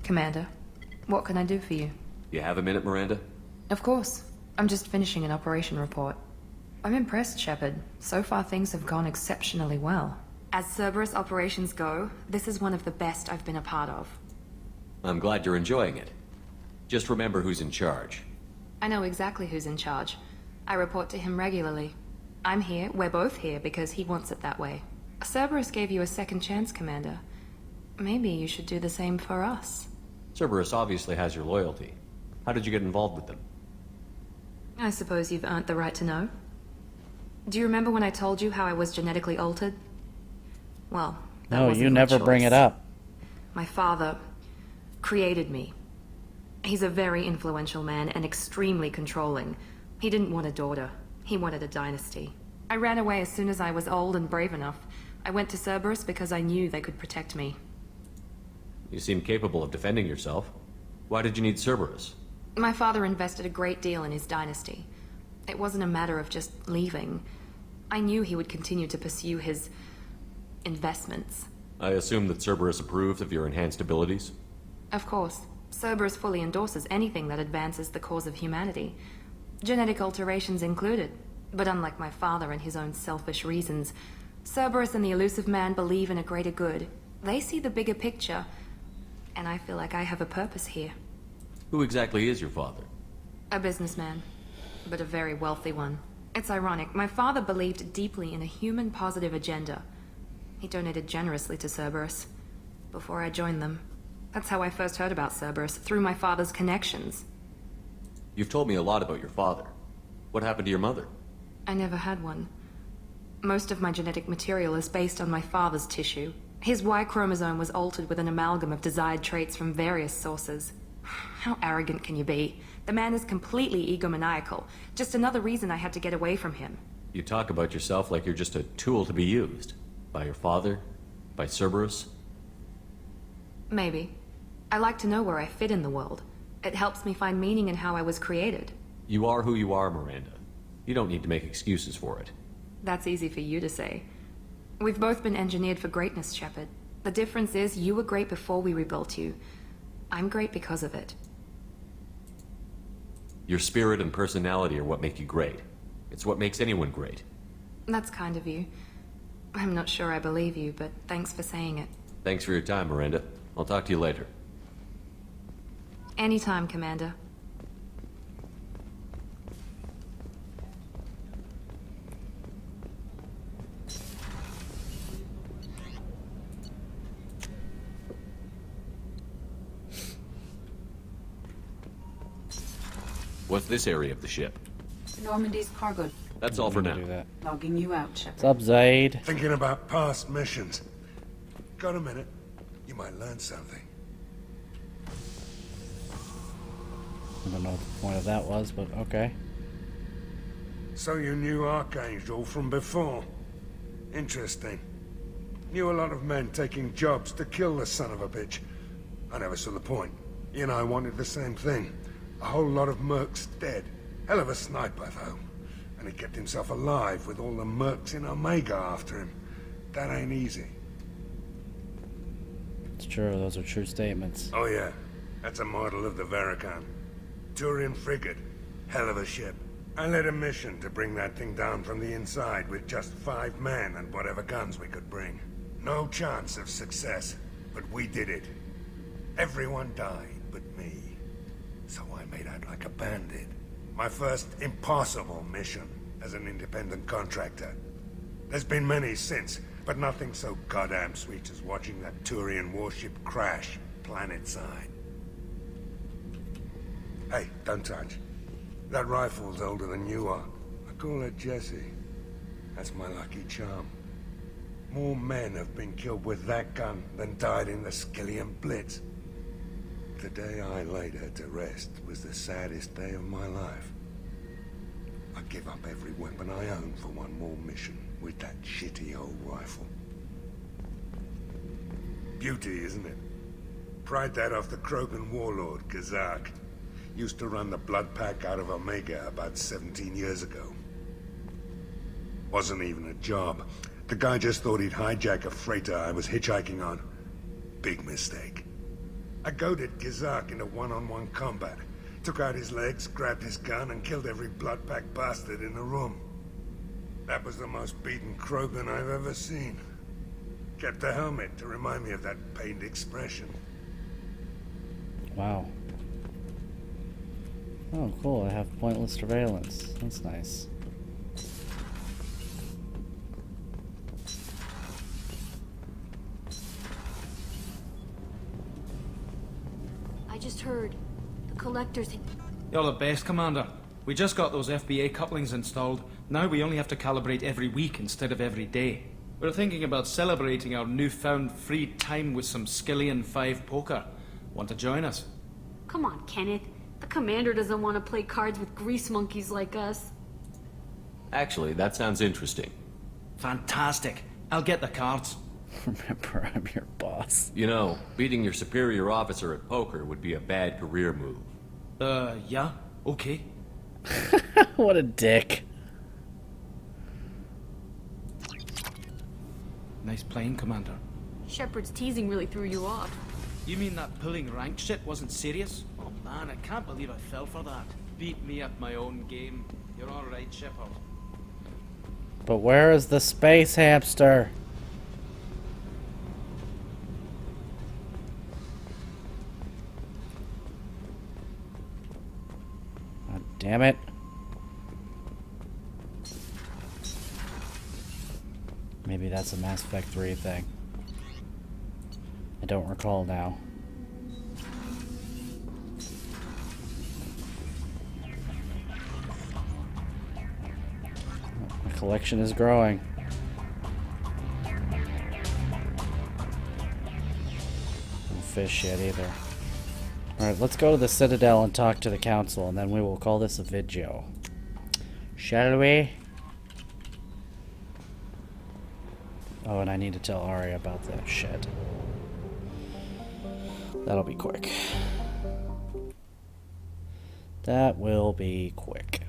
Commander, what can I do for you? You have a minute, Miranda? Of course. I'm just finishing an operation report. I'm impressed, Shepard. So far things have gone exceptionally well. As Cerberus operations go, this is one of the best I've been a part of. I'm glad you're enjoying it. Just remember who's in charge. I know exactly who's in charge. I report to him regularly. I'm here, we're both here, because he wants it that way. Cerberus gave you a second chance, Commander. Maybe you should do the same for us. Cerberus obviously has your loyalty. How did you get involved with them? I suppose you've earned the right to know. Do you remember when I told you how I was genetically altered? Well, that No, wasn't you my never bring choice. it up. My father created me. He's a very influential man and extremely controlling. He didn't want a daughter. He wanted a dynasty. I ran away as soon as I was old and brave enough. I went to Cerberus because I knew they could protect me. You seem capable of defending yourself. Why did you need Cerberus? My father invested a great deal in his dynasty. It wasn't a matter of just leaving. I knew he would continue to pursue his investments. I assume that Cerberus approved of your enhanced abilities? Of course, Cerberus fully endorses anything that advances the cause of humanity. Genetic alterations included. But unlike my father and his own selfish reasons, Cerberus and the Elusive Man believe in a greater good. They see the bigger picture, and I feel like I have a purpose here. Who exactly is your father? A businessman, but a very wealthy one. It's ironic, my father believed deeply in a human-positive agenda. He donated generously to Cerberus before I joined them. That's how I first heard about Cerberus, through my father's connections. You've told me a lot about your father. What happened to your mother? I never had one. Most of my genetic material is based on my father's tissue. His Y chromosome was altered with an amalgam of desired traits from various sources. How arrogant can you be? The man is completely egomaniacal. Just another reason I had to get away from him. You talk about yourself like you're just a tool to be used. By your father? By Cerberus? Maybe. I like to know where I fit in the world. It helps me find meaning in how I was created. You are who you are, Miranda. You don't need to make excuses for it. That's easy for you to say. We've both been engineered for greatness, Shepard. The difference is you were great before we rebuilt you. I'm great because of it. Your spirit and personality are what make you great. It's what makes anyone great. That's kind of you. I'm not sure I believe you, but thanks for saying it. Thanks for your time, Miranda. I'll talk to you later. Anytime, Commander. What's this area of the ship? Normandy's cargo. That's all for now. Logging you out, Shepard. What's up, Zaid? Thinking about past missions. Got a minute? You might learn something. I don't know what the point of that was, but okay. So you knew Archangel from before? Interesting. Knew a lot of men taking jobs to kill the son of a bitch. I never saw the point. He and I wanted the same thing. A whole lot of mercs dead. Hell of a sniper, though. And he kept himself alive with all the mercs in Omega after him. That ain't easy. It's true, those are true statements. Oh yeah, that's a model of the Veracon. Turian frigate. Hell of a ship. I led a mission to bring that thing down from the inside with just 5 men and whatever guns we could bring. No chance of success, but we did it. Everyone died but me. So I made out like a bandit. My first impossible mission as an independent contractor. There's been many since, but nothing so goddamn sweet as watching that Turian warship crash planet-side. Hey, don't touch. That rifle's older than you are. I call it Jesse. That's my lucky charm. More men have been killed with that gun than died in the Skillian Blitz. The day I laid her to rest was the saddest day of my life. I give up every weapon I own for one more mission with that shitty old rifle. Beauty, isn't it? Pried that off the Krogan warlord, Gazak. Used to run the Blood Pack out of Omega about 17 years ago. Wasn't even a job. The guy just thought he'd hijack a freighter I was hitchhiking on. Big mistake. I goaded Gazak into one-on-one combat. Took out his legs, grabbed his gun, and killed every Blood Pack bastard in the room. That was the most beaten Krogan I've ever seen. Kept a helmet to remind me of that pained expression. Wow. Oh, cool. I have pointless surveillance. That's nice. I just heard. The Collector's... You're the best, Commander. We just got those FBA couplings installed. Now we only have to calibrate every week instead of every day. We're thinking about celebrating our newfound free time with some Skillian 5 poker. Want to join us? Come on, Kenneth. The Commander doesn't want to play cards with grease monkeys like us. Actually, that sounds interesting. Fantastic. I'll get the cards. Remember, I'm your boss. You know, beating your superior officer at poker would be a bad career move. Yeah? Okay. What a dick. Nice playing, Commander. Shepard's teasing really threw you off. You mean that pulling rank shit wasn't serious? Oh man, I can't believe I fell for that. Beat me at my own game. You're alright, Shepard. But where is the space hamster? God damn it. Maybe that's a Mass Effect 3 thing. I don't recall now. My collection is growing. No fish yet either. Alright, let's go to the Citadel and talk to the Council, and then we will call this a video. Shall we? Oh, and I need to tell Arya about that shit. That'll be quick. That will be quick.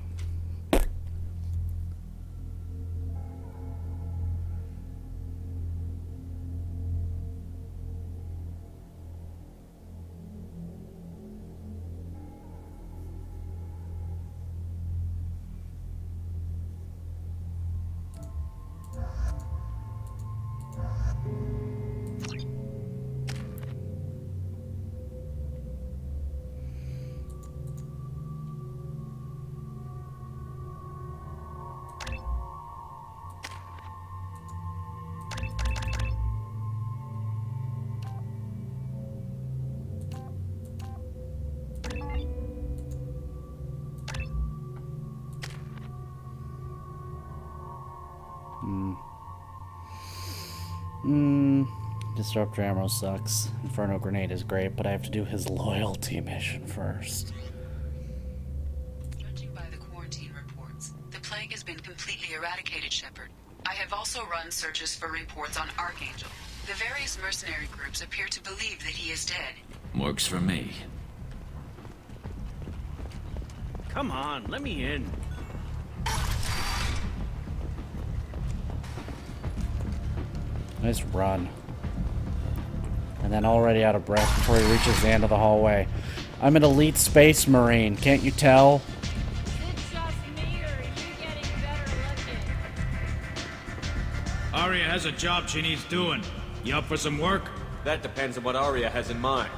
Disruptor ammo sucks. Inferno grenade is great, but I have to do his loyalty mission first. Judging by the quarantine reports, the plague has been completely eradicated, Shepard. I have also run searches for reports on Archangel. The various mercenary groups appear to believe that he is dead. Works for me. Come on, let me in. Nice run. And then already out of breath before he reaches the end of the hallway. I'm an elite space marine, can't you tell? Arya has a job she needs doing. You up for some work? That depends on what Arya has in mind.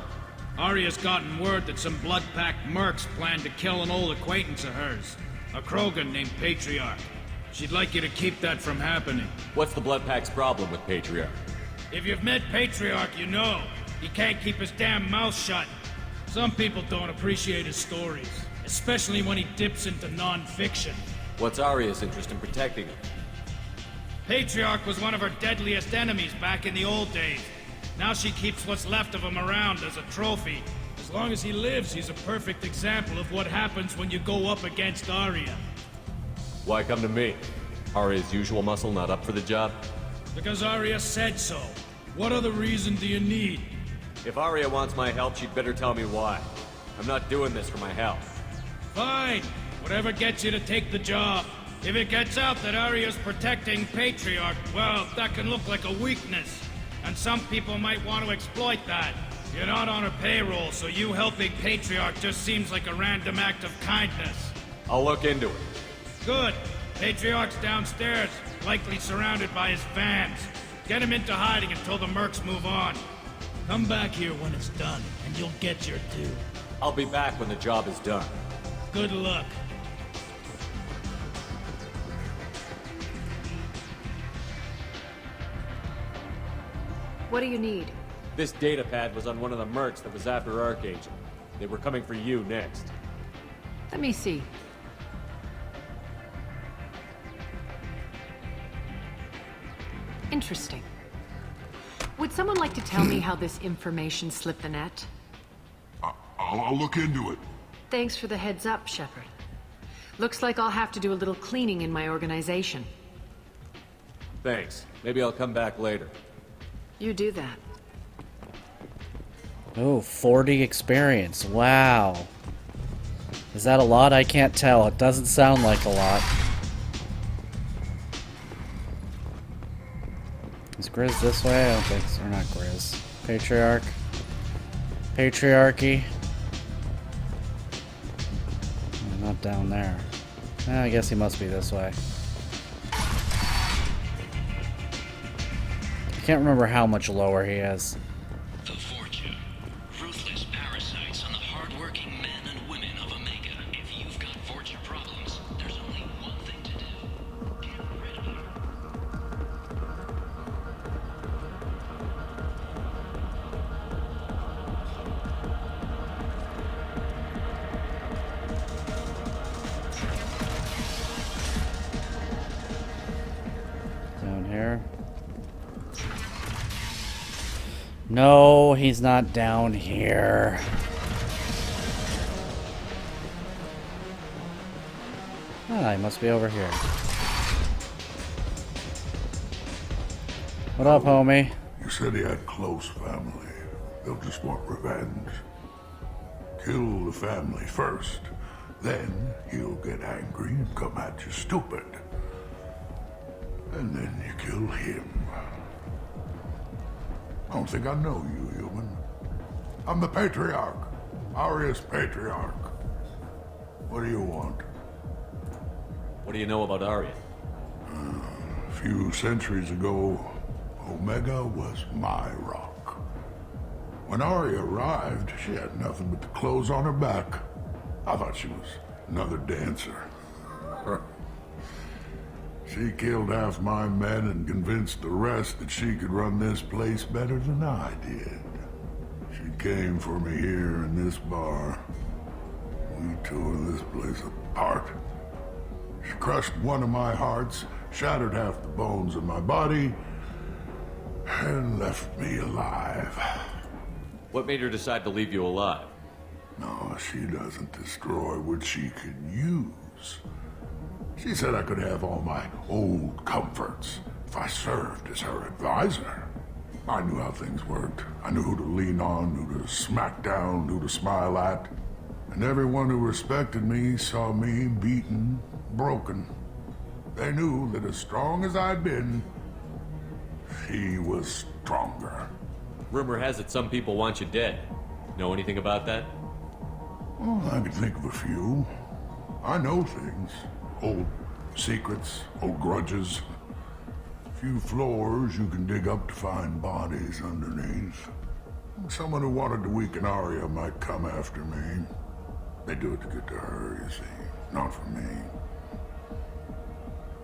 Arya's gotten word that some blood-packed mercs plan to kill an old acquaintance of hers. A Krogan named Patriarch. She'd like you to keep that from happening. What's the Bloodpack's problem with Patriarch? If you've met Patriarch, you know. He can't keep his damn mouth shut. Some people don't appreciate his stories, especially when he dips into non-fiction. What's Arya's interest in protecting him? Patriarch was one of her deadliest enemies back in the old days. Now she keeps what's left of him around as a trophy. As long as he lives, he's a perfect example of what happens when you go up against Arya. Why come to me? Arya's usual muscle not up for the job? Because Arya said so. What other reason do you need? If Arya wants my help, she'd better tell me why. I'm not doing this for my health. Fine. Whatever gets you to take the job. If it gets out that Arya's protecting Patriarch, well, that can look like a weakness. And some people might want to exploit that. You're not on her payroll, so you helping Patriarch just seems like a random act of kindness. I'll look into it. Good. Patriarch's downstairs, likely surrounded by his fans. Get him into hiding until the mercs move on. Come back here when it's done, and you'll get your due. I'll be back when the job is done. Good luck. What do you need? This data pad was on one of the mercs that was after Archangel. They were coming for you next. Let me see. Interesting. Would someone like to tell me how this information slipped the net? I'll look into it. Thanks for the heads up, Shepard. Looks like I'll have to do a little cleaning in my organization. Thanks. Maybe I'll come back later. You do that. Oh, 40 experience. Wow. Is that a lot? I can't tell. It doesn't sound like a lot. Is Grizz this way? I don't think so. Or not Grizz. Patriarch. Patriarchy. Oh, not down there. I guess he must be this way. I can't remember how much lower he is. The Fortune. Ruthless parasites on the hard-working men and women of Omega. If you've got Fortune problems, there's only one thing to do. Get rid of them. Down here. No, he's not down here. Ah, he must be over here. What up, homie? You said he had close family. They'll just want revenge. Kill the family first. Then he'll get angry and come at you stupid. And then you kill him. I don't think I know you, human. I'm the Patriarch. Arius Patriarch. What do you want? What do you know about Arya? A few centuries ago, Omega was my rock. When Arya arrived, she had nothing but the clothes on her back. I thought she was another dancer. She killed half my men and convinced the rest that she could run this place better than I did. She came for me here in this bar. We tore this place apart. She crushed one of my hearts, shattered half the bones in my body, and left me alive. What made her decide to leave you alive? No, she doesn't destroy what she can use. She said I could have all my old comforts if I served as her advisor. I knew how things worked. I knew who to lean on, who to smack down, who to smile at. And everyone who respected me saw me beaten, broken. They knew that as strong as I'd been, she was stronger. Rumor has it some people want you dead. Know anything about that? Well, I can think of a few. I know things. Old secrets, old grudges. Few floors you can dig up to find bodies underneath. Someone who wanted to weaken Arya might come after me. They do it to get to her, you see, not for me.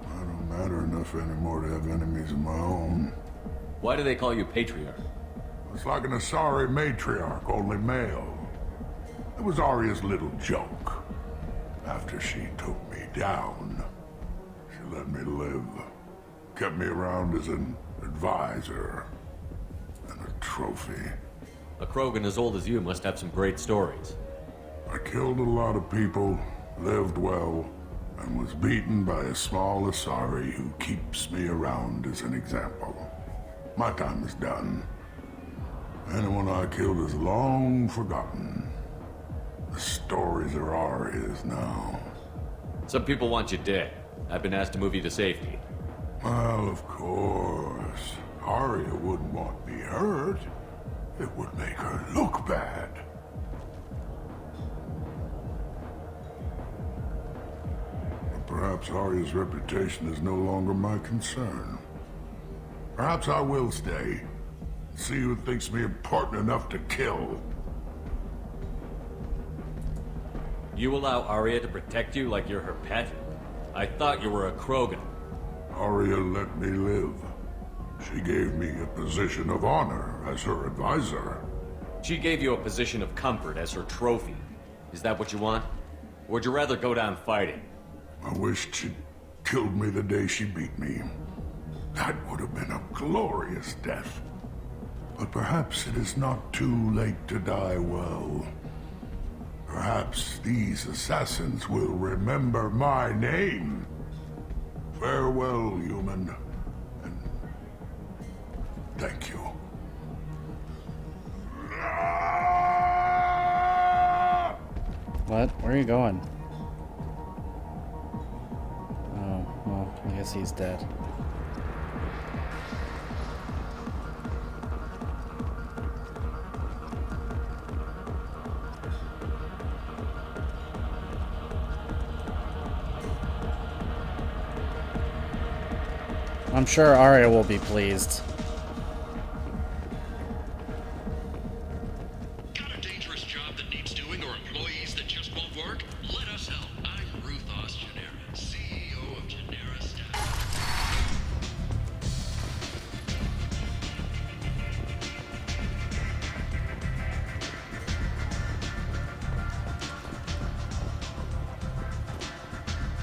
I don't matter enough anymore to have enemies of my own. Why do they call you Patriarch? It's like an Asari matriarch, only male. It was Arya's little joke. After she took me down, she let me live. Kept me around as an advisor and a trophy. A Krogan as old as you must have some great stories. I killed a lot of people, lived well, and was beaten by a small Asari who keeps me around as an example. My time is done. Anyone I killed is long forgotten. The stories are Arya's now. Some people want you dead. I've been asked to move you to safety. Well, of course. Arya wouldn't want me hurt. It would make her look bad. But perhaps Arya's reputation is no longer my concern. Perhaps I will stay. See who thinks me important enough to kill. You allow Arya to protect you like you're her pet? I thought you were a Krogan. Arya let me live. She gave me a position of honor as her advisor. She gave you a position of comfort as her trophy. Is that what you want? Or would you rather go down fighting? I wished she'd killed me the day she beat me. That would have been a glorious death. But perhaps it is not too late to die well. Perhaps these assassins will remember my name. Farewell, human. And thank you. What? Where are you going? Oh, well, I guess he's dead. I'm sure Arya will be pleased. Got a dangerous job that needs doing or employees that just won't work? Let us help. I'm Ruthos Genera, CEO of Genera Staff.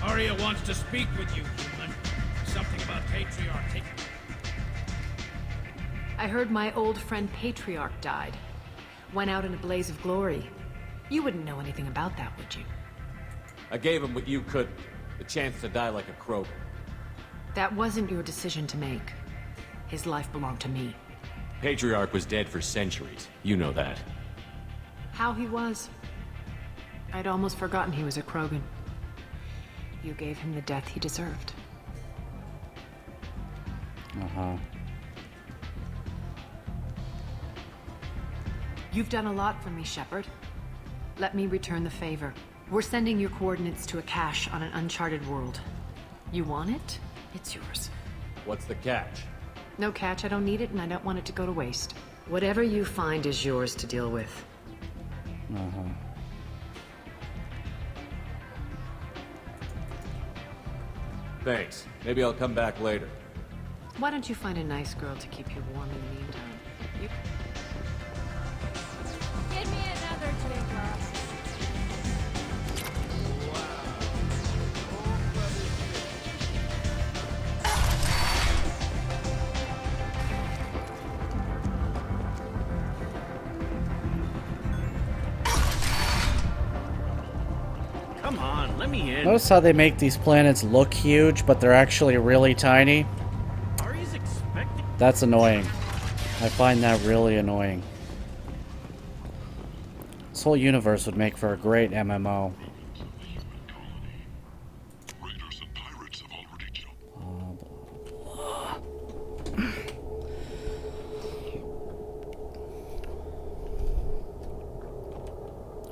Arya wants to speak with you, human. Something about Patriarch. I heard my old friend Patriarch died. Went out in a blaze of glory. You wouldn't know anything about that, would you? I gave him what you couldn't. The chance to die like a croak. That wasn't your decision to make. His life belonged to me. Patriarch was dead for centuries. You know that. How he was? I'd almost forgotten he was a Krogan. You gave him the death he deserved. Uh-huh. You've done a lot for me, Shepard. Let me return the favor. We're sending your coordinates to a cache on an uncharted world. You want it? It's yours. What's the catch? No catch, I don't need it, and I don't want it to go to waste. Whatever you find is yours to deal with. Uh-huh. Thanks. Maybe I'll come back later. Why don't you find a nice girl to keep you warm in the meantime? You... Give me another tickler. Come on, let me in. Notice how they make these planets look huge, but they're actually really tiny? Arya's expecting. That's annoying. I find that really annoying. This whole universe would make for a great MMO.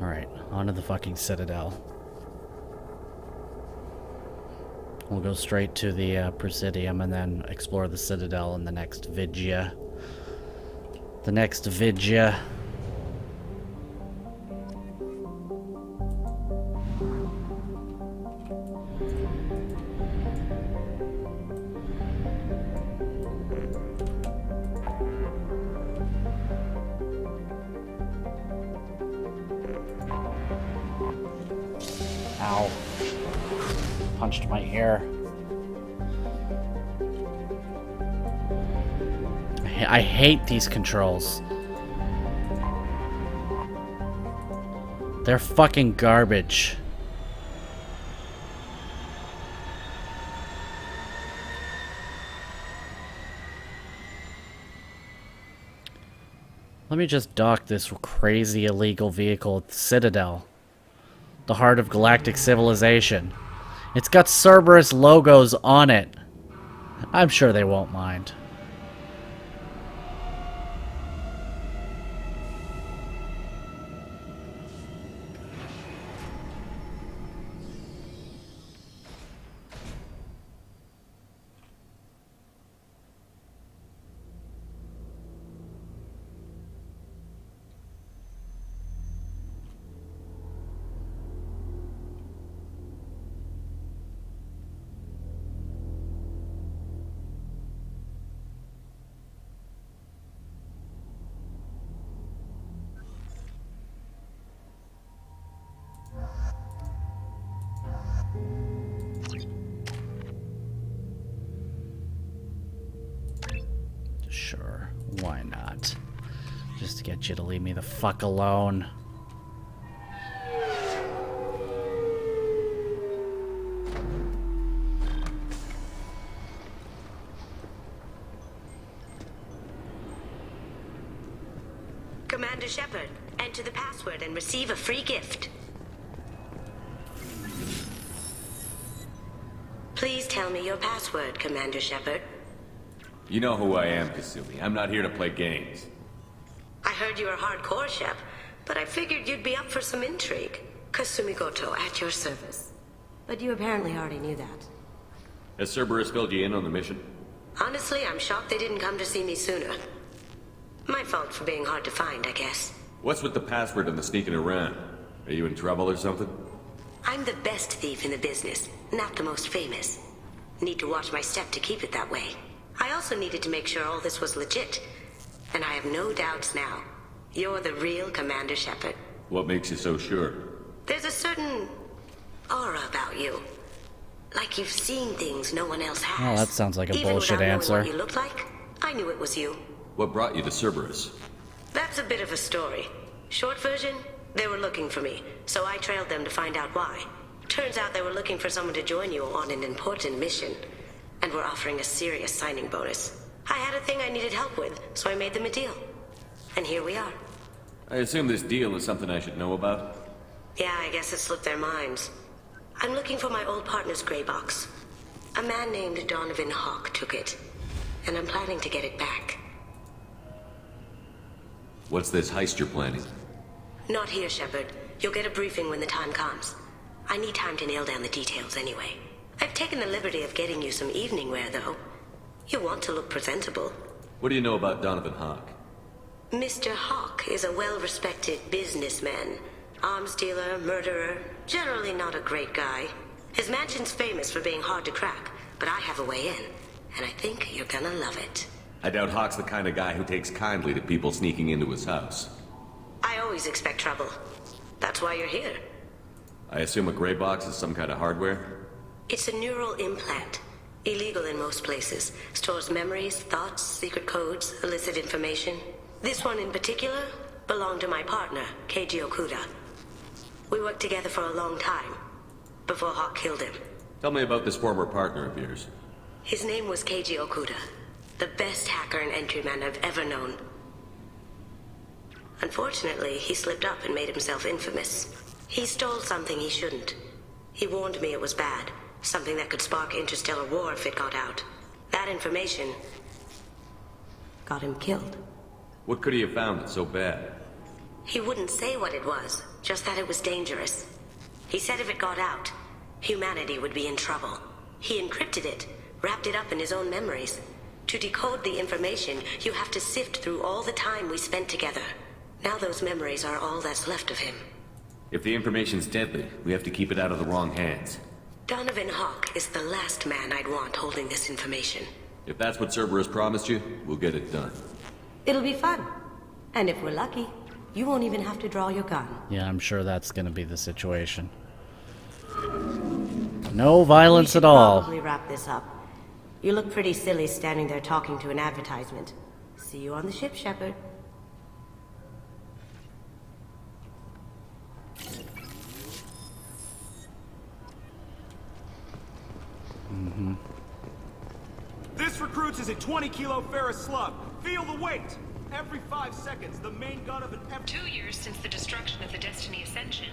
Alright, on to the fucking Citadel. We'll go straight to the Presidium and then explore the Citadel in the next Vidya. The next Vidya. Ow. Punched my ear. I hate these controls. They're fucking garbage. Let me just dock this crazy illegal vehicle at the Citadel. The heart of galactic civilization. It's got Cerberus logos on it. I'm sure they won't mind. Sure, why not? Just to get you to leave me the fuck alone. Commander Shepard, enter the password and receive a free gift. Please tell me your password, Commander Shepard. You know who I am, Kasumi. I'm not here to play games. I heard you were hardcore, Shep, but I figured you'd be up for some intrigue. Kasumi Goto, at your service. But you apparently already knew that. Has Cerberus filled you in on the mission? Honestly, I'm shocked they didn't come to see me sooner. My fault for being hard to find, I guess. What's with the password and the sneaking around? Are you in trouble or something? I'm the best thief in the business, not the most famous. Need to watch my step to keep it that way. I also needed to make sure all this was legit. And I have no doubts now. You're the real Commander Shepard. What makes you so sure? There's a certain aura about you. Like you've seen things no one else has. Well, that sounds like a Even bullshit without knowing answer. what you look like, I knew it was you. What brought you to Cerberus? That's a bit of a story. Short version, they were looking for me, so I trailed them to find out why. Turns out they were looking for someone to join you on an important mission, and were offering a serious signing bonus. I had a thing I needed help with, so I made them a deal. And here we are. I assume this deal is something I should know about? Yeah, I guess it slipped their minds. I'm looking for my old partner's gray box. A man named Donovan Hawk took it, and I'm planning to get it back. What's this heist you're planning? Not here, Shepard. You'll get a briefing when the time comes. I need time to nail down the details anyway. I've taken the liberty of getting you some evening wear, though. You want to look presentable. What do you know about Donovan Hawk? Mr. Hawk is a well-respected businessman. Arms dealer, murderer, generally not a great guy. His mansion's famous for being hard to crack, but I have a way in, and I think you're gonna love it. I doubt Hawk's the kind of guy who takes kindly to people sneaking into his house. I always expect trouble. That's why you're here. I assume a gray box is some kind of hardware? It's a neural implant. Illegal in most places. Stores memories, thoughts, secret codes, illicit information. This one in particular belonged to my partner, Keiji Okuda. We worked together for a long time, before Hawk killed him. Tell me about this former partner of yours. His name was Keiji Okuda, the best hacker and entryman I've ever known. Unfortunately, he slipped up and made himself infamous. He stole something he shouldn't. He warned me it was bad, something that could spark interstellar war if it got out. That information got him killed. What could he have found that's so bad? He wouldn't say what it was, just that it was dangerous. He said if it got out, humanity would be in trouble. He encrypted it, wrapped it up in his own memories. To decode the information, you have to sift through all the time we spent together. Now those memories are all that's left of him. If the information's deadly, we have to keep it out of the wrong hands. Donovan Hawk is the last man I'd want holding this information. If that's what Cerberus promised you, we'll get it done. It'll be fun. And if we're lucky, you won't even have to draw your gun. Yeah, I'm sure that's gonna be the situation. No violence at all. Probably wrap this up. You look pretty silly standing there talking to an advertisement. See you on the ship, Shepard. This recruits is a 20-kilo ferrous slug. Feel the weight! Every 5 seconds, the main gun of an... 2 years since the destruction of the Destiny Ascension.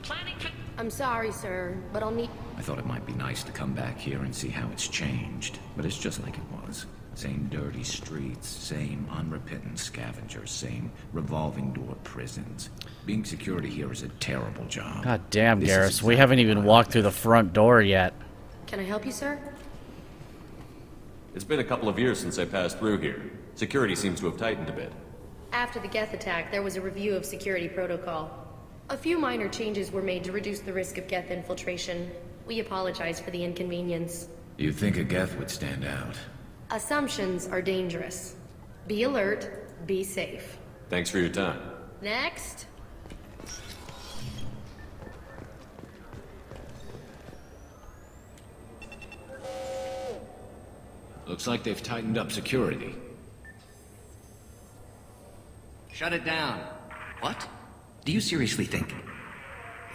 Planning for... I'm sorry, sir, but I'll need... I thought it might be nice to come back here and see how it's changed, but it's just like it was. Same dirty streets, same unrepentant scavengers, same revolving door prisons. Being security here is a terrible job. God damn, This is Garrus, we haven't even walked through the front door yet. Can I help you, sir? It's been a couple of years since I passed through here. Security seems to have tightened a bit. After the Geth attack, there was a review of security protocol. A few minor changes were made to reduce the risk of Geth infiltration. We apologize for the inconvenience. You'd think a Geth would stand out. Assumptions are dangerous. Be alert, be safe. Thanks for your time. Next. Looks like they've tightened up security. Shut it down. What? Do you seriously think?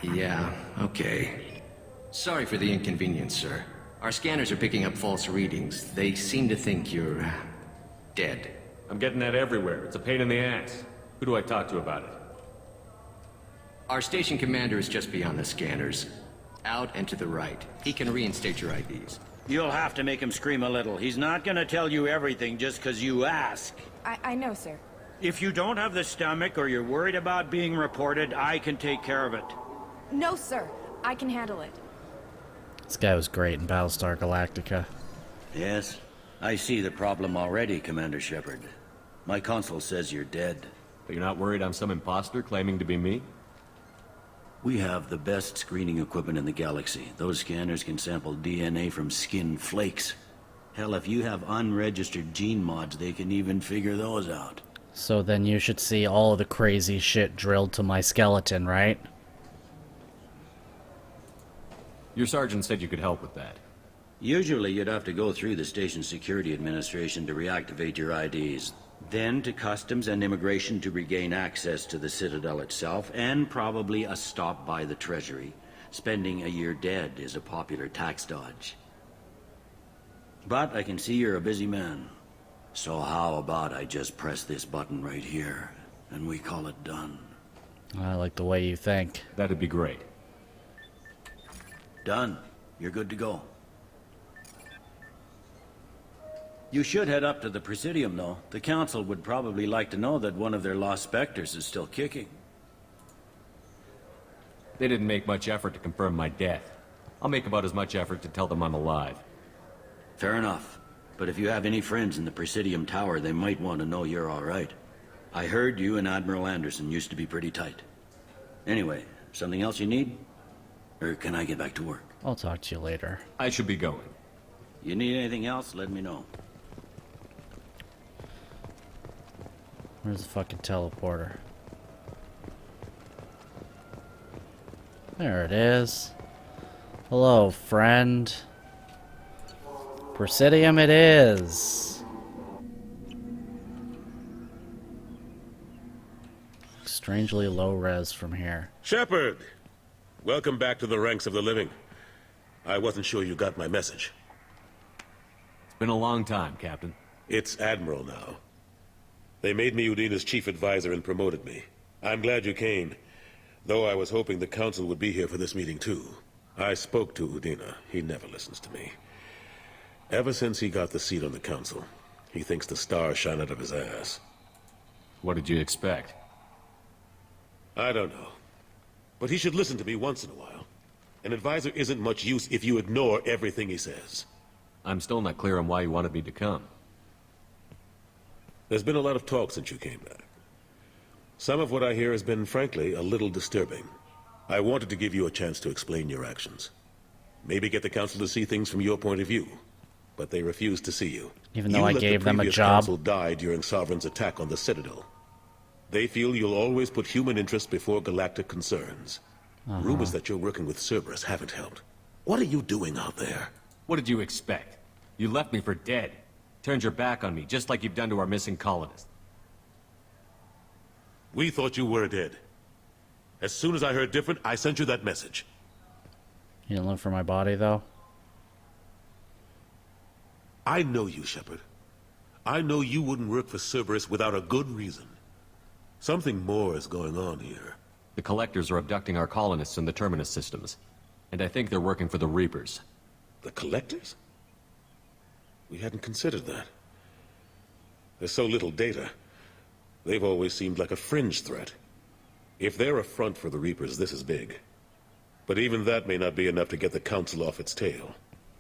Yeah, okay. Sorry for the inconvenience, sir. Our scanners are picking up false readings. They seem to think you're... dead. I'm getting that everywhere. It's a pain in the ass. Who do I talk to about it? Our station commander is just beyond the scanners. Out and to the right. He can reinstate your IDs. You'll have to make him scream a little. He's not gonna tell you everything just 'cause you ask. I know, sir. If you don't have the stomach or you're worried about being reported, I can take care of it. No, sir. I can handle it. This guy was great in Battlestar Galactica. Yes, I see the problem already, Commander Shepard. My console says you're dead. But you're not worried I'm some imposter claiming to be me? We have the best screening equipment in the galaxy. Those scanners can sample DNA from skin flakes. Hell, if you have unregistered gene mods, they can even figure those out. So then you should see all of the crazy shit drilled to my skeleton, right? Your sergeant said you could help with that. Usually you'd have to go through the station security administration to reactivate your IDs. Then to customs and immigration to regain access to the Citadel itself, and probably a stop by the Treasury. Spending a year dead is a popular tax dodge. But I can see you're a busy man. So how about I just press this button right here, and we call it done? I like the way you think. That'd be great. Done. You're good to go. You should head up to the Presidium, though. The Council would probably like to know that one of their lost Spectres is still kicking. They didn't make much effort to confirm my death. I'll make about as much effort to tell them I'm alive. Fair enough. But if you have any friends in the Presidium Tower, they might want to know you're all right. I heard you and Admiral Anderson used to be pretty tight. Anyway, something else you need? Or can I get back to work? I'll talk to you later. I should be going. You need anything else, let me know. Where's the fucking teleporter? There it is. Hello, friend. Presidium it is. Strangely low res from here. Shepard! Welcome back to the ranks of the living. I wasn't sure you got my message. It's been a long time, Captain. It's Admiral now. They made me Udina's chief advisor and promoted me. I'm glad you came, though I was hoping the Council would be here for this meeting too. I spoke to Udina. He never listens to me. Ever since he got the seat on the Council, he thinks the stars shine out of his ass. What did you expect? I don't know. But he should listen to me once in a while. An advisor isn't much use if you ignore everything he says. I'm still not clear on why you wanted me to come. There's been a lot of talk since you came back. Some of what I hear has been, frankly, a little disturbing. I wanted to give you a chance to explain your actions. Maybe get the Council to see things from your point of view. But they refused to see you. Even though I gave them a job. Council died during Sovereign's attack on the Citadel. They feel you'll always put human interests before galactic concerns. Rumors that you're working with Cerberus haven't helped. What are you doing out there? What did you expect? You left me for dead. Turned your back on me, just like you've done to our missing colonists. We thought you were dead. As soon as I heard different, I sent you that message. You didn't look for my body, though? I know you, Shepard. I know you wouldn't work for Cerberus without a good reason. Something more is going on here. The Collectors are abducting our colonists in the Terminus systems. And I think they're working for the Reapers. The Collectors? We hadn't considered that. There's so little data. They've always seemed like a fringe threat. If they're a front for the Reapers, this is big. But even that may not be enough to get the Council off its tail.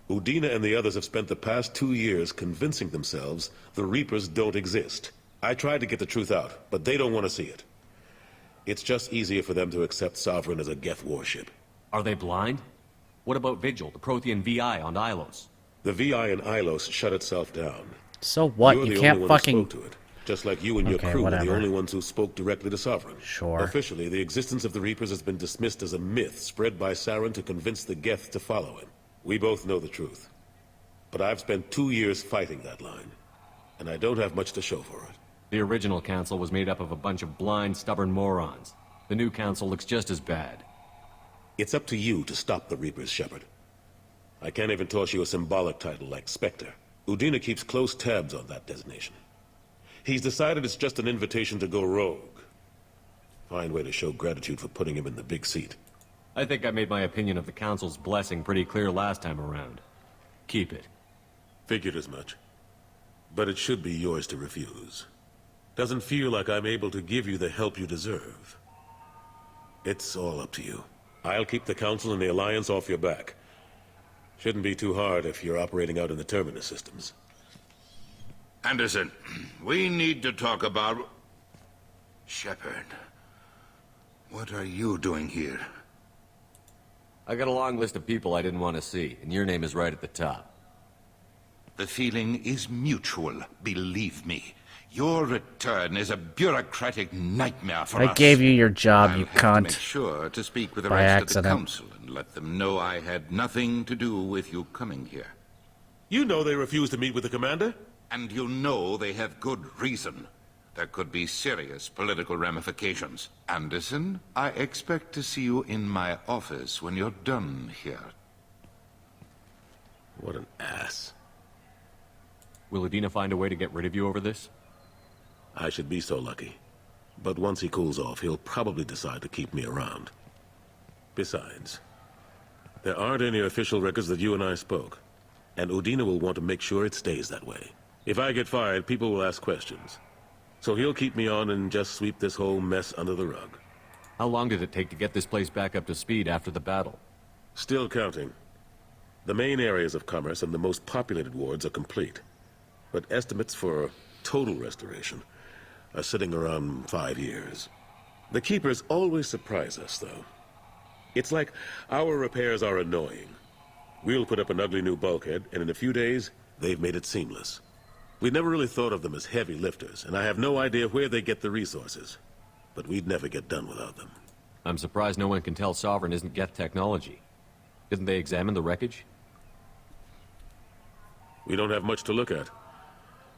Udina and the others have spent the past 2 years convincing themselves the Reapers don't exist. I tried to get the truth out, but they don't want to see it. It's just easier for them to accept Sovereign as a Geth warship. Are they blind? What about Vigil, the Prothean VI on Ilos? The VI in Ilos shut itself down. So what? You're You the can't only one who fucking... spoke to it. Just like you and your Okay, crew were the whatever. only ones who spoke directly to Sovereign. Sure. Officially, the existence of the Reapers has been dismissed as a myth spread by Saren to convince the Geth to follow him. We both know the truth. But I've spent 2 years fighting that line, and I don't have much to show for it. The original council was made up of a bunch of blind, stubborn morons. The new council looks just as bad. It's up to you to stop the Reapers, Shepard. I can't even toss you a symbolic title like Spectre. Udina keeps close tabs on that designation. He's decided it's just an invitation to go rogue. Fine way to show gratitude for putting him in the big seat. I think I made my opinion of the council's blessing pretty clear last time around. Keep it. Figured as much. But it should be yours to refuse. Doesn't feel like I'm able to give you the help you deserve. It's all up to you. I'll keep the Council and the Alliance off your back. Shouldn't be too hard if you're operating out in the Terminus systems. Anderson, we need to talk about... Shepard. What are you doing here? I got a long list of people I didn't want to see, and your name is right at the top. The feeling is mutual, believe me. Your return is a bureaucratic nightmare for us. I gave you your job, you I'll have to make cunt. sure to speak with the By rest accident. of the Council and let them know I had nothing to do with you coming here. You know they refused to meet with the Commander? And you know they have good reason. There could be serious political ramifications. Anderson, I expect to see you in my office when you're done here. What an ass. Will Udina find a way to get rid of you over this? I should be so lucky. But once he cools off, he'll probably decide to keep me around. Besides, there aren't any official records that you and I spoke. And Udina will want to make sure it stays that way. If I get fired, people will ask questions. So he'll keep me on and just sweep this whole mess under the rug. How long did it take to get this place back up to speed after the battle? Still counting. The main areas of commerce and the most populated wards are complete. But estimates for total restoration are sitting around 5 years. The Keepers always surprise us, though. It's like our repairs are annoying. We'll put up an ugly new bulkhead, and in a few days, they've made it seamless. We never really thought of them as heavy lifters, and I have no idea where they get the resources. But we'd never get done without them. I'm surprised no one can tell Sovereign isn't Geth technology. Didn't they examine the wreckage? We don't have much to look at.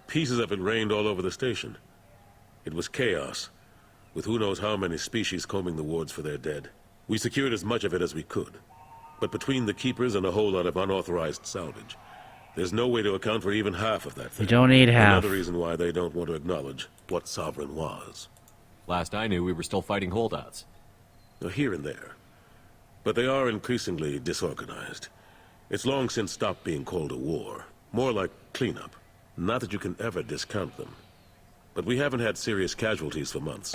Pieces of it rained all over the station. It was chaos, with who knows how many species combing the wards for their dead. We secured as much of it as we could. But between the Keepers and a whole lot of unauthorized salvage, there's no way to account for even half of that thing. You don't need half. Another reason why they don't want to acknowledge what Sovereign was. Last I knew, we were still fighting holdouts. Here and there. But they are increasingly disorganized. It's long since stopped being called a war. More like cleanup. Not that you can ever discount them. But we haven't had serious casualties for months.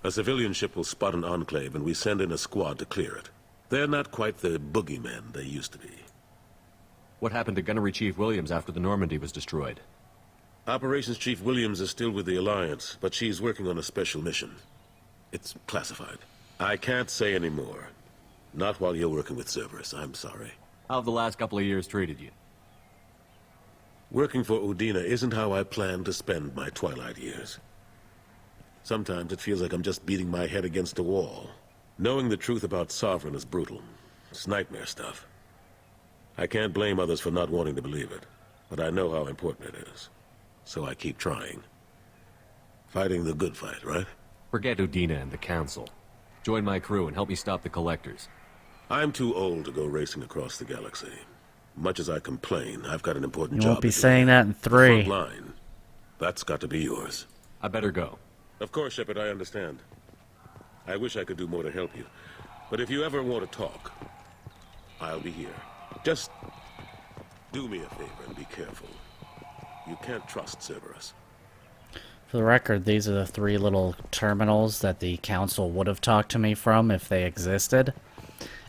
A civilian ship will spot an enclave and we send in a squad to clear it. They're not quite the boogeymen they used to be. What happened to Gunnery Chief Williams after the Normandy was destroyed? Operations Chief Williams is still with the Alliance, but she's working on a special mission. It's classified. I can't say any more. Not while you're working with Cerberus, I'm sorry. How have the last couple of years treated you? Working for Udina isn't how I plan to spend my twilight years. Sometimes it feels like I'm just beating my head against a wall. Knowing the truth about Sovereign is brutal. It's nightmare stuff. I can't blame others for not wanting to believe it, but I know how important it is. So I keep trying. Fighting the good fight, right? Forget Udina and the Council. Join my crew and help me stop the Collectors. I'm too old to go racing across the galaxy. Much as I complain, I've got an important You job won't be to do. saying that in 3. The front line. That's got to be yours. I better go. Of course, Shepard, I understand. I wish I could do more to help you. But if you ever want to talk, I'll be here. Just do me a favor and be careful. You can't trust Cerberus. For the record, these are the 3 little terminals that the Council would have talked to me from if they existed.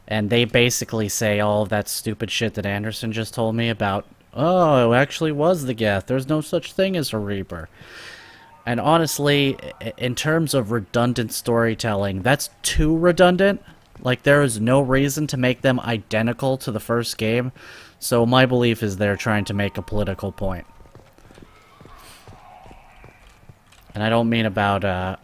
And they basically say all of that stupid shit that Anderson just told me about, oh, it actually was the Geth. There's no such thing as a Reaper. And honestly, in terms of redundant storytelling, that's too redundant. Like, there is no reason to make them identical to the first game. So my belief is they're trying to make a political point. And I don't mean about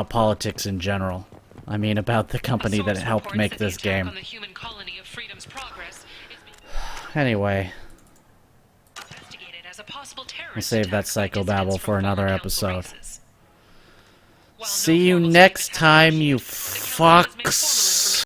politics in general. I mean about the company that helped make this game. Anyway, we'll save that psychobabble for another episode. See you next time, you fucks.